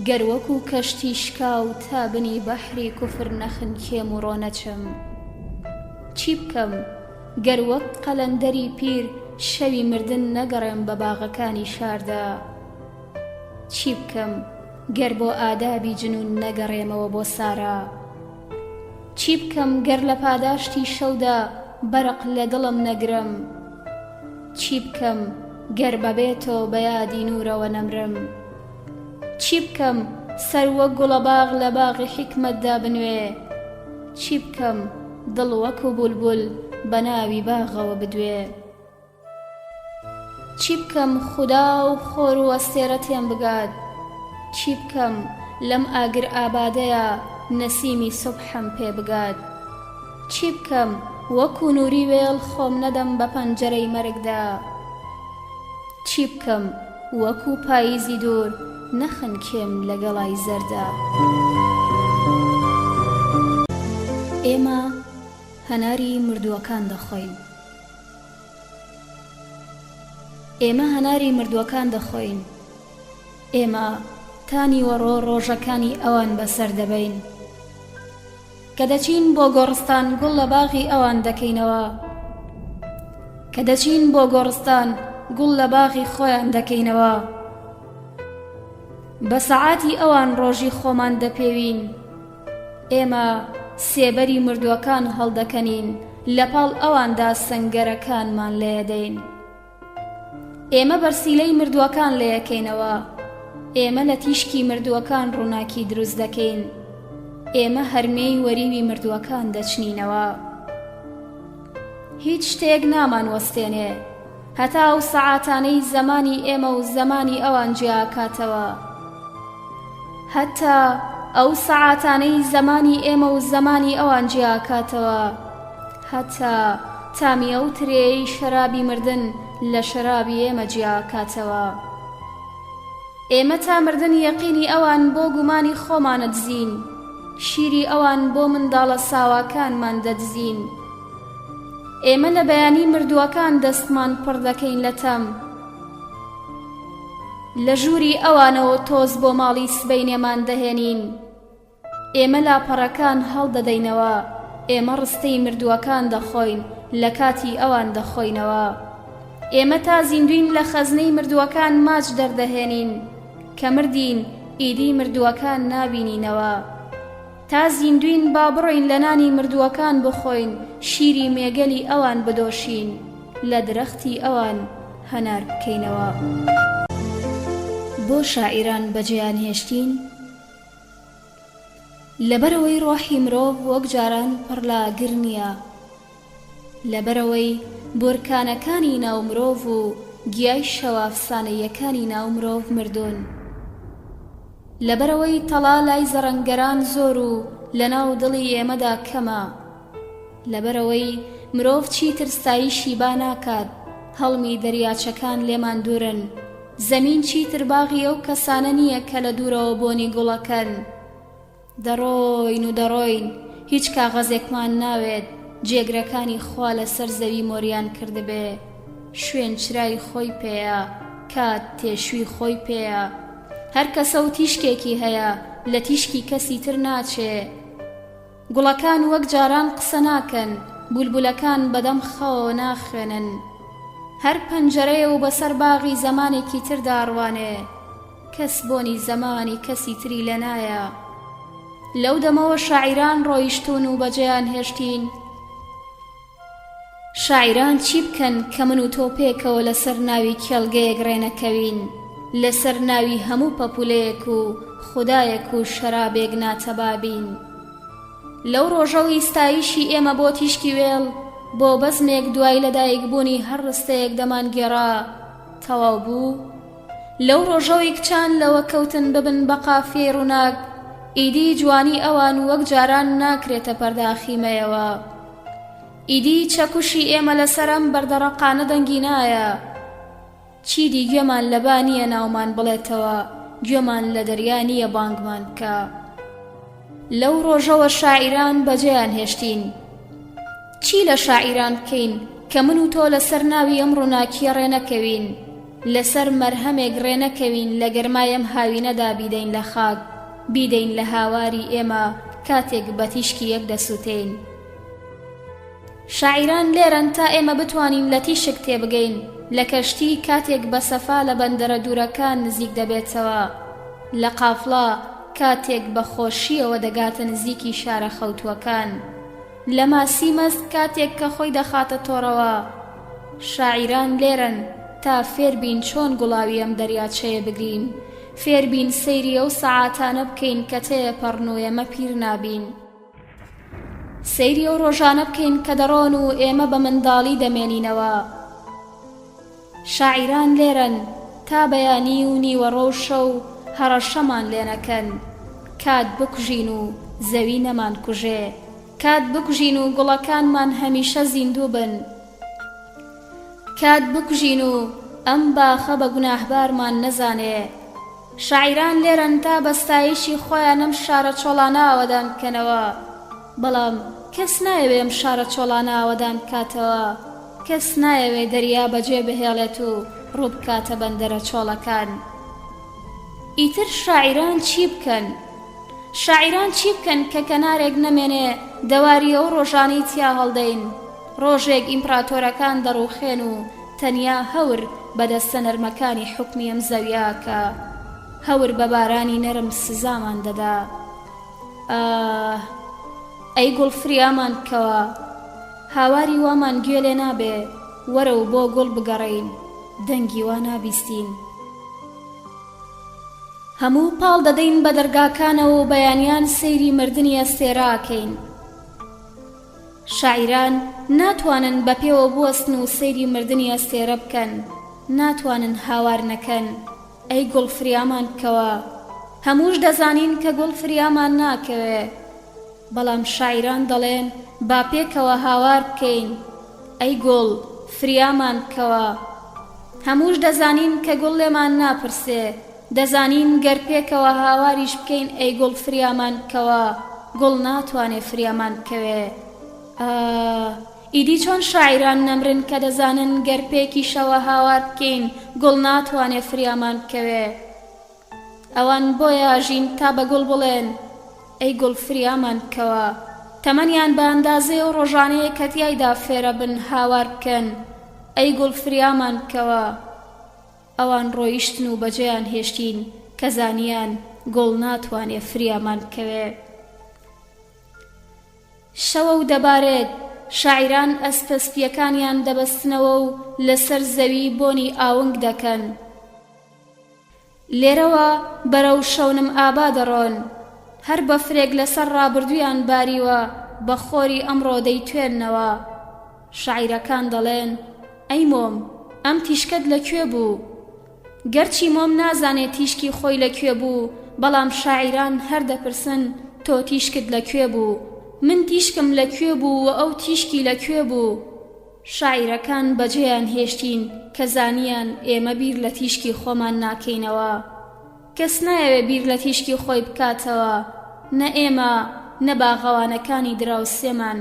گەر وەکو کەشتی شکاو تا بنی بەحری کوفر نەخنکێم و ڕۆنەچم؟ چی بکەم گەر وەک قەلەندەری پیر شەوی مردن نەگەڕێم بە باغەکانی شاردا؟ چی بکەم گەر بۆ ئادابی جنون نەگەڕێمەوە بۆ سارا؟ چی بکەم گەر لە پاداشتی شەودا بەرق لە دڵم نەگرم؟ چی بکەم گەر بەبێتۆ بە یادی نورەوە نەمرم؟ چی بکەم سەر وەک گوڵە باغ لە باغی حیکمەتدا بنوێ؟ چی بکەم دڵ وەکو بولبول بە ناوی باغەوە بدوێ؟ چی بکەم خودا و خۆر و ئەستێرە تێم بگات؟ چی بکەم لەم ئاگر ئابادەیە نەسیمی سوبحم پێ بگات؟ چی بکەم وەکو نووری وێڵ خۆم نەدەم بە پەنجەرەی مەرگدا؟ چی بکەم وەکو پاییزی دوور نەخنکێم لەگەڵای زەردا؟ ئێمە هەناری مردووەکان دەخۆین. ئێمە هەناری مردووەکان دەخۆین. ئێمە تانی وەڕۆ ڕۆژەکانی ئەوان بەسەر دەبەین. کە دەچین بۆ گۆڕستان گوڵ لە باغی ئەوان دەکەینەوە. کە دەچین بۆ گۆڕستان گوڵ لە باغی خۆیان دەکەینەوە. بە سەعاتی ئەوان ڕۆژی خۆمان دەپێوین. ئێمە سێبەری مردووەکان هەڵدەکەنین، لەپاڵ ئەواندا سەنگەرەکانمان لێدەین. ئێمە بەرسیلەی مردووەکان لێیەکەینەوە. ئێمە لە تیشکی مردووەکان ڕووناکی دروست دەکەین. ئێمە هەرمەی وەریوی مردووەکان دەچنینەوە. هیچ شتێک نامان وەستێنێ هەتا ئەو سەعاتانەی زەمانی ئێمە و زەمانی ئەوان جیاکاتەوە. هەتا ئەو سەعاتانەی زەمانی ئێمە و زەمانی ئەوان جیاکاتەوە. هەتا تامی ئەو ترێی شەرابی مردن لە شەرابی ئێمە جیاکاتەوە. ئێمە تا مردن یەقینی ئەوان بۆ گومانی خۆمانە دزین، شیری ئەوان بۆ منداڵە ساواکانمان دەدزین. ئێمە لە بەیانی مردووەکان دەستمان پڕ دەکەین لە تەم. لە ژووری ئەوانەوە تۆز بۆ ماڵی سبەینێمان دەهێنین. ئێمە لاپەڕەکان هەڵدەدەینەوە. ئێمە ڕستەی مردووەکان دەخۆین، لە کاتی ئەوان دەخۆینەوە. ئێمە تا زیندوین لە خەزنەی مردووەکان ماچ دەردەهێنین. کە مردین ئیدی مردووەکان نابینینەوە. تا زیندوین با بڕۆین لە نانی مردووەکان بخۆین، شیری مێگەلی ئەوان بدۆشین، لە درەختی ئەوان هەنار بکەینەوە. بۆ شاعیران بەجێیان هێشتین لەبەرەوەی ڕۆحی مرۆڤ وەک جاران پڕ لە گر نییە. لەبەرەوەی بۆرکانەکانی ناو مرۆڤ و گیای شەوافسانەیەکانی ناو مرۆڤ مردوون. لەبەرەوەی تەڵا لای زەڕەنگەران زۆر و لە ناو دڵی ئێمەدا کەمە. لەبەرەوەی مرۆڤ چیتر ستایشی با ناکات، هەڵمی دەریاچەکان لێمان دوورن. زەمین چیتر باغی ئەو کەسانە نییە کە لە دوورەوە بۆنی گوڵەکەن. دەڕۆین و دەڕۆین، هیچ کاغەزێکمان ناوێت جێگرەکانی خوا لەسەر زەوی مۆریان کردبێ. شوێن چرای خۆی پێیە، کات تێشوی خۆی پێیە. هەر کەسە و تیشکێکی هەیە، لە تیشکی کەسی تر ناچێ. گوڵەکان وەک جاران قسە ناکەن، بولبولەکان بەدەم خەوە ناخوێنن. هەر پەنجەرەیە و بەسەر باغی زەمانێکی تر داڕوانێ. کەس بۆنی زەمانی کەسی تری لە نایە. لەو دەمەوە شاعیران ڕۆیشتون و بەجێیان هێشتین. شاعیران چی بکەن کە من و تۆ پێکەوە لەسەر ناوی کێڵگەیەک ڕێنەکەوین، لەسەر ناوی هەموو پەپولەیەک و خودایەک و شەرابێک ناتەبابین. لەو ڕۆژەوی ستایشی ئێمە بۆ تیشکی وێڵ، بۆ بەزمێک دوای لەدایک بوونی هەر ڕستەیەک دەمان گێڕا. تەواو بوو. لەو ڕۆژەوەی کچان لەوە کەوتن ببن بە قافیەی ڕووناک، ئیدی جوانی ئەوان وەک جاران ناکرێتە پەرداخیمەیەوە. ئیدی چەکوشی ئێمە لەسەر ئەم بەردەڕەقانە دەنگینایە. چیدی گوێمان لەبا نییە ناومان بڵێتەوە، گوێمان لە دەریا نییە بانگمان بکە. لەو ڕۆژەوە شاعیران بەجێیان هێشتین. چی لە شاعیران بکەین کە من و تۆ لەسەر ناوی ئەم ڕووناکیە ڕێنەکەوین، لەسەر مەرهەمێک ڕێنەکەوین لە گەرمای ئەم هاوینەدا بیدەین لە خاک، بیدەین لە هاواری ئێمە کاتێک بە تیشکی یەک دەسووتین. شاعیران لێرەن تا ئێمە بتوانین لە تیشک تێبگەین، لە کەشتی کاتێک بە سەفا لە بەندەرە دوورەکان نزیک دەبێتەوە، لە قافڵە کاتێک بە خۆشیەوە دەگاتە نزیکی شارە خەوتوەکان، لە ماسی مەست کاتێک کە خۆی دەخاتە تۆڕەوە. شاعیران لێرەن تا فێربین چۆن گوڵاوی ئەم دەریاچەیە بگرین، فێربین سەیری ئەو سەعاتانە بکەین کە تێیە پەڕن و ئێمە پیر نابین، سەیری ئەو ڕۆژانە بکەین کە دەڕۆن و ئێمە بە منداڵی دەمێنینەوە. شاعیران لێرەن تا بەیانی و نیوەڕۆ و شەو هەڕەشەمان لێ نەکەن، کات بکوژین و زەوی نەمان کوژێ، کات بکوژین و گوڵەکانمان هەمیشە زیندوو بن، کات بکوژین و ئەم باخە بە گوناهبارمان نەزانێ. شاعیران لێرەن تا بەستایشی خۆیان ئەم شارە چۆڵانە ئاوەدان بکەنەوە، بەڵام کەس نایەوێ ئەم شارە چۆڵانە ئاوەدان بکاتەوە، کەس نایەوێ دەریا بەجێ بهێڵێت و ڕوو بکاتە بەندەرە چۆڵەکان. ئیتر شاعیران چی بکەن؟ شاعیران چی بکەن کە کەنارێک نەمێنێ دەواری ئەو ڕۆژانەی تیا هەڵدەین، ڕۆژێک ئیمپراتۆرەکان دەڕوخێن و تەنیا هەور بەدەستە نەرمەکانی حکمی ئەم زەویاکە، هەور بە بارانی نەرم سزامان دەدا. ئەی گوڵفریامان بکەوە، هاواری وامان گوێ لێ نابێ، وەرە و بۆ گوڵ بگەڕین، دەنگی وا نابیستین. هەموو پاڵ دەدەین بە دەرگاکانەوە و بەیانیان سەیری مردنی ئەستێراکەین. شاعیران ناتوانن بە پێوە بوەستن و سەیری مردنی ئەستێرە بکەن، ناتوانن هاوار نەکەن. ئەی گوڵفریامان بکەوە، هەمووش دەزانین کە گوڵفریامان ناکەوێ، بەڵام شاعیران دەڵێن با پێکەوە هاوار بکەین. ئەی گوڵ فریامان بکەوە، هەمووش دەزانین کە گوڵ لێمان ناپرسێ، دەزانین گەر پێکەوە هاواریش بکەین ئەی گوڵ فریامان بکەوە، گوڵ ناتوانێ فریامان بکەوێ. ئیدی چۆن شاعیران نەمرن کە دەزانن گەر پێکیشەوە هاوار بکەین گوڵ ناتوانێ فریامان بکەوێ. ئەوان بۆیە ژین تا بە گوڵ بڵێن ئەی گوڵ فریامان بکەوە، تەمەنیان بە ئەندازەی ئەو ڕۆژانەیە کە تیایدا فێرە بن هاوار بکەن ئەی گوڵ فریامان بکەوە. ئەوان ڕۆیشتن و بەجێیان هێشتین کە زانیان گوڵ ناتوانێ فریامان بکەوێ. شەوە و دەبارێت شاعیران ئەسپەسپیەکانیان دەبەستنەوە و لەسەر زەوی بۆنی ئاونگ دەکەن. لێرەوە بەرەو شەونم ئابا دەڕۆن، هەر بە فرێک لەسەر ڕابردویان باریوە بە خۆری ئەمڕۆ دەیتوێننەوە. شاعیرەکان دەڵێن ئەی مۆم ئەم تیشکت لەکوێ بوو؟ گەرچی مۆم نازانێت تیشکی خۆی لەکوێ بوو، بەڵام شاعیران هەر دەپرسن تۆ تیشکت لەکوێ بوو؟ من تیشکم لەکوێ بوو و ئەو تیشکی لەکوێ بوو؟ شاعیرەکان بەجێیان هێشتین کە زانیان ئێمە بیر لە تیشکی خۆمان ناکەینەوە. کەس نایەوێ بیر لە تیشکی خۆی بکاتەوە، نە ئێمە نە باغەوانەکانی دراوسێمان،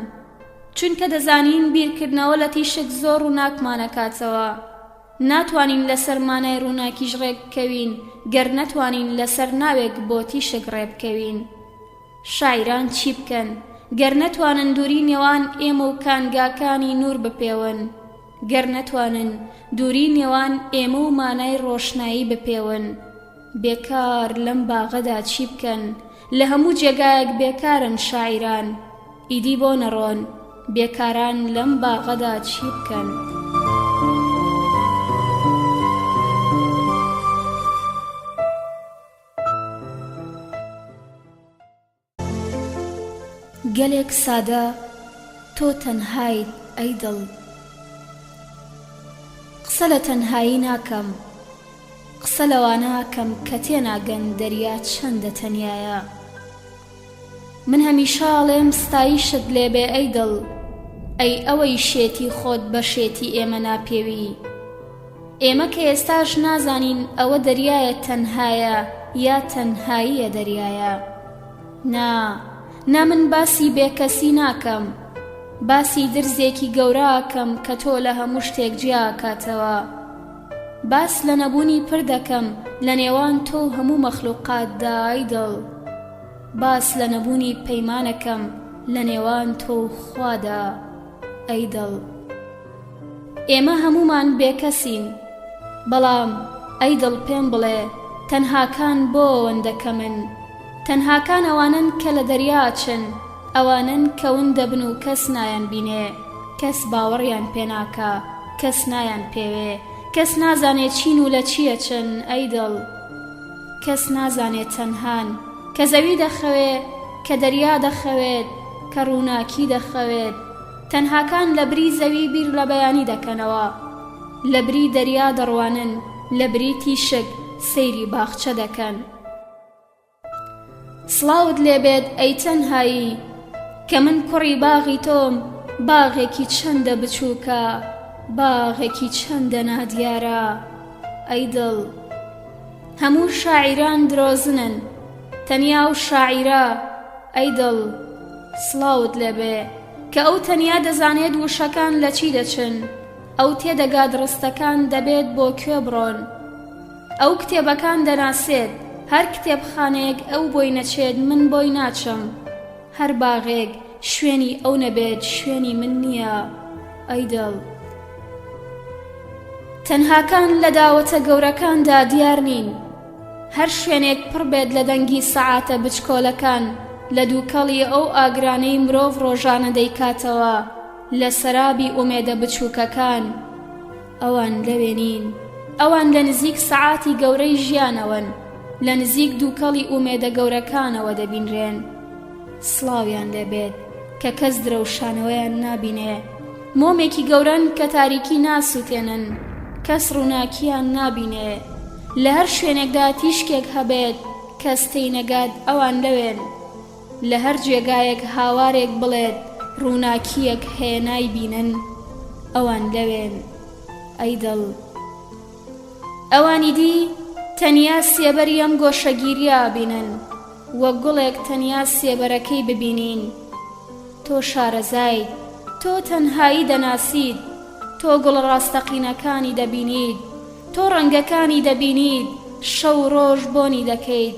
چونکە دەزانین بیرکردنەوە لە تیشک زۆر و ناکمانەکاتەوە. ناتوانین لەسەر مانای ڕووناکیش ڕێک بکەوین گەر نەتوانین لەسەر ناوێک بۆ تیشک ڕێ بکەوین. شاعیران چی بکەن گەر نەتوانن دووری نێوان ئێمە و کانگاکانی نور بپێون، گەر نەتوانن دووری نێوان ئێمە و مانای ڕۆشنایی بپێون؟ بێکار لەم باغەدا چی بکەن؟ لە هەموو جێگایەک بێکارن شاعیران، ئیدی بۆ نەڕۆن بێکاران لەم باغەدا چی بکەن؟ گەلێک سادە تۆ تەنهایت ئەی دڵ، قسە لە تەنهایی ناکەم، قسە لەواناکەم کە تێناگەن دەریا چەندە تەنیایە. من هەمیشاڵێم ستایشت لێبێ ئەی دڵ، ئەی ئەوەی شێتی خۆت بە شێتی ئێمە ناپێوی. ئێمە کە ئێستاش نازانین ئەوە دەریایە تەنهایە یا تەنهاییە دەریایە. نا من باسی بێکەسی ناکەم، باسی درزێکی گەوراکەم کە تۆ لە هەموو شتێک جیاکاتەوە. باس لە نەبوونی پر دەکەم لە نێوان تۆ هەموو مەخلوقاتدا ئەی دڵ. باس لە نەبوونی پەیمانەکەم لە نێوان تۆ خوادا ئەی دڵ. ئێمە هەمومان بێکەسین، بەڵام ئەی دڵ پێم بڵێ تەنهاکان بۆ ئەوەندەکە من. تەنهاکان ئەوانن کە لە دەریاچن، ئەوانن کە ون دەبن و کەس نایان بینێ، کەس باوەڕیان پێناکە، کەس نایان پێوێ، کەس نازانێت چین و لە چیە چن ئەی دڵ. کەس نازانێت تەنهان کە زەوی دەخەوێ، کە دەریا دەخەوێت، کە ڕووناکی دەخەوێت. تەنهاکان لە بری زەوی بیر لە بەیانی دەکەنەوە، لە بری دەریا دەڕوانن، لە بری تیشک سەیری باخچە دەکەن. سڵاوت لێبێت ئەی تەنهایی کە من کوڕی باغی تۆم، باغێکی چەندە بچووکە، باغێکی چەندە نادیارە ئەی دڵ. هەموو شاعیران درۆزنن، تەنیا و شاعیرە ئەی دڵ. سڵاوت لێبێ کە ئەو تەنیا دەزانێت وشەکان لە چی دەچن، ئەو تێدەگات ڕستەکان دەبێت بۆ کوێ بڕۆن، ئەو کتێبەکان دەناسێت، هەر کتێبخانەیەک ئەو بۆی نەچێت من بۆی ناچم، هەر باغێک شوێنی ئەو نەبێت شوێنی من نییە ئەی دڵ. تەنهاکان لە داوەتە گەورەکاندا دیار نین، هەر شوێنێک پڕ بێت لە دەنگی سەعاتە بچکۆلەکان، لە دووکەڵی ئەو ئاگرانەی مرۆڤ ڕۆژانە دەیکاتەوە لە سەرابی ئومێدە بچووکەکان. ئەوان لەوێنین، ئەوان لە نزیک سەعاتی گەورەی ژیانەوەن، لە نزیک دووکەڵی ئومێدە گەورەکانەوە دەبینرێن. سڵاویان لێبێت کە کەس درەوشانەوەیان نابینێ، مۆمێکی گەورەن کە تاریکی ناسووتێنن، کەس ڕووناکیان نابینێ. لە هەر شوێنێکدا تیشکێک هەبێت کەس تێینەگات ئەوان لەوێن، لە هەر جێگایەک هاوارێک بڵێت ڕووناکیەک هەیە نایبینن ئەوان لەوێن ئەی دڵ. ئەوانی دی تەنیا سێبەری ئەم گۆشەگیریە بینن، وەک گوڵێک تەنیا سێبەرەکەی ببینین. تۆ شارەزایت، تۆ تەنهایی دەناسیت، تۆ گوڵ ڕاستەقینەکانی دەبینیت، تۆ ڕەنگەکانی دەبینیت، شەو ڕۆژ بۆنی دەکەیت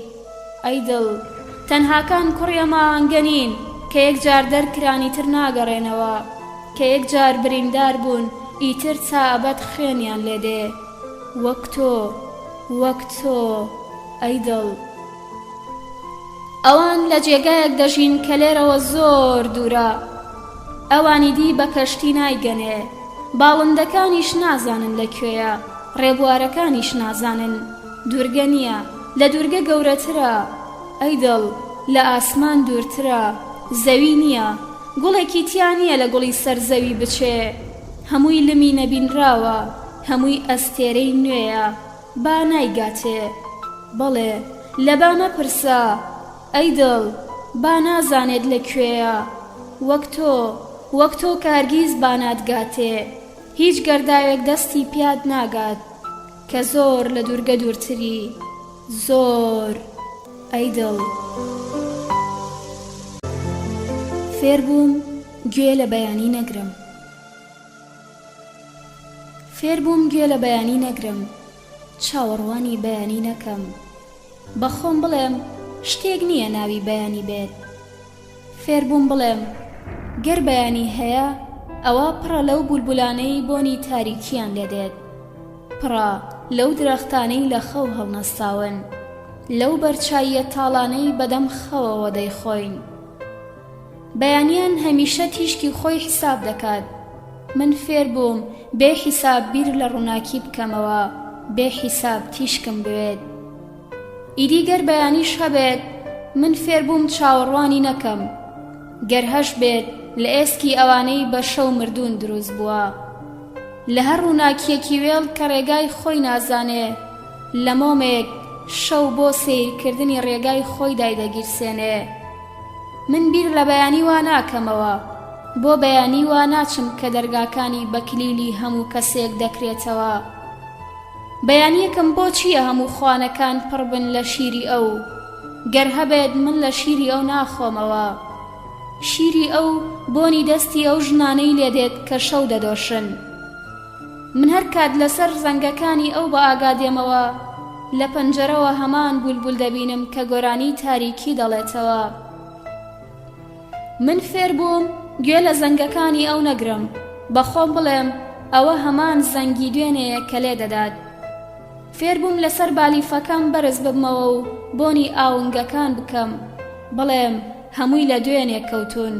ئەی دڵ. تەنهاکان کوڕی ماوانگەنین کە یەکجار دەرکرانی تر ناگەڕێنەوە، کە یەکجار بریندار بوون ئیتر چابەت خوێنیان لێدێ، وەک تۆ وەک تۆ ئەی دڵ. ئەوان لە جێگایەک دەژین کە لێرەوە زۆر دوورە، ئەوانی دی بە کەشتی نایگەنێ، باڵندەکانیش نازانن لەکوێیە، ڕێبوارەکانیش نازانن. دوورگە نییە، لە دوورگە گەورەترە ئەی دڵ، لە ئاسمان دوورترە، زەوی نییە، گوڵێکی تیا نییە لە گوڵی سەرزەوی بچێ. هەمووی لمی نەبینراوە، هەمووی ئەستێرەی نوێیە، با نایگاتێ. بەڵێ لەبا مەپرسە ئەی دڵ، با نازانێت لەکوێیە، وەک تۆ کە هەرگیز با ناتگاتێ. هیچ گەرداوێک دەستی پیاد ناگات کە زۆر لە دوورگە دوورتری، زۆر ئەی دڵ. فێربووم گوێ لە بەیانی نەگرم، فێربووم گوێ لە بەیانی نەگرم، چاوەڕوانی بەیانی نەکەم. بەخۆم بڵێم شتێک نییە ناوی بەیانی بێت. فێربووم بڵێم گەر بەیانی هەیە ئەوە پڕە لەو بولبولانەی بۆنی تاریکیان لێدێت، پڕە لەو درەختانەی لە خەو هەڵنەستاون، لەو بەرچاییە تاڵانەی بەدەم خەوەوە دەیخۆین. بەیانیان هەمیشە تیشکی خۆی حساب دەکات. من فێر بووم بێ حیساب بیر لە ڕووناکی بکەمەوە، بێ حیساب تیشکم بوێت. ئیدی گەر بەیانیش هەبێت من فێر بووم چاوەڕوانی نەکەم، گەر هەش بێت لە ئێسکی ئەوانەی بە شەو مردوون دروست بووە. لە هەر ڕووناکیەکی وێڵ کە ڕێگای خۆی نازانێ لە مۆمێک شەو بۆ سیرکردنی ڕێگای خۆی دایدەگیرسێنێ. من بیر لە بەیانی وا ناکەمەوە، بۆ بەیانی وا ناچم کە دەرگاکانی بەکلیلی هەموو کەسێک دەکرێتەوە. بەیانیەکەم بۆ چییە هەموو خوانەکان پڕ بن لە شیری ئەو، گەر هەبێت من لە شیری ئەو ناخۆمەوە. شیری ئەو بۆنی دەستی ئەو ژنانەی لێدێت کە شەو دەدۆشن. من هەر کات لەسەر زەنگەکانی ئەو بە ئاگادێمەوە لە پەنجەرەوە هەمان بولبول دەبینم کە گۆرانی تاریکی دەڵێتەوە. من فێر بووم گوێ لە زەنگەکانی ئەو نەگرم، بەخۆم بڵێم ئەوە هەمان زەنگی دوێنەیە کە لێ دەدات. فێر بووم لەسەر بالیفەکەم بەرز ببمەوە و بۆنی ئاونگەکان بکەم، بڵێم هەمووی لە دوێنێ کەوتون،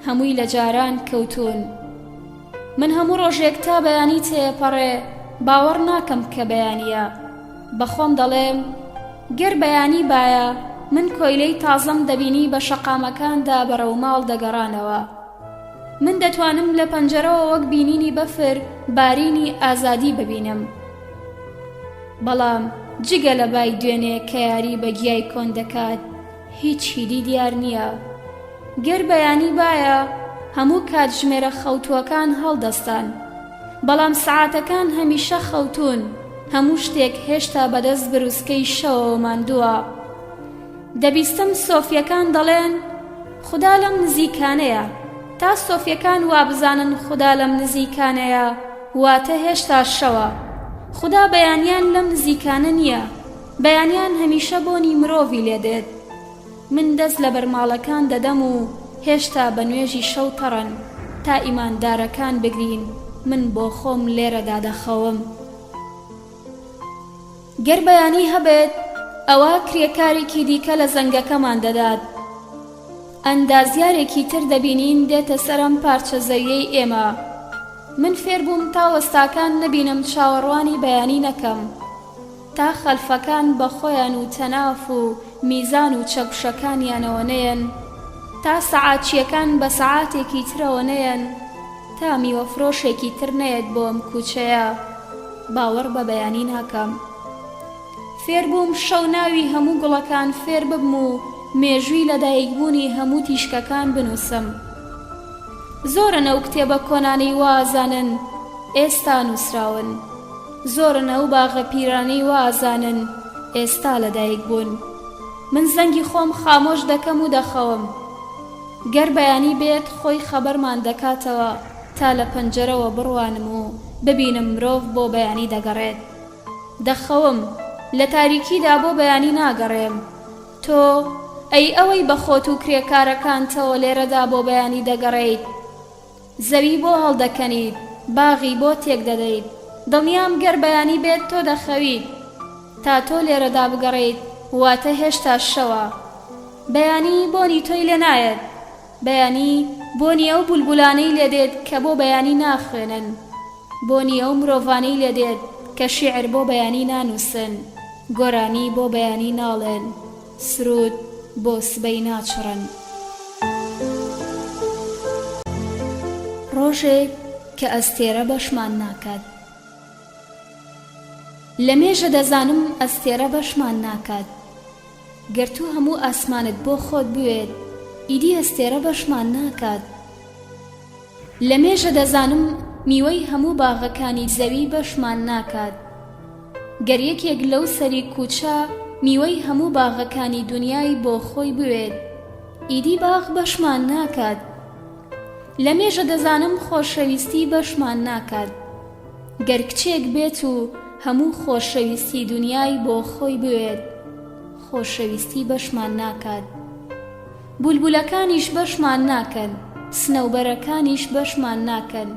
هەمووی لە جاران کەوتون. من هەموو ڕۆژێک تا بەیانی تێپەڕێ باوەڕ ناکەم کە بەیانیە. بەخۆم دەڵێم گەر بەیانی باە من کۆیلەی تازەم دەبینی بە شەقامەکاندا بەرەو ماڵ دەگەڕانەوە. من دەتوانم لە پەنجەرەوە وەک بینینی بەفر بارینی ئازادی ببینم. بەڵام جگە لە بای دوێنێ کە یاری بە گیای کۆن دەکات هیچ هیدی دیار نییە. گەر بەیانی باە هەموو کاتژمێرە خەوتووەکان هەڵدەستان، بەڵام سەعاتەکان هەمیشە خەوتون، هەموو شتێک هێشتا بەدەست بروسکەی شەوە ماندووە. دەبیستم سۆفیەکان دەڵێن خوددا لەم نزیکانەیە، تا سۆفیەکان وا بزانن خوددا لەم نزیکانەیە واتە هێشتا شەوە. خوددا بەیانیان لەم نزیکانە نییە، بەیانیان هەمیشە بۆنی مرۆڤی لێدێت. من دەست لە بەرماڵەکان دەدەم و هێشتا بە نوێژی شەو تەڕن تا ئیماندارەکان بگرین من بۆ خۆم لێرەدا دەخەوم. گەر بەیانی هەبێت ئەوە کرێکارێکی دیکە لە زەنگەکەمان دەدات. ئەندازیارێکی تر دەبینین دێتە سەرم پارچە زەویەی ئێمە. من فێر بووم تا وەستاکان نەبینم چاوەڕوانی بەیانی نەکەم، تا خەلفەکان بە خۆیان و تەناف و میزان و چەکشەکانیانەوە نەیەن، تا سەعاتچیەکان بە سەعاتێکی ترەوە نەیەن، تا میوەفرۆشێکی تر نەیەت بۆ ئەم کوچەیە باوەڕ بە بەیانی ناکەم. فێر بووم شەو ناوی هەموو گوڵەکان فێر ببم و مێژووی لەدایکبوونی هەموو تیشکەکان بنووسم. زۆرن ئەو کتێبە کۆنانەی وازانن ئێستا نووسراون، زۆرن ئەو باغە پیرانەی وازانن ئێستا لەدایک بوون. من زەنگی خۆم خامۆش دەکەم و دەخەوم. گەر بەیانی بێت خۆی خەبەرمان دەکاتەوە تا لە پەنجەرەوە بڕوانم و ببینم مرۆڤ بۆ بەیانی دەگەڕێت. دەخەوم، لە تاریکیدا بۆ بەیانی ناگەڕێم. تۆ ئەی ئەوەی بە خۆت و کرێکارەکانتەوە لێرەدا بۆ بەیانی دەگەڕێیت، زەوی بۆ هەڵدەکەنیت، باغی بۆ تێک دەدەیت. دڵنیام گەر بەیانی بێت تۆ دەخەویت تا تۆ لێرەدا بگەڕێیت واتە هێشتا شەوە. بەیانی بۆنی تۆی لێ نایەت، بەیانی بۆنی ئەو بولبولانەی لێدێت کە بۆ بەیانی ناخوێنن، بۆنی ئەو مرۆڤانەی لێدێت کە شیعر بۆ بەیانی نانووسن، گۆرانی بۆ بەیانی ناڵێن، سرود بۆ سبەی ناچڕن. ڕۆژێک کە ئەستێرە بەشمان ناکات. لە مێژە دەزانم ئەستێرە بەشمان ناکات. گەر تو هەموو ئاسمانت بۆ خۆت بوێت ئیدی ئەستێرە بەشمان ناکات. لە مێژە دەزانم میوەی هەموو باغەکانی زەوی بەشمان ناکات. گەر یەکێک لەو سەری کوچە میوەی هەموو باغەکانی دنیای بۆ خۆی بوێت ئیدی باغ بەشمان ناکات. لە مێژە دەزانم خۆشەویستی بەشمان ناکات. گەر کچێک بێت و هەموو خۆشەویستی دنیای بۆ خۆی بوێت خۆشەویستی بەشمان ناکات. بولبولەکانیش بەشمان ناکەن، سنەوبەرەکانیش بەشمان ناکەن،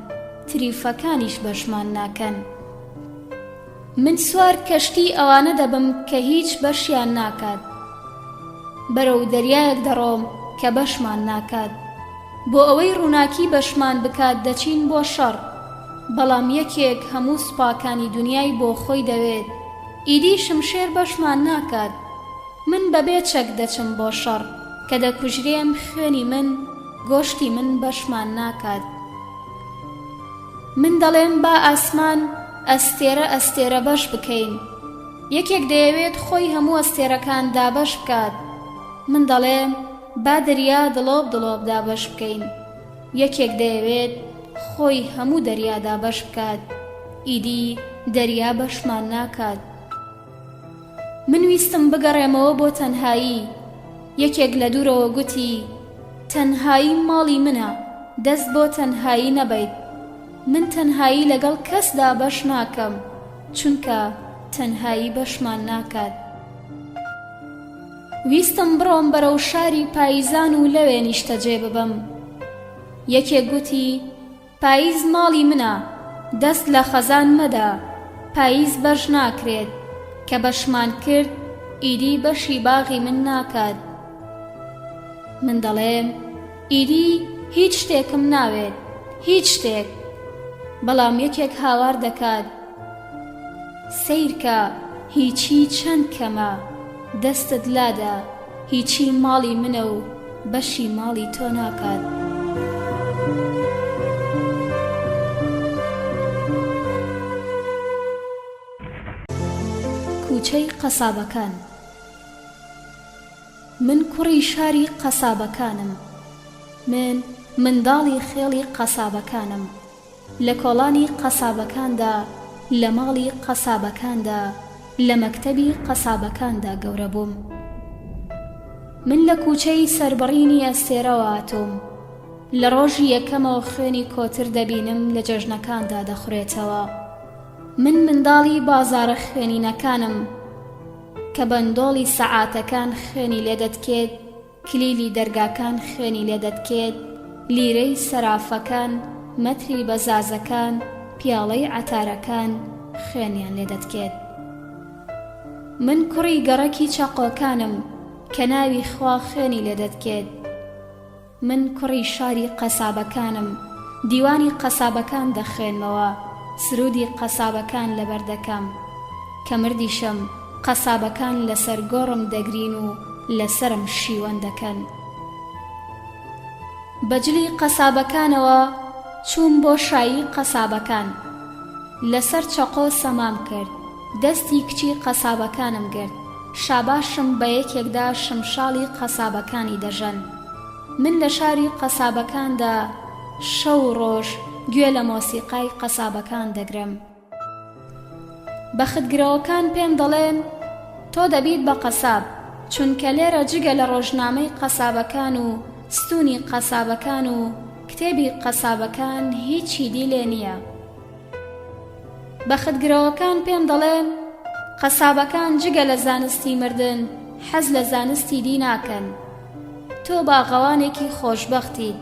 تریفەکانیش بەشمان ناکەن. من سوار کەشتی ئەوانە دەبم کە هیچ بەشیان ناکات. بەرەو دەریایەک دەڕۆم کە بەشمان ناکات. بۆ ئەوەی ڕووناکی بەشمان بکات دەچین بۆ شەڕ، بەڵام یەکێک هەموو سوپاکانی دنیای بۆ خۆی دەوێت ئیدی شمشێر بەشمان ناکات. من بەبێ چەک دەچم بۆ شەڕ کە دەکوژرێم خوێنی من گۆشتی من بەشمان ناکات. من دەڵێم با ئاسمان ئەستێرە ئەستێرە بەش بکەین، یەکێک دەیەوێت خۆی هەموو ئەستێرەکان دابەش بکات. من دەڵێم با دەریا دڵۆب دڵۆب دابەش بکەین، یەکێک دەیەوێت خۆی هەموو دەریا دابەش بکات، ئیدی دەریا بەشمان ناکات. من ویستم بگەڕێمەوە بۆ تەنهایی، یەکێک لە دوورەوە گوتی تەنهایی ماڵی منە، دەست بۆ تەنهایی نەبەیت. من تەنهایی لەگەڵ کەسدا بەش ناکەم، چونکە تەنهایی بەشمان ناکات. ویستم بڕۆم بەرەو شاری پاییزان و لەوێ نیشتەجێ ببەم. یەکێک گوتی پاییز ماڵی منە، دەست لە خەزان مەدا، پاییز بەش ناکرێت، کە بەشمان کرد ئیدی بەشی باغی من ناکات. من دەڵێم ئیدی هیچ شتێکم ناوێت، هیچ شتێک. بەڵام یەکێک هاوار دەکات سەیرکە هیچی چەند کەمە، دەستت لادا، هیچی ماڵی منە و بەشی ماڵی تۆ ناکات. کوچەی قەسابەکان. من کوڕی شاری قەسابەکانم، من منداڵی خێڵی قەسابەکانم، لە کۆڵانی قەسابەکاندا، لە ماڵی قەسابەکاندا، لە مەکتەبی قەسابەکاندا گەورە بووم. من لە کوچەی سەربڕینی ئەستێرەوە هاتووم، لە ڕۆژی یەکەمەوە خوێنی کۆتر دەبینم لە جەژنەکاندا دەخورێتەوە. من منداڵی بازارە خوێنینەکانم کە بەندۆڵی سەعاتەکان خوێنی لێ دەتکێت، کلیلی دەرگاکان خوێنی لێ دەتکێت، لیرەی سەرافەکان، مەتری بەزازەکان، پیاڵەی عەتارەکان خوێنیان لێ دەتکێت. من کوڕی گەڕەکی چاقۆکانم کە ناوی خوا خوێنی لێ دەتکێت. من کوڕی شاری قەسابەکانم، دیوانی قەسابەکان دەخوێنمەوە، سرودی قەسابەکان لەبەر دەکەم، کە مردیشم قەسابەکان لەسەر گۆڕم دەگرین و لەسرم شیوەن دەکەن. بەجلی قەسابەکانەوە چووم بۆ شایی قەسابەکان، لەسەر چەقۆ سەمام کرد، دەستی کچی قەسابەکانم گرت، شاباشم بە یەکێکدا شمشاڵی قەسابەکانی دەژەن. من لە شاری قەسابەکاندا شەو ڕۆژ گوێ لە مۆسیقای قەسابەکان دەگرم. بەختگرەوەکان پێم دەڵێن تۆ دەبیت بە قەساب، چونکە لێرە جگە لە ڕۆژنامەی قەسابەکان و ستونی قەسابەکان و کتێبی قەسابەکان هیچی دی لێ نییە. بەختگرەوەکان پێم دەڵێن قەسابەکان جگە لە زانستی مردن حەز لە زانستی دی ناکەن. تۆ باغەوانێکی خۆشبەختیت،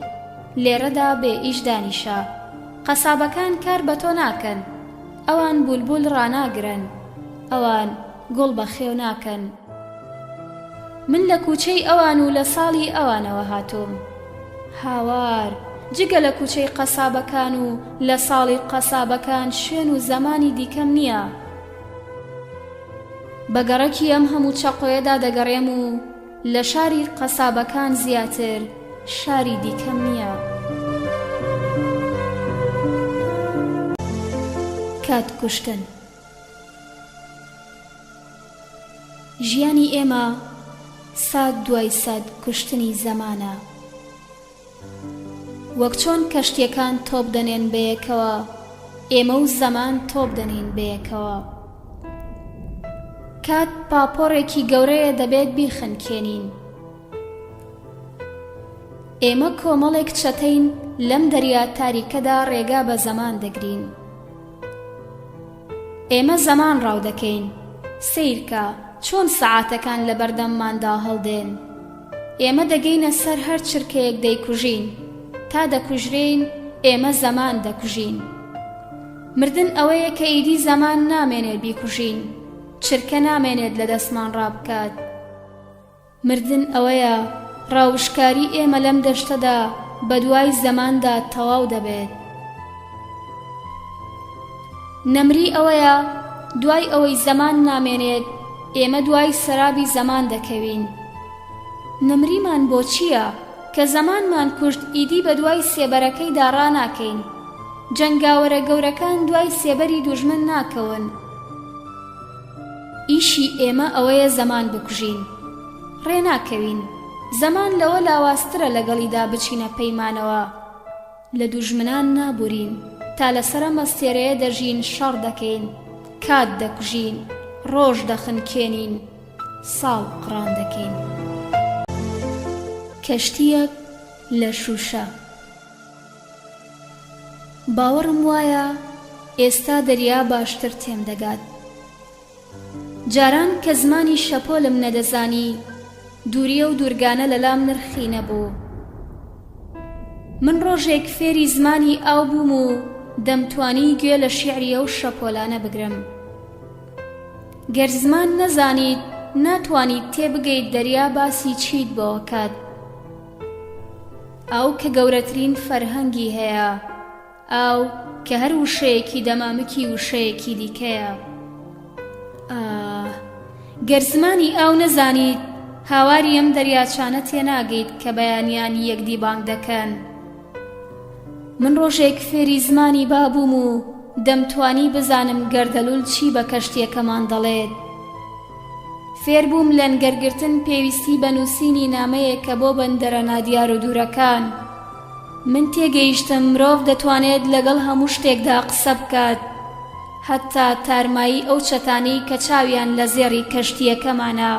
لێرەدا بێ ئیش دانیشە. قەسابەکان کار بە تۆ ناکەن، ئەوان بولبول ڕاناگرن، ئەوان گوڵ بە خێو ناکەن. من لە کوچەی ئەوان و لە ساڵی ئەوانەوە هاتووم. هاوار جگە لە کوچەی قەسابەکان و لە ساڵی قەسابەکان شوێن و زەمانی دیکەم نییە. بەگەڕەکی ئەم هەموو چەقۆیەدا دەگەڕێم و لە شاری قەسابەکان زیاتر شاری دیکەم نییە. کات کوشتن. ژیانی ئێمە سات دوای سات کوشتنی زەمانە. وەک چۆن کەشتیەکان تۆپ دەنێن بەیەکەوە، ئێمە و زەمان تۆپ دەنین بەیەکەوە. کات پاپۆڕێکی گەورەیە دەبێت بیخەنکێنین. ئێمە کۆمەڵێک چەتەین لەم دەریا تاریکەدا ڕێگا بە زەمان دەگرین. ئێمە زەمان ڕاودەکەین، سیرکە چۆن سەعاتەکان لە بەردەمماندا هەڵدێن. ئێمە دەگەینە سەر هەر چرکەیەک دەیکوژین، تا دەکوژرین ئێمە زەمان دەکوژین. مردن ئەوەیە کە ئیدی زەمان نامێنێت بیکوژین، چرکە نامێنێت لە دەستمان ڕابکات. مردن ئەوەیە ڕاوشکاری ئێمە لەم دەشتەدا بە دوای زەماندا تەواو دەبێت. نەمری ئەوەیە دوای ئەوەی زەمان نامێنێت ئێمە دوای سەرابی زەمان دەکەوین. نەمریمان بۆ چییە کە زەمانمان کوشت ئیدی بە دوای سێبەرەکەیدا ڕاناکەین؟ جەنگاوەرە گەورەکان دوای سێبەری دوژمن ناکەون. ئیشی ئێمە ئەوەیە زەمان بکوژین. ڕێناکەوین. زەمان لەوە لاواسترە لەگەڵیدا بچینە پەیمانەوە. لە دوژمنان نابورین، تا لەسەر مەستێرەیە دەژین، شەڕ دەکەین، کات دەکوژین، ڕۆژ دەخنکێنین، ساڵ قڕان دەکەین. کەشتیەک لە شوشە. باوەڕم وایە ئێستا دەریا باشتر تێم دەگات. جاران کە زمانی شەپۆلم نەدەزانی، دووریە و دوورگانە لەلام نرخی نەبوو. من ڕۆژێک فێری زمانی ئاو بووم و دەمتوانی گوێ لە شیعریە و شەپۆلانە بگرم. گەر زمان نەزانیت ناتوانیت تێبگەیت دەریا باسی چیت بۆ کات. ئاو کە گەورەترین فەرهەنگی هەیە، ئاو کە هەر وشەیەکی دەمامکی وشەیەکی دیکەیە. گەر زمانی ئاو نەزانیت هاواری ئەم دەریاچانە تێناگەیت کە بەیانیان یەکدی بانگ دەکەن. من ڕۆژێک فێری زمانی بابووم و دەمتوانی بزانم گەردەلوول چی بە کەشتیەکەمان دەڵێت. فێر بووم لەنگەرگرتن پێویستی بە نووسینی نامەیە کە بۆ بەندەرە نادیار و دوورەکان. من تێگەیشتم مرۆڤ دەتوانێت لەگەڵ هەموو شتێکدا قسە بکات، هەتا تارمایی ئەو چەتانەی کە چاویان لە زێڕی کەشتیەکەمانە.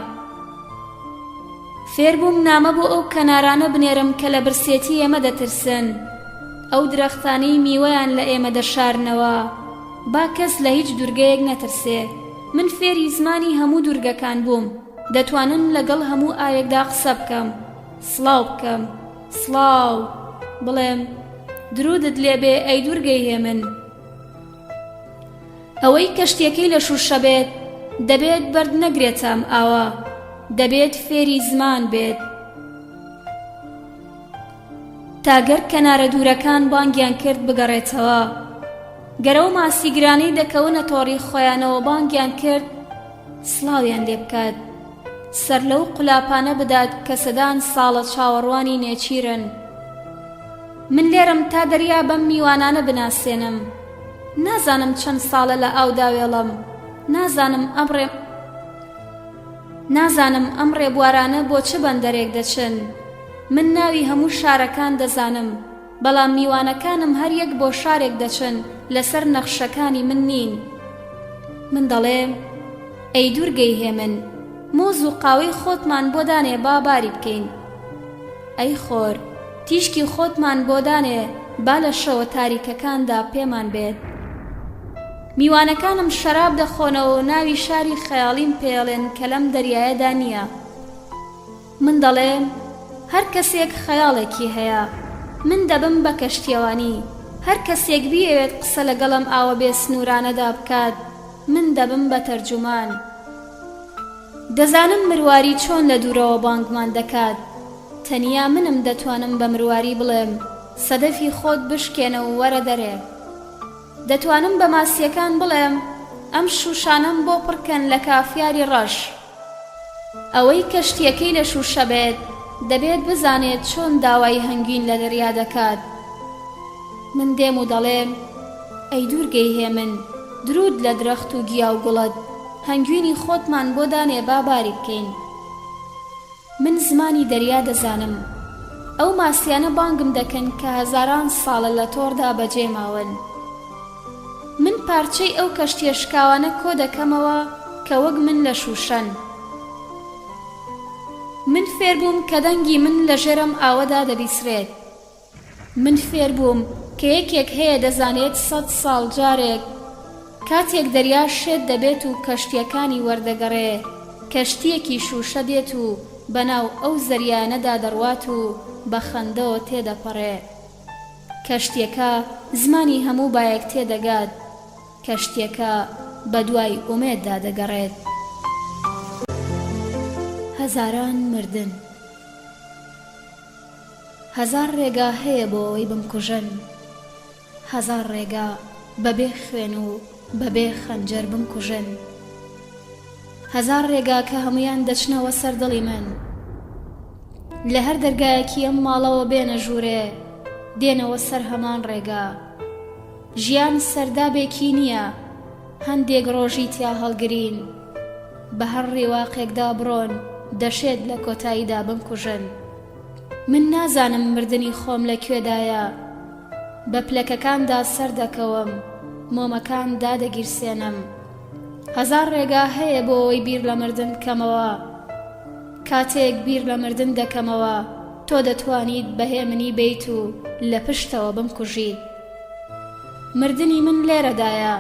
فێر بووم نامە بۆ ئەو کەنارانە بنێرم کە لە برسێتی ئێمە دەترسن، ئەو درەختانەی میوەیان لە ئێمە دەشارنەوە، با کەس لە هیچ دوورگەیەک نەترسێ. من فێری زمانی هەموو دوورگەکان بووم، دەتوانن لەگەڵ هەموو ئاوێکدا قسە بکەم، سڵاو بکەم، سڵاو بڵێم، درودت لێبێ ئەی دوورگەی هێمن. ئەوەی کەشتیەکەی لە شوشە بێت دەبێت بەرد نەگرێتم ئاوە، دەبێت فێری زمان بێت. تاگەر کەنارە دوورەکان بانگیان کرد بگەڕێتەوە، گەرەو ماسیگرانەی دەکەونە تۆڕی خۆیانەوە بانگیان کرد سڵاویان لێ بکات، سەر لەو قولاپانە بدات کە سەدان ساڵە چاوەڕوانی نێچیرن. من لێرم تا دەریا بەم میوانانە بناسێنم. نازانم چەند ساڵە لە ئاودا وێڵم، نازانم ئەم ڕێبوارانە بۆ چ بەندەرێک دەچن. من ناوی هەموو شارەکان دەزانم، بەڵام میوانەکانم هەر یەک بۆ شارێک دەچن لەسەر نەخشەکانی من نین. من دەڵێم ئەی دوورگەی هێمن، مۆز و قاوەی خۆتمان بۆ دانێ با باری بکەین. ئەی خۆر، تیشکی خۆتمان بۆ دانێ با لە شەوە تاریکەکاندا پێمان بێت. میوانەکانم شەراب دەخۆنەوە و ناوی شاری خەیاڵیم پێڵێن کە لەم دەریایەدا نییە. من دەڵێم هەر کەسێک خەیاڵێکی هەیە، من دەبم بە کەشتیەوانی. هەر کەسێک بیەوێت قسە لەگەڵم ئاوە بێ سنوورانەدا بکات، من دەبم بە تەرجومان. دەزانم مرواری چۆن لە دوورەوە بانگمان دەکات، تەنیا منم دەتوانم بە مرواری بڵێم سەدەفی خۆت بشکێنە و وەرە دەرێ. دەتوانم بە ماسیەکان بڵێم ئەم شوشانەم بۆ پڕکەن لە کافیاری ڕەش. ئەوەی کەشتیەکەی لە شوشە بێت دەبێت بزانێت چۆن داوای هەنگین لە دەریا دەکات. من دێم و دەڵێم ئەی دوورگەی هێمن، درود لە درەخت و گیا و گوڵت، هەنگوینی خۆتمان بۆ دانێ با باری بکەین. من زمانی دەریا دەزانم، ئەو ماسیانە بانگم دەکەن کە هەزاران ساڵە لە تۆڕدا بەجێ ماون. من پارچەی ئەو کەشتیە شکاوانە کۆ دەکەمەوە کە وەک من لە شوشەن. من فێر بووم کە دەنگی من لە ژێرم ئاوەدا دەبیسرێت. من فێر بووم کە یەکێک هەیە دەزانێت 100 ساڵ جارێک کاتێک دەریا شێت دەبێت و کەشتیەکانی وەردەگەڕێ، کەشتیەکی شوشە دێت و بەناو ئەو زەریانەدا دەڕوات و بە خەندەوە تێدەپەڕێ. کەشتیەکە زمانی هەموو بایەک تێدەگات، کەشتیەکە بە دوای ئومێددا دەگەڕێت. هەزاران مردن، هەزار ڕێگا هەیە بۆ ئەوەی بمکوژن، هەزار ڕێگا بەبێ خوێن و بەبێ خەنجەر بمکوژن، هەزار ڕێگا کە هەمویان دەچنەوە سەر دڵی من. لە هەر دەرگایەکی ئەم ماڵەوە بێنە ژوورێ، دێنەوە سەر هەمان ڕێگا، ژیان سەردابێکی نییە هەندێک ڕۆژی تیا هەڵگرین بە هەر ڕێواقێکدا بڕۆن دەشێت لە کۆتاییدا بمکوژن من نازانم مردنی خۆم لەکوێدایە بە پلەکەکاندا سەر دەکەوم مۆمەکان دادەگیرسێنم هەزار ڕێگا هەیە بۆ ئەوەی بیر لە مردن بکەمەوە کاتێک بیر لە مردن دەکەمەوە تۆ دەتوانیت بەهێمنی بیت و لە پشتەوە بمکوژیت مردنی من لێرەدایە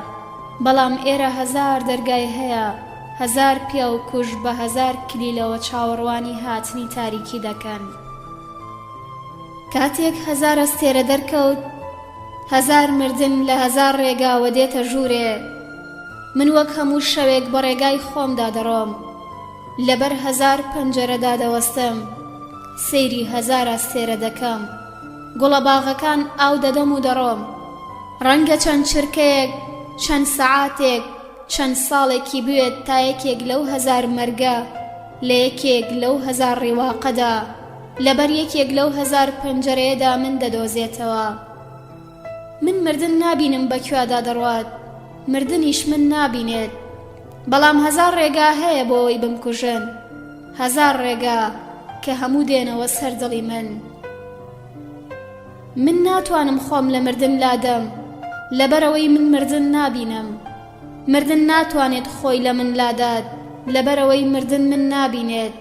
بەڵام ئێرە هەزار دەرگای هەیە هەزار پیا و کوژ بە هەزار کلیلەوە چاوەڕوانی هاتنی تاریکی دەکەن کاتێک هەزار ئەستێرە دەرکەوت هەزار مردن لە هەزار ڕێگاوە دێتە ژوورێ من وەک هەموو شەوێک بە ڕێگای خۆمدا دەڕۆم لەبەر هەزار پەنجەرەدا دەوەستم سەیری هەزار ئەستێرە دەکەم گوڵە باغەکان ئاو دەدەم و دەڕۆم ڕەنگە چەند چرکەیەک چەند سەعاتێک چەند ساڵێکی بوێت تا یەکێک لەو هەزار مەرگە لە یەکێک لەو هەزار ڕێواقەدا لەبەر یەکێک لەو هەزار پەنجەرەیەدا من دەدۆزێتەوە من مردن نابینم بەکوێدا دەڕوات مردنیش من نابینێت بەڵام هەزار ڕێگا هەیە بۆ ئەوەی بمکوژن هەزار ڕێگا کە هەموو دێنەوە سەر دڵی من ناتوانم خۆم لە مردن لادەم لەبەرەوەی من مردن نابینم مردن ناتوانێت خۆی لە من لادات لەبەرەوەی مردن من نابینێت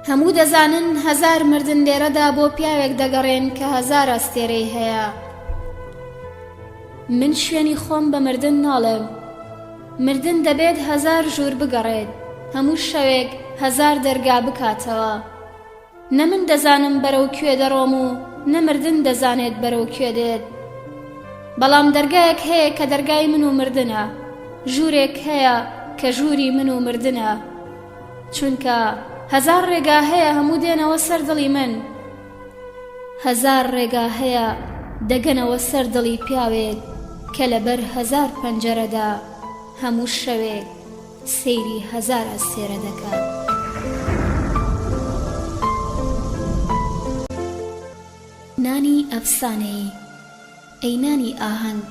هەموو دەزانن هەزار مردن لێرەدا بۆ پیاوێک دەگەڕێن کە هەزار ئەستێرەی هەیە من شوێنی خۆم بە مردن ناڵێم مردن دەبێت هەزار ژوور بگەڕێت هەموو شەوێک هەزار دەرگا بکاتەوە نە من دەزانم بەرەو کوێ دەڕۆم و نە مردن دەزانێت بەرەو کوێ دێت بەڵام دەرگایەک هەیە کە دەرگای من و مردنە ژوورێک هەیە کە ژووری من و مردنە چونکە هەزار ڕێگا هەیە هەموو دێنەوە سەر دڵی من هەزار ڕێگا هەیە دەگەنەوە سەر دڵی پیاوێک کە لەبەر هەزار پەنجەرەدا هەموو شەوێک سەیری هەزار ئەستێرە دەکات نانی ئەفسانەیی ئەی نانی ئاهەنگ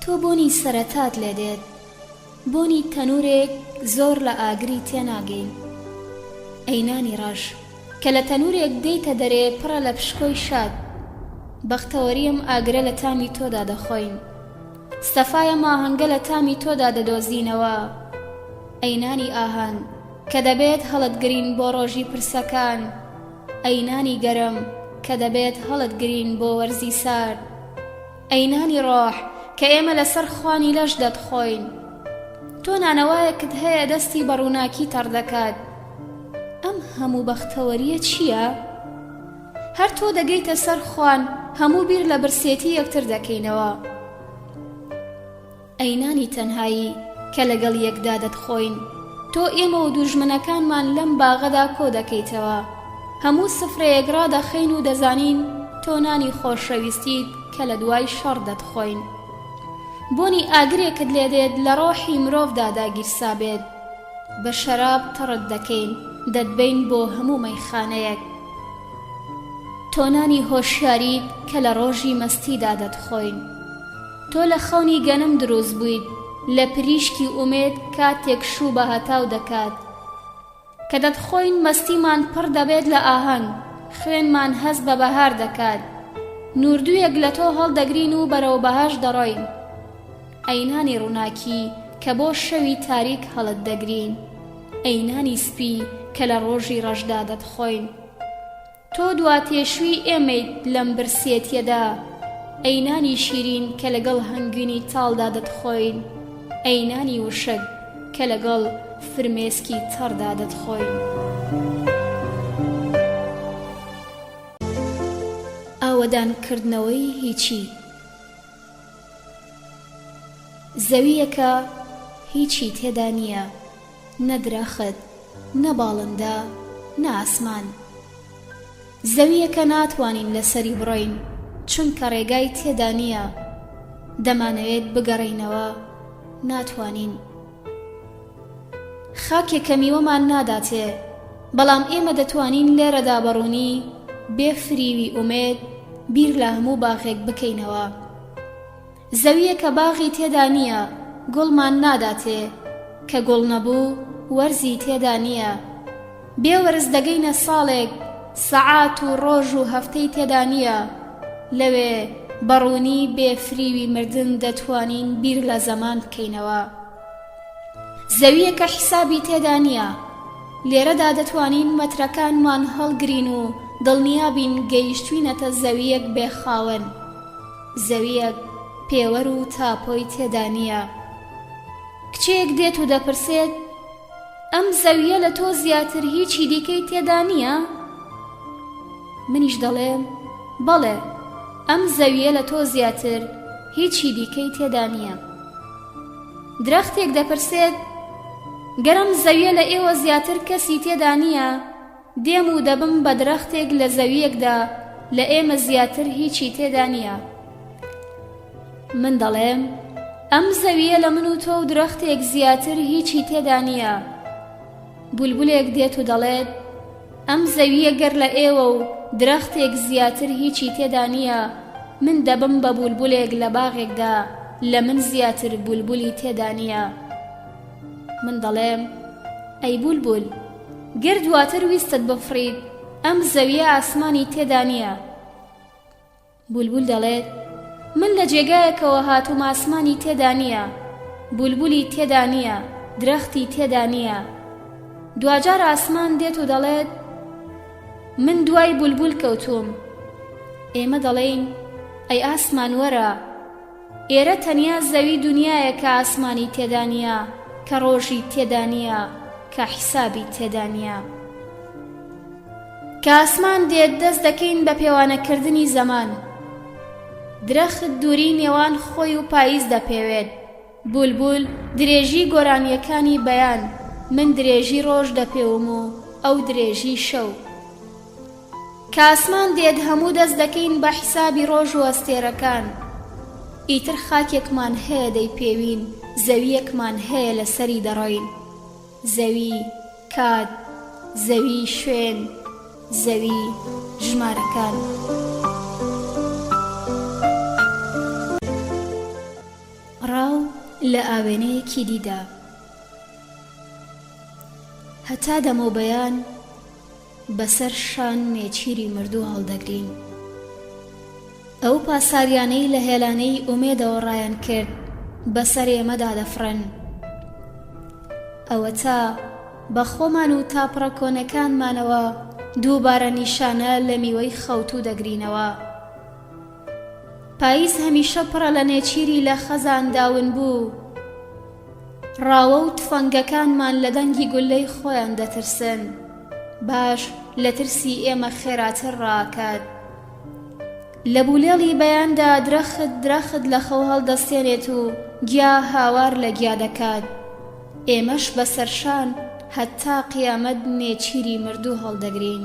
تۆ بۆنی سەرەتات لێ دێت بۆنی تەنورێک زۆر لە ئاگری تێناگەین ئەی نانی ڕەش کە لە تەنورێک دەیتە دەرێ پڕە لە پشکۆی شاد بەختەوەریم ئاگرە لە تامی تۆدا دەخۆین ستەفایە ماهەنگە لە تامی تۆدا دەدۆزینەوە ئەی نانی ئاهەنگ کە دەبێت هەڵت گرین بۆ ڕۆژی پرسەکان ئەی نانی گەرم کە دەبێت هەڵت گرین بۆ وەرزی سارد ئەی نانی ڕۆح کە ئێمە لەسەر خوانی لەش دەتخۆین تۆ نانەوایەکت هەیە دەستی بە ڕووناکی تەڕ دەکات ئەم هەموو بەختەوەریە چییە؟ هەر تۆ دەگەیتە سەر خوان هەموو بیر لە برسێتی یەکتر دەکەینەوە ئەی نانی تەنهایی کە لەگەڵ یەکدا دەتخۆین تۆ ئێمە و دوژمنەکانمان لەم باغەدا کۆ دەکەیتەوە هەموو سفرەیەک ڕادەخەین و دەزانین تۆ نانی خۆشەویستیت کە لە دوای شەڕ دەتخۆین بۆنی ئاگرێکت لێدێت لە ڕۆحی مرۆڤدا داگیرسا بێت بە شەراب تەڕت دەکەین دەتبەین بۆ هەموو مەیخانەیەک تۆ نانی هۆشیاریت کە لە ڕۆژی مەستیدا دەتخۆین تۆ لە خەونی گەنم دروست بوویت لە پریشکی ئومێد کاتێک شوو بە هەتاو دەکات کە دەتخۆین مەستیمان پڕ دەبێت لە ئاهەنگ خوێنمان هەست بە بەهار دەکات نوردوویەک لە تۆ هەڵدەگرین و بەرەو بەهاش دەڕۆین ئەی نانی ڕووناکی کە بۆ شەوی تاریک هەڵت دەگرین ئەی نانی سپی کە لە ڕۆژی ڕەشدا دەتخۆین تۆ دواتێشوی ئێمەیت لەم برسێتیەدا ئەی نانی شیرین کە لەگەڵ هەنگوینی تاڵدا دەتخۆین ئەی نانی وشک کە لەگەڵ فرمێسکی تەڕدا دەتخۆین ئاوەدانکردنەوەی هیچی زەویەکە هیچی تێدا نییە نە درەخت نە باڵندە نە ئاسمان زەویەکە ناتوانین لەسەری بڕۆین چونکە ڕێگای تێدا نییە دەمانەوێت بگەڕینەوە ناتوانین خاکێکە میوەمان ناداتێ بەڵام ئێمە دەتوانین لێرەدا بەڕوونی بێ فریوی ئومێد بیر لە هەموو باغێک بکەینەوە زەویە کە باغی تێدا نییە گوڵمان ناداتێ کە گوڵ نەبوو وەرزی تێدا نییە بێوەرز دەگەینە ساڵێک سەعات و ڕۆژ و هەفتەی تێدا نییە لەوێ بەڕوونی بێفریوی مردن دەتوانین بیر لە زەمان بکەینەوە زەویە کە حیسابی تێدا نییە لێرەدا دەتوانین مەترەکانمان هەڵگرین و دڵنیابین گەیشتوینەتە زەویەک بێخاوەن زەویەک پێوەر و تاپۆی تێدا نییە کچێک دێت و دەپرسێت ئەم زەویە لە تۆ زیاتر هیچی دیکەی تێدا نییە؟ منیش دەڵێم بەڵێ ئەم زەویە لە تۆ زیاتر هیچی دیکەی تێدا نییە درەختێک دەپرسێت گەرم زەویە لە ئێوە زیاتر کەسی تێدا نییە دێم و دەبم بە درەختێک لە زەویەکدا لە ئێمە زیاتر هیچی تێدا نییە من دەڵێم ئەم زەویە لە من و تۆ و درەختێک زیاتر هیچی تێدا نییە بولبولێک دێت و دەڵێت ئەم زەویە گەر لە ئێوە و درەختێک زیاتر هیچی تێدا نییە من دەبم بە بولبولێک لە باغێکدا لە من زیاتر بولبولی تێدا نییە من دەڵێم ئەی بولبول گەر دواتر ویستت بفڕیت ئەم زەویە ئاسمانی تێدا نییە بولبول دەڵێت من لە جێگایەکەوە هاتووم ئاسمانی تێدا نییە بولبولی تێدا نییە درەختی تێدا نییە دوجار ئاسمان دێت و دەڵێت من دوای بولبول کەوتوم ئێمە دەڵێین ئەی ئاسمان وەرە ئێرە تەنیا زەوی دنیایە کە ئاسمانی تێدا نییە کە ڕۆژی تێدا نییە کە حیسابی تێدا نییە کە ئاسمان دێت دەست دەکەین بە پێوانەکردنی زەمان درەخت دووری نێوان خۆی و پاییز دەپێوێت بولبول درێژی گۆرانیەکانی بەیان من درێژی ڕۆژ دەپێوم و ئەو درێژی شەو کە ئاسمان دێت هەموو دەست دەکەین بە حیسابی ڕۆژ و ئەستێرەکان ئیتر خاکێکمان هەیە دەیپێوین زەویەکمان هەیە لەسەری دەڕۆین زەوی کات زەوی شوێن زەوی ژمارەکان ڕاو لە ئاوێنەیەکی دیدا هەتا دەمەوبەیان بەسەر شان نێچیری مردوو هەڵدەگرین ئەو پاساریانەی لە هێلانەی ئومێدەوە ڕایان کرد بەسەر ئێمەدا دەفڕن ئەوە تا بە خۆمان و تاپڕە کۆنەکانمانەوە دووبارە نیشانە لە میوەی خەوتوو دەگرینەوە پاییز هەمیشە پڕە لە نێچیری لە خەزان داون بوو ڕاوە و تفەنگەکانمان لە دەنگی گولەی خۆیان دەترسن باش لە ترسی ئێمە خێراتر ڕاکات لە بولێڵی بەیاندا درەخت لە خەو هەڵدەستێنێت و گیا هاوار لە گیا دەکات ئێمەش بەسەرشان هەتا قیامەت نێچیری مردوو هەڵدەگرین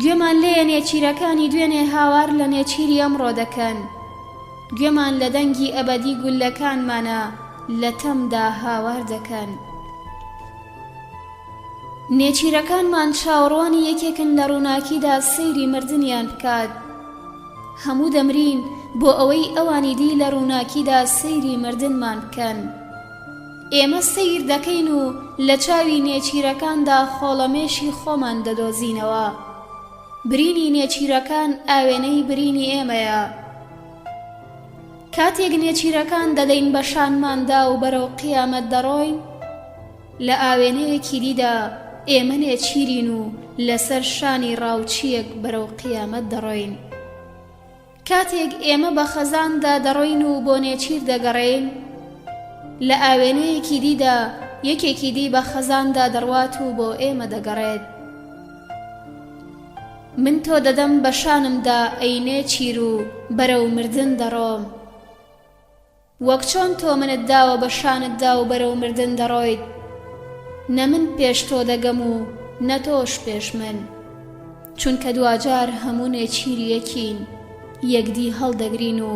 گوێمان لێیە نێچیرەکانی دوێنێ هاوار لە نێچیری ئەمڕۆ دەکەن گوێمان لە دەنگی ئەبەدی گولەکانمانە لە تەمدا هاوار دەکەن نێچیرەکانمان چاوەڕوانی یەکێکن لە ڕووناکیدا سەیری مردنیان بکات هەموو دەمرین بۆ ئەوەی ئەوانی دی لە ڕووناکیدا سەیری مردنمان بکەن ئێمە سەیر دەکەین و لە چاوی نێچیرەکاندا خۆڵەمێشی خۆمان دەدۆزینەوە برینی نێچیرەکان ئاوێنەی برینی ئێمەیە کاتێک نێچیرەکان دەدەین بە شانماندا و بەرەو قیامەت دەڕۆین لە ئاوێنەیەکی دیدا ئێمە نێچیرین و لەسەر شانی ڕاوچیەک بەرەو قیامەت دەڕۆین کاتێک ئێمە بە خەزاندا دەڕۆین و بۆ نێچیر دەگەڕێین لە ئاوێنەیەکی دیدا یەکێکی دی بە خەزاندا دەڕوات و بۆ ئێمە دەگەڕێت من تۆ دەدەم بە شانمدا ئەی نێچیر و بەرەو مردن دەڕۆم وەک چۆن تۆ منت داوە بە شانتدا و بەرەو مردن دەڕۆیت نە من پێش تۆ دەگەم و نە تۆش پێش من چونکە دوجار هەموو نێچیری یەکین یەکدی هەڵدەگرین و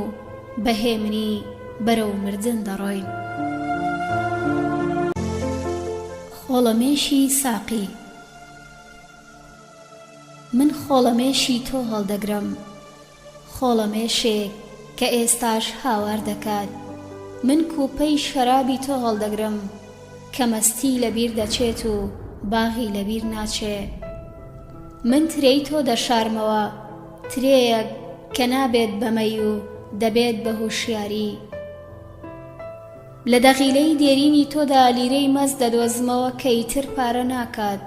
بەهێمنی بەرەو مردن دەڕۆین خۆڵەمێشی ساقی من خۆڵەمێشی تۆ هەڵدەگرم خۆڵەمێشێک کە ئێستاش هاوار دەکات. من کوپەی شەرابی تۆ هەڵدەگرم کە مەستی لەبیر دەچێت و باغی لەبیر ناچێ. من ترێی تۆ دەشارمەوە، ترێیەک کە نابێت بەمەی و دەبێت بە هوشیاری. لە دەغیلەی دێرینی تۆدا لیرەی مەز دەدۆزمەوە کە ئیتر پارە ناکات.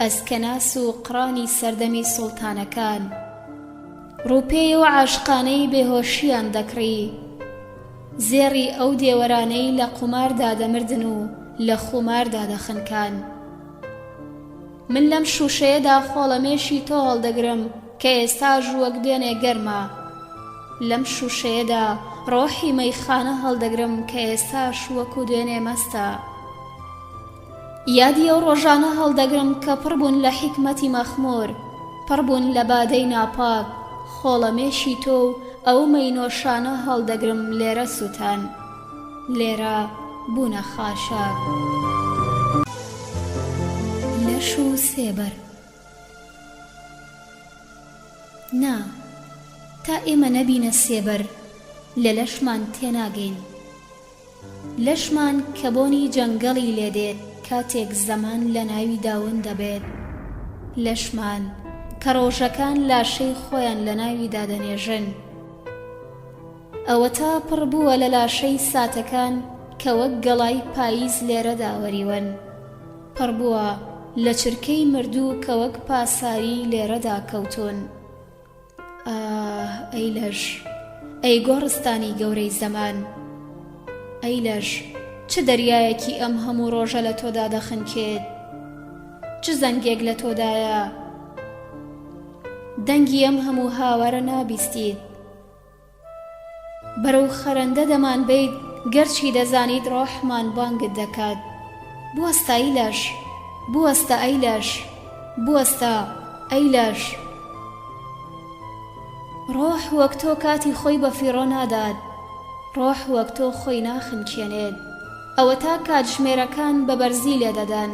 ئەسکەناس و قڕانی سەردەمی سوڵتانەکان ڕووپێیەوە عاشقانەی بێهۆشیان دەکڕی. زێڕی ئەو دێوەرانەی لە قوماردا دەمردن و لە خوماردا دەخنکان. من لەم شوشەیەدا خۆڵەمێشی تۆ هەڵدەگرم کە ئێستاژ وەک دوێنێ گەرمە. لەم شوشەیەدا ڕۆحی مەیخانە هەڵدەگرم کە ئێستاش وەکو دوێنێ مەستە. یادی ئەو ڕۆژانە هەڵدەگرم کە پڕبوون لە حیکمەتی مەخمور، پڕبوون لە بادەی ناپاک. خۆڵەمێشی تۆ و ئەو مەینۆشانە هەڵدەگرم لێرە سووتان، لێرە بوونە خاشاک. لەش و سێبەر نا، تا ئێمە نەبینە سێبەر لە لەشمان تێناگەین. لەشمان کە بۆنی جەنگەڵی لێدێت کاتێک زەمان لە ناوی داون دەبێت. لەشمان کە ڕۆژەکان لاشەی خۆیان لە ناوی دادەنێژن. ئەوە تا پڕ بووە لە لاشەی ساتەکان کە وەک گەڵای پاییز لێرەدا وەریوەن. پڕ بووە لە چرکەی مردوو کە وەک پاساری لێرەدا کەوتون. ئەی لەش، ئەی گۆڕستانی گەورەی زەمان، ئەی لەش، چ دەریایەکی ئەم هەموو ڕۆژە لە تۆدا دەخنکێت؟ چ زەنگێک لە تۆدایە؟ دەنگی ئەم هەموو هاوارە نابیستیت. بەرەو خەرەندە دەمان بیت گەرچی دەزانیت ڕۆحمان بانگت دەکات. بوەستە ئەی لەش، بوەستە ئەی لەش، بوەستە ئەی لەش. ڕۆح وەک تۆ کاتی خۆی بە فیڕۆ نادات، ڕۆح وەک تۆ خۆی ناخنکێنێت. ئەوە تا کاتژمێرەکان بە بەرزی لێ دەدەن،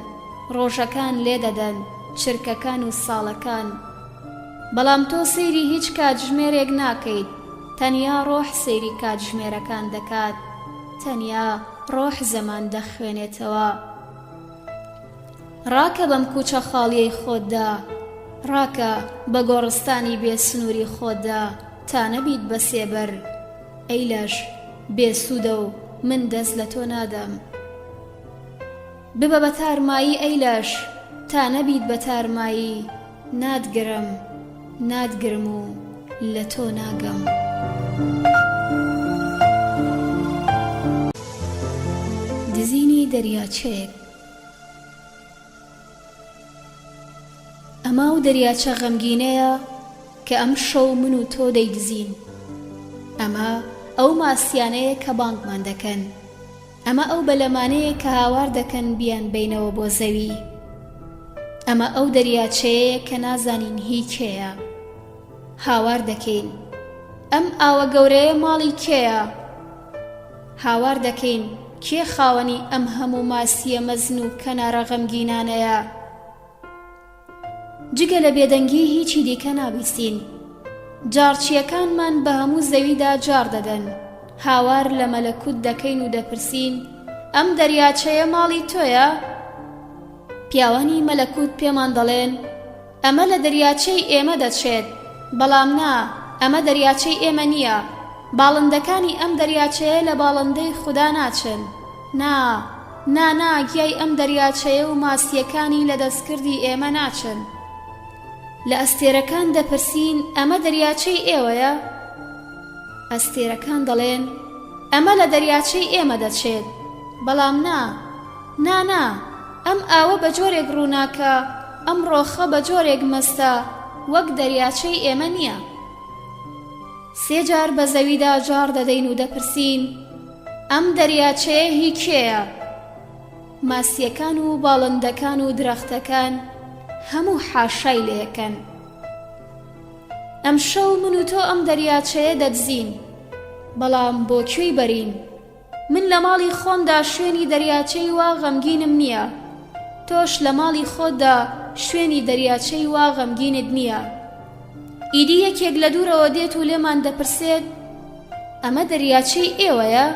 ڕۆژەکان لێ دەدەن، چرکەکان و ساڵەکان. بەڵام تۆ سەیری هیچ کاتژمێرێک ناکەیت، تەنیا ڕۆح سەیری کاتژمێرەکان دەکات، تەنیا ڕۆح زەمان دەخوێنێتەوە. ڕاکە بەم کوچە خاڵیەی خۆتدا، ڕاکە بە گۆڕستانی بێسنووری خۆتدا تا نەبیت بە سێبەر. ئەی لەش، بێسوودە و من دەست لە تۆ نادەم. ببە بە تارمایی ئەی لەش، تا نەبیت بە تارمایی. نادگرم، نادگرم و لە تۆ ناگەم. دزینی دەریاچەیەک. ئەما و دەریاچە غەمگینەیە کە ئەم شەو من و تۆ دەیدزین. ئەمە ئەو ماسیانەیە کە بانگمان دەکەن. ئەمە ئەو بەلەمانەیە کە هاوار دەکەن بیان بینەوە بۆ زەوی. ئەمە ئەو دەریاچەیە کە نازانین هی کێیە. هاوار دەکەین ئەم ئاوە گەورەیە ماڵی کێیە. هاوار دەکەین کێ خاوەنی ئەم هەموو ماسیە مەزن و کەنارە غەمگینانەیە. جگە لە بێدەنگی هیچی دیکە نابیستین. جارچیەکانمان بە هەموو زەویدا جار دەدەن. هاوار لە مەلەکوت دەکەین و دەپرسین ئەم دەریاچەیە ماڵی تۆیە؟ پیاوانی مەلەکوت پێمان دەڵێن ئەمە لە دەریاچەی ئێمە دەچێت، بەڵام نا، ئەمە دەریاچەی ئێمە نییە. باڵندەکانی ئەم دەریاچەیە لە باڵندەی خوددا ناچن. نا، نا، گیای ئەم دەریاچەیە و ماسیەکانی لە دەستکردی ئێمە ناچن. لە ئەستێرەکان دەپرسین ئەمە دەریاچەی ئێوەیە؟ ئەستێرەکان دەڵێن ئەمە لە دەریاچەی ئێمە دەچێت، بەڵام نا، ئەم ئاوە بە جۆرێک ڕووناکە، ئەم ڕۆخە بە جۆرێک مەستە، وەک دەریاچەی ئێمە نییە. سێ جار بە زەویدا جار دەدەین و دەپرسین ئەم دەریاچەیە هی کێیە؟ ماسیەکان و باڵندەکان و درەختەکان هەموو حاشای لێەکەن. ئەم شەو من و تۆ ئەم دەریاچەیە دەدزین، بەڵام بۆ کوێی بەرین؟ من لە ماڵی خۆمدا شوێنی دەریاچەی وا غەمگینم نییە، تۆش لە ماڵی خۆتدا شوێنی دەریاچەی وا غەمگینت نییە. ئیدی یەکێک لە دوورەوە دێت و لێمان دەپرسێت ئەمە دەریاچەی ئێوەیە؟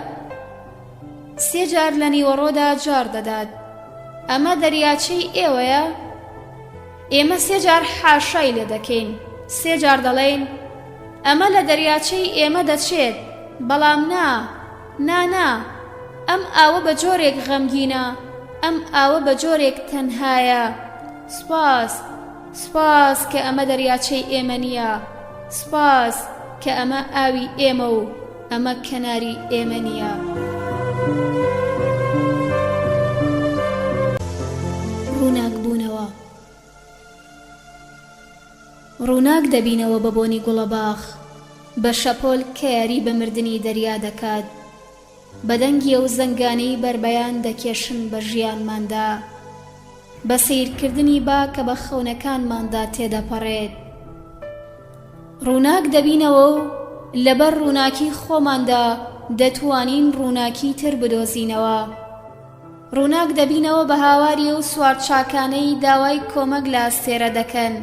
3 جار لە نیوەڕۆدا جار دەدات. ئەمە دەریاچەی ئێوەیە؟ ئێمە 3 جار حاشای لێ دەکەین. 3 جار دەڵێین ئەمە لە دەریاچەی ئێمە دەچێت، بەڵام نا، ئەم ئاوە بە جۆرێک غەمگینە، ئەم ئاوە بە جۆرێک تەنهایە. سوپاس کە ئەمە دەریاچەی ئێمە نییە، سوپاس کە ئەمە ئاوی ئێمە و ئەمە کەناری ئێمە نییە. ڕووناک دەبینەوە بە بۆنی گوڵەباخ، بە شەپۆل کە یاری بە مردنی دەریا دەکات، بە دەنگی و زەنگانەی بربەیان دەکێشن بە ژیانماندا، بە سیرکردنی با کە بە خەونەکانماندا تێدەپەڕێت. ڕووناک دەبینەوە و لەبەر ڕووناکی خۆماندا دەتوانین ڕووناکی تر بدۆزینەوە. ڕووناک دەبینەوە بە هاواری و سوارچاکانەی داوای کۆمەک لە ئەستێرە دەکەن،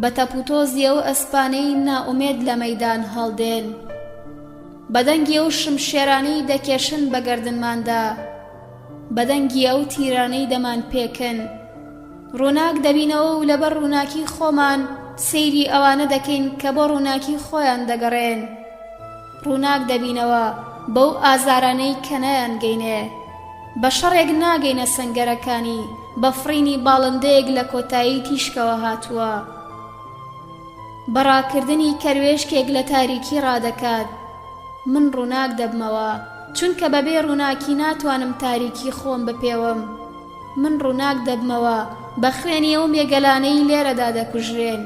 بە تەپوتۆزیە و ئەسپانەی نائومێد لە مەیدان هەڵدێن، بە دەنگی و شمشێرانەی دەکێشن بە گەردنماندا، بە دەنگی ئەو تیرانەی دەمان پێکن. ڕووناک دەبینەوە و لەبەر ڕووناکی خۆمان سەیری ئەوانە دەکەین کە بۆ ڕووناکی خۆیان دەگەڕێن. ڕووناک دەبینەوە بەو ئازارانەی کە نەیانگەینێ، بە شەڕێک ناگەینە سەنگەرەکانی، بە فڕینی باڵندەیەک لە کۆتایی تیشکەوە هاتووە، بەڕاکردنی کەروێشکێک لە تاریکی ڕادەکات. من ڕووناک دەبمەوە، چونکە بەبێ ڕووناکی ناتوانم تاریکی خۆم بپێوم. من ڕووناک دەبمەوە بە خوێنی ئەو مێگەلانەی لێرەدا دەکوژرێن،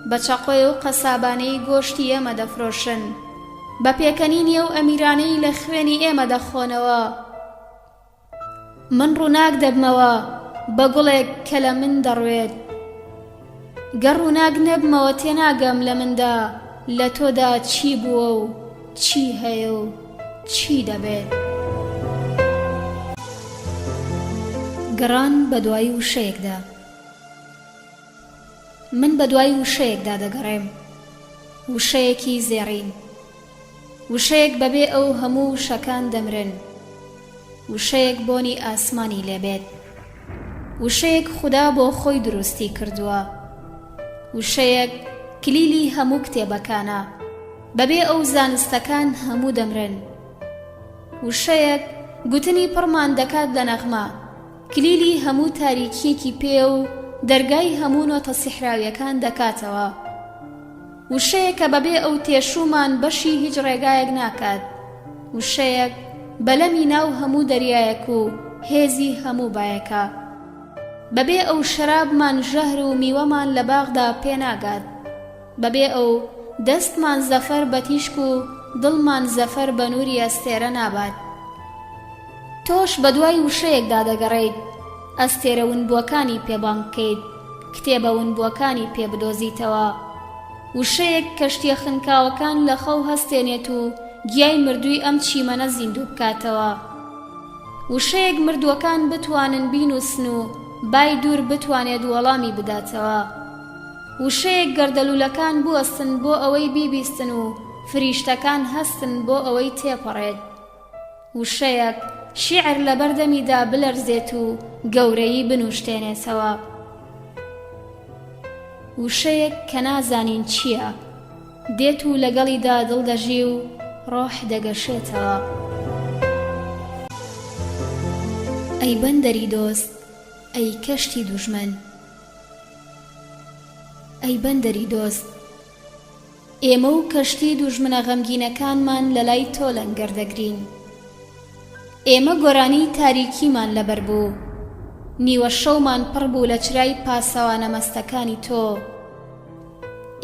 بە چەقۆی و قەسابانەی گۆشتی ئێمە دەفرۆشن، بە پێکەنینی ئەو ئەمیرانەی لە خوێنی ئێمە دەخۆنەوە. من ڕووناک دەبمەوە بە گوڵێک کە لە من دەڕوێت. گەر ڕووناک نەبمەوە تێناگەم لە مندا لە تۆدا چی بووە و چی هەیە و چی دەبێت. گەڕان بە دوای وشەیەکدا. من بە دوای وشەیەکدا دەگەڕێم، وشەیەکی زێڕین، وشەیەک بەبێ ئەو هەموو وشەکان دەمرن، وشەیەک بۆنی ئاسمانی لێبێت، وشەیەک خوددا بۆ خۆی دروستی کردووە، وشەیەک کلیلی هەموو کتێبەکانە، بەبێ ئەو زانستەکان هەموو دەمرن، وشەیەک گوتنی پڕمان دەکات لە نەغمە، کلیلی هەموو تاریکیەکی پێ و دەرگای هەموو نۆتە سیحراویەکان دەکاتەوە، وشەیەک کە بەبێ ئەو تێشومان بەشی هیچ ڕێگایەک ناکات، وشەیەک بەلەمی ناو هەموو دەریایەک و هێزی هەموو بایەکە، بەبێ ئەو شەرابمان ژەهر و میوەمان لە باغدا پێناگات، بەبێ ئەو دەستمان زەفەر بە تیشک و دڵمان زەفەر بە نووری ئەستێرە نابات. تۆش بە دوای وشەیەکدا دەگەڕێیت، ئەستێرە ونبووەکانی پێبانگکەیت، کتێبە ونبووەکانی پێ بدۆزیتەوە، وشەیەک کەشتیە خنکاوەکان لە خەو هەستێنێت و گیای مردووی ئەم چیمەنە زیندوو بکاتەوە، وشەیەک مردووەکان بتوانن بینووسن و بای دوور بتوانێت وەڵامی بداتەوە، وشەیەک گەردەلوولەکان بوەستن بۆ ئەوەی بیبیستن و فریشتەکان هەستن بۆ ئەوەی تێپەڕێت، وشەیەک شیعر لە بەردەمیدا بلەرزێت و گەورەیی بنوشتێنێتەوە، وشەیەک کە نازانین چییە، دێت و لەگەڵیدا دڵ دەژی و ڕۆح دەگەشێتەوە. ئەی بەندەری دۆست، ئەی کەشتی دوژمن، ئەی بەندەری دۆست، ئێمە و کەشتی دوژمنە غەمگینەکانمان لە لای تۆ لەنگەر دەگرین، ئێمە گۆرانی تاریکیمان لەبەر بوو، نیوە شەومان پڕ بوو لە چرای پاسەوانە مەستەکانی تۆ،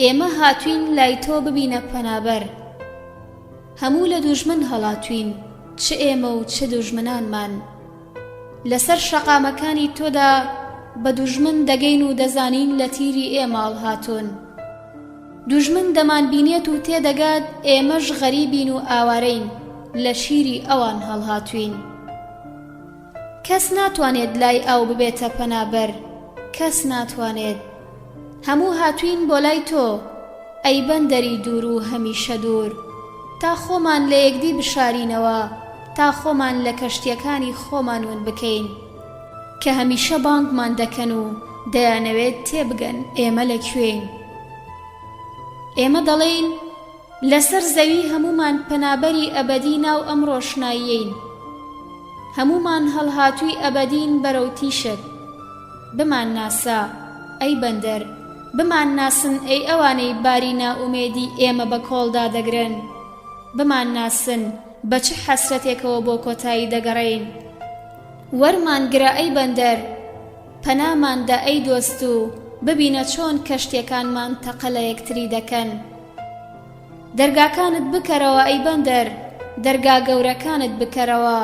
ئێمە هاتوین لای تۆ ببینە پەنابەر، هەموو لە دوژمن هەڵاتوین، چ ئێمە و چ دوژمنانمان، لەسەر شەقامەکانی تۆدا بە دوژمن دەگەین و دەزانین لە تیری ئێمە هەڵهاتوون، دوژمن دەمان بینێت و تێدەگات ئێمەش غەریبین و ئاوارەین، لە شیری ئەوان هەڵهاتوین، کەس ناتوانێت لای ئەو ببێتە پەنابەر، کەس ناتوانێت، هەموو هاتوین بۆ لای تۆ، ئەی بەندەری دوور و هەمیشە دوور، تا خۆمان لە یەکدی بشارینەوە، تا خۆمان لە کەشتیەکانی خۆمان ون بکەین کە هەمیشە بانگمان دەکەن و دەیانەوێت تێبگەن ئێمە لەکوێین. ئێمە دەڵێین لەسەر زەوی هەمومان پەنابەری ئەبەدی ناو ئەم ڕۆشناییەین، هەمومان هەڵهاتووی ئەبەدین بەرەو تیشک. بمان ناسا ئەی بەندەر، بمان ناسن ئەی ئەوانەی باری نائومێدی ئێمە بە کۆڵدا دەگرن، بمان ناسن بە چ حەسرەتێکەوە بۆ کۆتایی دەگەڕین. وەرمان گرە ئەی بەندەر، پەناماندا ئەی دۆست و ببینە چۆن کەشتیەکانمان تەقە لە یەکتری دەکەن. دەرگاکانت بکەرەوە ئەی بەندەر، دەرگا گەورەکانت بکەرەوە،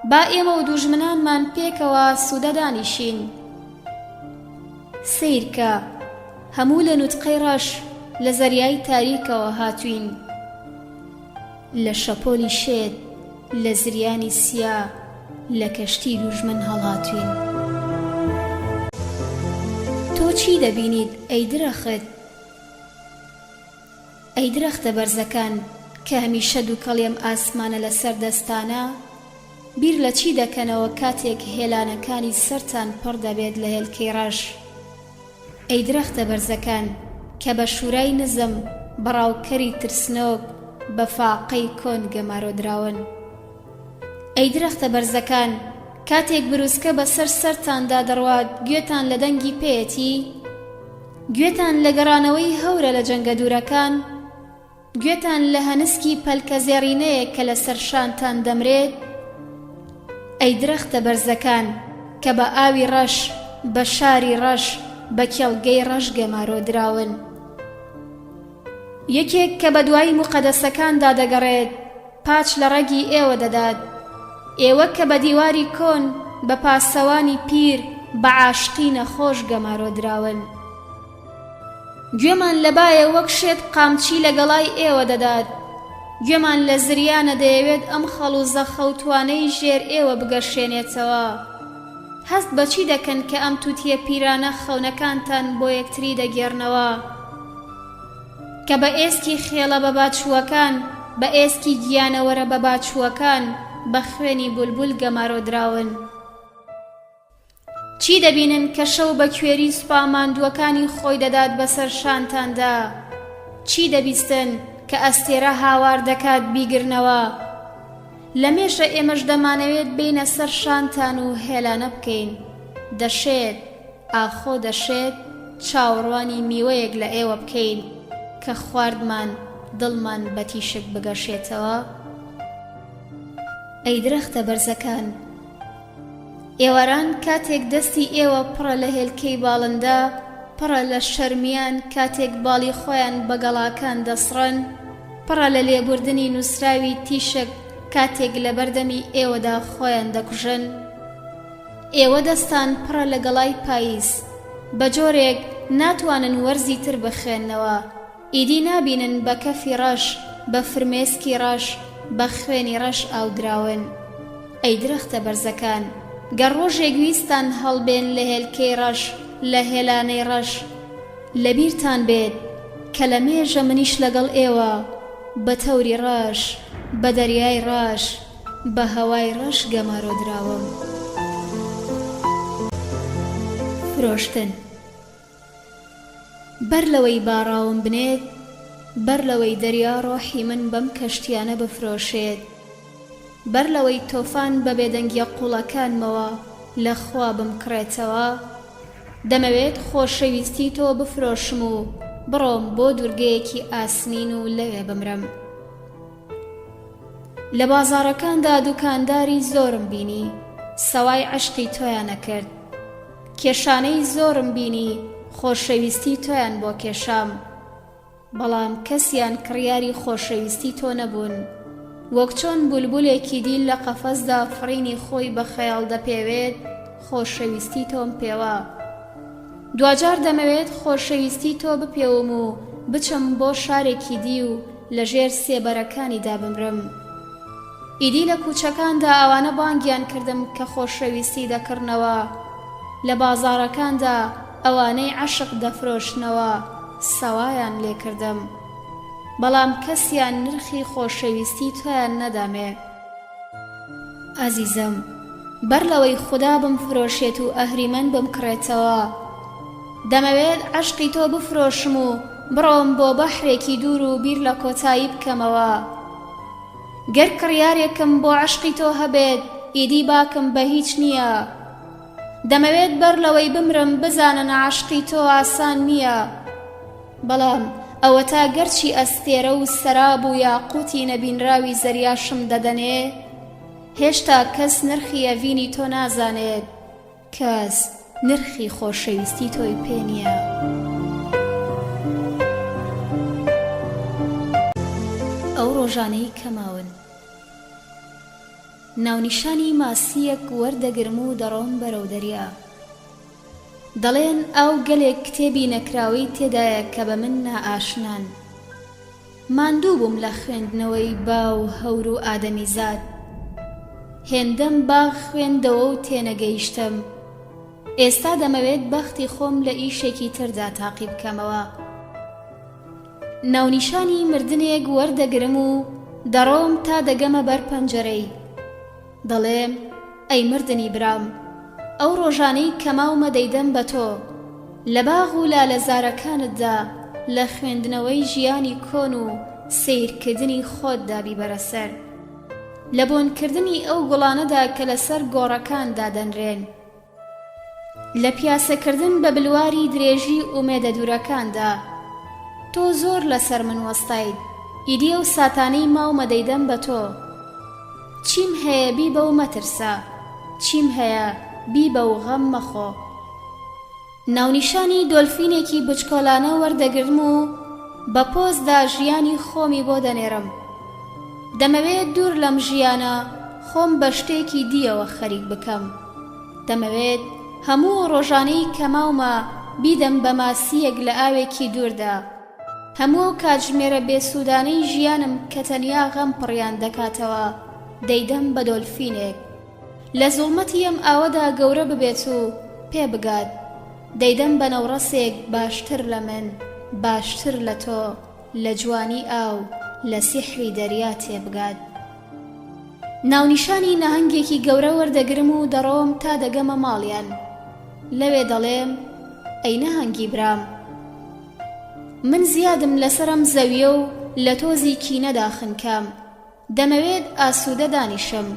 با ئێمە و دوژمنانمان پێکەوە سوودە دانیشین. سیرکە هەموو لە نوتقەی ڕەش لە زەریای تاریکەوە هاتوین، لە شەپۆلی شێت لە زریانی سیا لە کەشتی دوژمن هەڵهاتوین. تۆ چی دەبینیت ئەی درەخت؟ ئەی درەختە بەرزەکان کە هەمیشە دووکەڵێم ئاسمانە لەسەر دەستانە، بیر لە چی دەکەنەوە کاتێک هێلانەکانی سەرتان پڕ دەبێت لە هێلکەی ڕەش؟ ئەی درەختە بەرزەکان کە بە شوورای نزم بەڕاوکەری ترسنۆک بە فاقەی کۆن گەمارۆدراون. ئەی درەختە بەرزەکان کاتێک بروسکە بەسەر سەرتاندا دەڕوات گوێتان لە دەنگی پێیەتی؟ گوێتان لە گەڕانەوەی هەورە لە جەنگە دوورەکان؟ گوێتان لە هەنسکی پەلکە زێڕینەیە کە لە سەر شانتان دەمرێت؟ ئەی درەختە بەرزەکان کە بە ئاوی ڕەش، بە شاری ڕەش، بە کێڵگەی ڕەش گەمارۆدراون. یەکێک کە بە دوای موقەدەسەکاندا دەگەڕێت پاچ لە ڕەگی ئێوە دەدات، ئێوە کە بە دیواری کۆن بە پاسەوانی پیر بە عاشقی نەخۆش گەمارۆدراون. گوێمان لە بایە وەک شێت قامچی لە گەڵای ئێوە دەدات، گوێمان لە زریانە دەیەوێت ئەم خەڵوزە خەوتوانەی ژێر ئێوە بگەشێنێتەوە. هەست بەچی دەکەن کە ئەم تووتیە پیرانە خەونەکانتان بۆ یەکتری دەگێڕنەوە کە بە ئێسکی خێڵە بە باچووەکان، بە ئێسکی گیانەوەرە بە باچووەکان بە خوێنی بولبول گەمارۆدراون. چی دەبینن کە شەو بە کوێری سوپاماندووەکانی خۆی دەدات بەسەر شانتاندا؟ چی دەبیستن کە ئەستێرە هاوار دەکات بیگرنەوە؟ لە مێشە ئێمەش دەمانەوێت بینە سەر شانتان و هێلانە بکەین. دەشێت ئاخۆ دەشێت چاوەڕوانی میوەیەک لە ئێوە بکەین کە خواردمان دڵمان بە تیشک بگەشێتەوە. ئەی درەختە بەرزەکان، ئێوەران کاتێک دەستی ئێوە پڕە لە هێلکەی باڵندا، پڕە لە شەرمیان کاتێک باڵی خۆیان بە گەڵاکان دەسڕن، پڕە لە لێبوردنی نووسراوی تیشک کاتێک لە بەردەمی ئێوەدا خۆیان دەکوژن. ئێوە دەستان پڕە لە گەڵای پاییز، بە جۆرێک ناتوانن وەرزی تر بخێننەوە، ئیدی نابینن بە کەفی ڕەش، بە فرمێسکی ڕەش، بە خوێنی ڕەش ئاودراون. ئەی درەختە بەرزەکان، گەر ڕۆژێک ویستان هەڵبێن لە هێلکەی ڕەش، لە هێلانەی ڕەش، لەبیرتان بێت کە لە مێژە منیش لەگەڵ ئێوە بە تەوری ڕەش، بە دەریای ڕەش، بە هەوای ڕەش گەمارۆدراوم. فرۆشتن. بەر لەوەی باڕاوم بنێت، بەر لەوەی دەریا ڕۆحی من بەم کەشتیانە بفرۆشێت، بەر لەوەی تۆفان بە بێدەنگیە قوڵەکانمەوە لە خوا بمکڕێتەوە، دەمەوێت خۆشەویستی تۆ بفرۆشم و بڕۆم بۆ دوورگەیەکی ئاسنین و لەوێ بمرم. لە بازاڕەکاندا دوکانداری زۆرم بینی، سەوای عشقی تۆیان نەکرد. کێشانەی زۆرم بینی، خۆشەویستی تۆیان بۆ کێشام، بەڵام کەسیان کڕیاری خۆشەویستی تۆ نەبوون. وەک چۆن بولبولێکی دیل لە قەفەسدا فڕینی خۆی بە خەیاڵ دەپێوێت، خۆشەویستی تۆم پێوە. دوجار دەمەوێت خۆشەویستی تۆ بپێوم و بچم بۆ شارێکی دی و لە ژێر سێبەرەکانیدا بمرم. ئیدی لە کوچەکاندا ئەوانە بانگیان کردم کە خۆشەویستی دەکردنەوە، لە بازاڕەکاندا ئەوانەی عەشق دەفرۆشنەوە سەوایان لێ کردم. بەڵام کەسیان نرخی خۆشەویستی تۆیان نەدامێ. ئازیزم، بەر لەوەی خوددا بمفرۆشێت و ئەهریمەن بمکڕێتەوە، دەمەوێت عەشقی تۆ بفرۆشم و بڕۆم بۆ بەحرێکی دوور و بیر لە کۆتایی بکەمەوە. گەر کڕیارێکم بۆ عەشقی تۆ هەبێت، ئیدی باکم بە هیچ نییە. دەمەوێت بەر لەوەی بمرم بزانن عەشقی تۆ ئاسان نییە. بەڵام ئەوە تا گەرچی ئەستێرە و سەراب و یاقوتی نەبینراوی زەریاشم دەدەنێ، هێشتا کەس نرخی ئەڤینی تۆ نازانێت، کەس نرخی خۆشەویستی تۆی پێ نییە. ئەو ڕۆژانەی کەماون ناونیشانی ماسیەک وەردەگرم و دەڕۆم بەرەو دەریا. دەڵێن ئەو گەلێک کتێبی نەکراوەی تێدایە کە بە من نائاشنان. ماندوو بووم لە خوێندنەوەی باو هەور و ئادەمیزاد. هێندەم باغ خوێندەوە و تێنەگەیشتم. ئێستا دەمەوێت بەختی خۆم لە ئیشێکی تردا تاقی بکەمەوە. ناونیشانی مردنێک وەردەگرم و دەڕۆم تا دەگەمە بەر پەنجەرەی. دەڵێم ئەی مردنی برام، ئەو ڕۆژانەی کەماومە دەیدەم بە تۆ لە باغ و لالەزارەکانتدا لە خوێندنەوەی ژیانی کۆن و سیرکردنی خۆتدا بیبەرەسەر، لە بۆنکردنی ئەو گوڵانەدا کە لەسەر گۆڕەکاندا دەنرێن، لە پیاسەکردن بە بلواری درێژی ئومێدە دوورەکاندا. تۆ زۆر لەسەر من وەستایت، ئیدی ئەو ساتانەی ماومە دەیدەم بە تۆ. چیم هەیە بی بە و مەترسە، چیم هەیە بی بە و غەم مەخۆ. ناونیشانی دۆلفینێکی بچکۆلانە وەردەگرم و بە پۆزدا ژیانی خۆمی بۆ دەنێرم. دەمەوێت دوور لەم ژیانە خۆم بە شتێکی دیەوە خەریک بکەم. دەمەوێت هەموو ڕۆژانەی کەماومە بیدەم بە ماسیەک لە ئاوێکی دووردا. هەموو کاتژمێرە بێسوودانەی ژیانم کە تەنیا غەم پڕیان دەکاتەوە دەیدەم بە دۆلفینێک. لە زوڵمەتی ئەم ئاوەدا گەورە ببێت و پێ بگات. دەیدەم بە نەوڕەسێک باشتر لە من، باشتر لە تۆ، لە جوانی ئاو، لە سیحری دەریا تێبگات. ناونیشانی نەهەنگێکی گەورە وەردەگرم و دەڕۆم تا دەگەمە ماڵیان. لەوێ دەڵێم ئەی نەهەنگی برام، من زیادم لەسەرم زەویە و لە تۆزی کینەدا خنکام. دەمەوێت ئاسوودە دانیشم.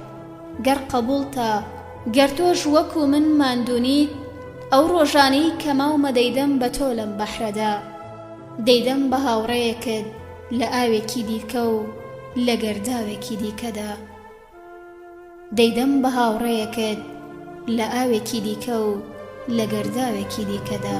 گەر قەبوڵتە، گەر تۆش وەکو من ماندوونیت، ئەو ڕۆژانەی کەماومە دەیدەم بە تۆ لەم بەحرەدا. دەیدەم بە هاوڕێیەکت لە ئاوێکی دیکە و لە گەرداوێکی دیکەدا. دەیدەم بە هاوڕێیەکت لە ئاوێکی دیکە و لە گەرداوێکی دیکەدا.